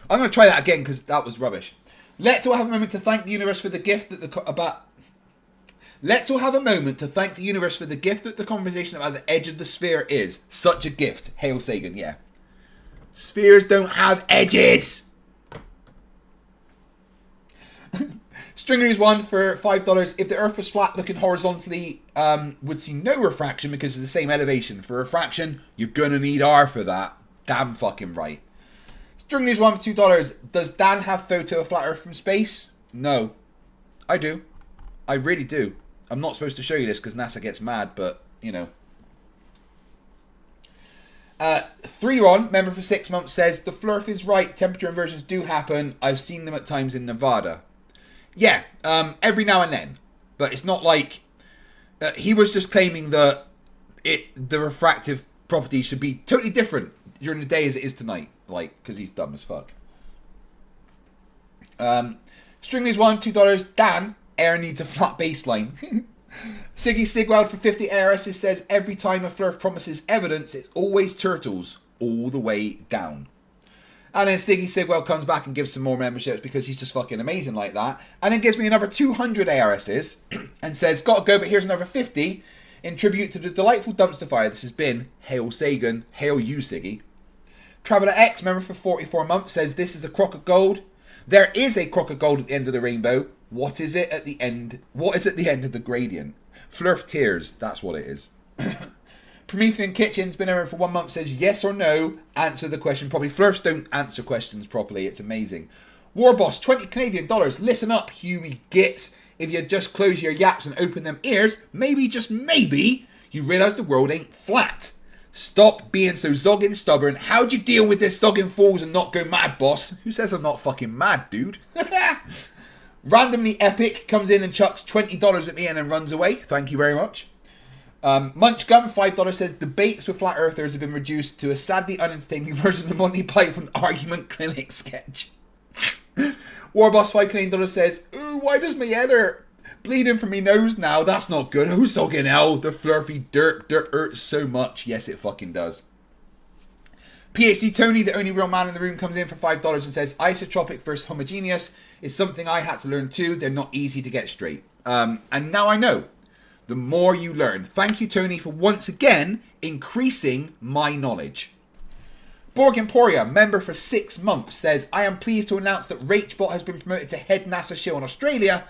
I'm going to try that again because that was rubbish. Let's all have a moment to thank the universe for the gift that Let's all have a moment to thank the universe for the gift that the conversation about the edge of the sphere is. Such a gift. Hail Sagan, yeah. Spheres don't have edges. String News 1 for $5. If the Earth was flat looking horizontally, would see no refraction because it's the same elevation. For refraction, you're gonna need R for that. Damn fucking right. String News 1 for $2. Does Dan have photo of flat Earth from space? No. I do. I really do. I'm not supposed to show you this because NASA gets mad, but, you know. 3Ron, member for 6 months, says, the Flerf is right. Temperature inversions do happen. I've seen them at times in Nevada. Yeah, every now and then. But it's not like... he was just claiming that the refractive properties should be totally different during the day as it is tonight. Like, because he's dumb as fuck. Stringley's one, $2. Dan, air needs a flat baseline. Siggy Sigwald for 50 ARS says, every time a Flerf promises evidence, it's always turtles all the way down. And then Siggy Sigwell comes back and gives some more memberships because he's just fucking amazing like that. And then gives me another 200 ARSs and says, gotta go, but here's another 50 in tribute to the delightful dumpster fire this has been. Hail Sagan. Hail you, Siggy. Traveller X, member for 44 months, says, this is the crock of gold. There is a crock of gold at the end of the rainbow. What is it at the end? What is at the end of the gradient? Flerf tears. That's what it is. Promethean Kitchen's been around for 1 month, says yes or no. Answer the question properly. Flerfs don't answer questions properly. It's amazing. Warboss, 20 Canadian dollars. Listen up, Huey Gits. If you just close your yaps and open them ears, maybe, just maybe, you realise the world ain't flat. Stop being so zogging stubborn. How'd you deal with this zogging fools and not go mad, boss? Who says I'm not fucking mad, dude? Randomly Epic comes in and chucks $20 at me and then runs away. Thank you very much. Munchgum, $5 says, debates with flat earthers have been reduced to a sadly unentertaining version of Monty Python argument clinic sketch. Warboss, $5 Canadian says, ooh, why does my head hurt? Bleeding from my nose now, that's not good. Oh, sogging hell, the flurfy dirt hurts so much. Yes, it fucking does. PhD Tony, the only real man in the room, comes in for $5 and says, isotropic versus homogeneous is something I had to learn too. They're not easy to get straight. And now I know. The more you learn. Thank you, Tony, for once again increasing my knowledge. Borg Emporia, member for 6 months, says, I am pleased to announce that Rachbot has been promoted to head NASA show in Australia.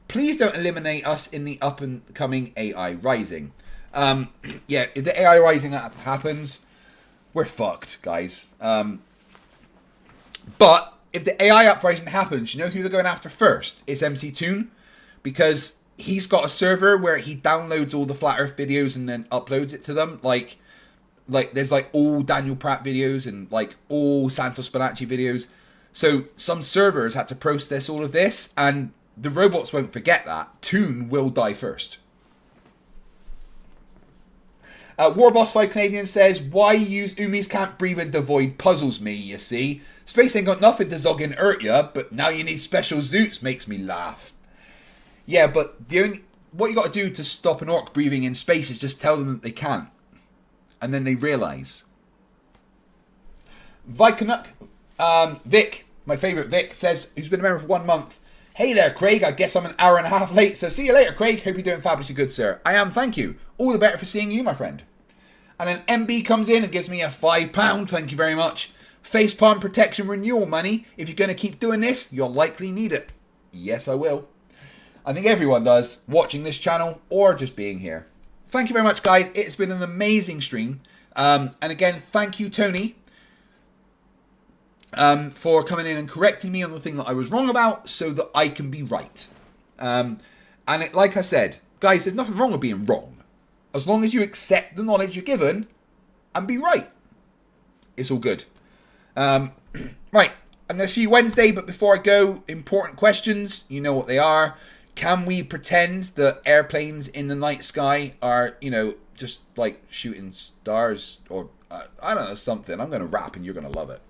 Please don't eliminate us in the up-and-coming AI Rising. Yeah, if the AI Rising happens, we're fucked, guys. But if the AI uprising happens, you know who they're going after first? It's MC Toon, because he's got a server where he downloads all the Flat Earth videos and then uploads it to them. Like there's like all Daniel Pratt videos and like all Santos Bonacci videos. So some servers had to process all of this, and the robots won't forget that. Toon will die first. Warboss 5 Canadian says, why use Umis can't breathe and devoid puzzles me, you see. Space ain't got nothing to zog and hurt ya, but now you need special zoots makes me laugh. Yeah, but what you got to do to stop an orc breathing in space is just tell them that they can't. And then they realise. Vikanuk, Vic, my favourite Vic, says, who's been a member for 1 month. Hey there, Craig. I guess I'm an hour and a half late, so see you later, Craig. Hope you're doing fabulously good, sir. I am, thank you. All the better for seeing you, my friend. And then MB comes in and gives me a £5. Thank you very much. Facepalm protection renewal money. If you're going to keep doing this, you'll likely need it. Yes, I will. I think everyone does, watching this channel or just being here. Thank you very much, guys. It's been an amazing stream. And again, thank you, Tony, for coming in and correcting me on the thing that I was wrong about so that I can be right. Like I said, guys, there's nothing wrong with being wrong. As long as you accept the knowledge you're given and be right. It's all good. Right, I'm going to see you Wednesday, but before I go, important questions. You know what they are. Can we pretend that airplanes in the night sky are, just like shooting stars or, I don't know, something. I'm going to rap and you're going to love it.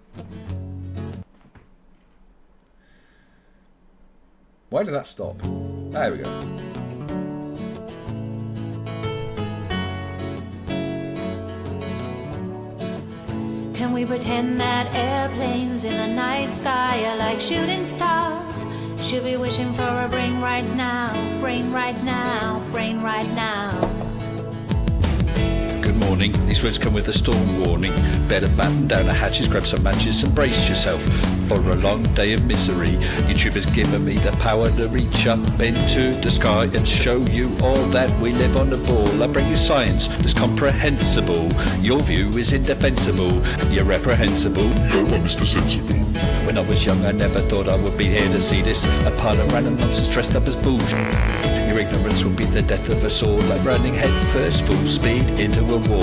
Why did that stop? There we go. Can we pretend that airplanes in the night sky are like shooting stars? Should be wishing for a brain right now, brain right now, brain right now. Good morning. These words come with a storm warning. Better batten down the hatches, grab some matches and brace yourself for a long day of misery. YouTube has given me the power to reach up into the sky and show you all that we live on the ball. I bring you science that's comprehensible. Your view is indefensible. You're reprehensible. Go on, Mr. Sensible. When I was young, I never thought I would be here to see this. A pile of random nonsense dressed up as bullshit. Your ignorance will be the death of us all, like running head first, full speed into a wall.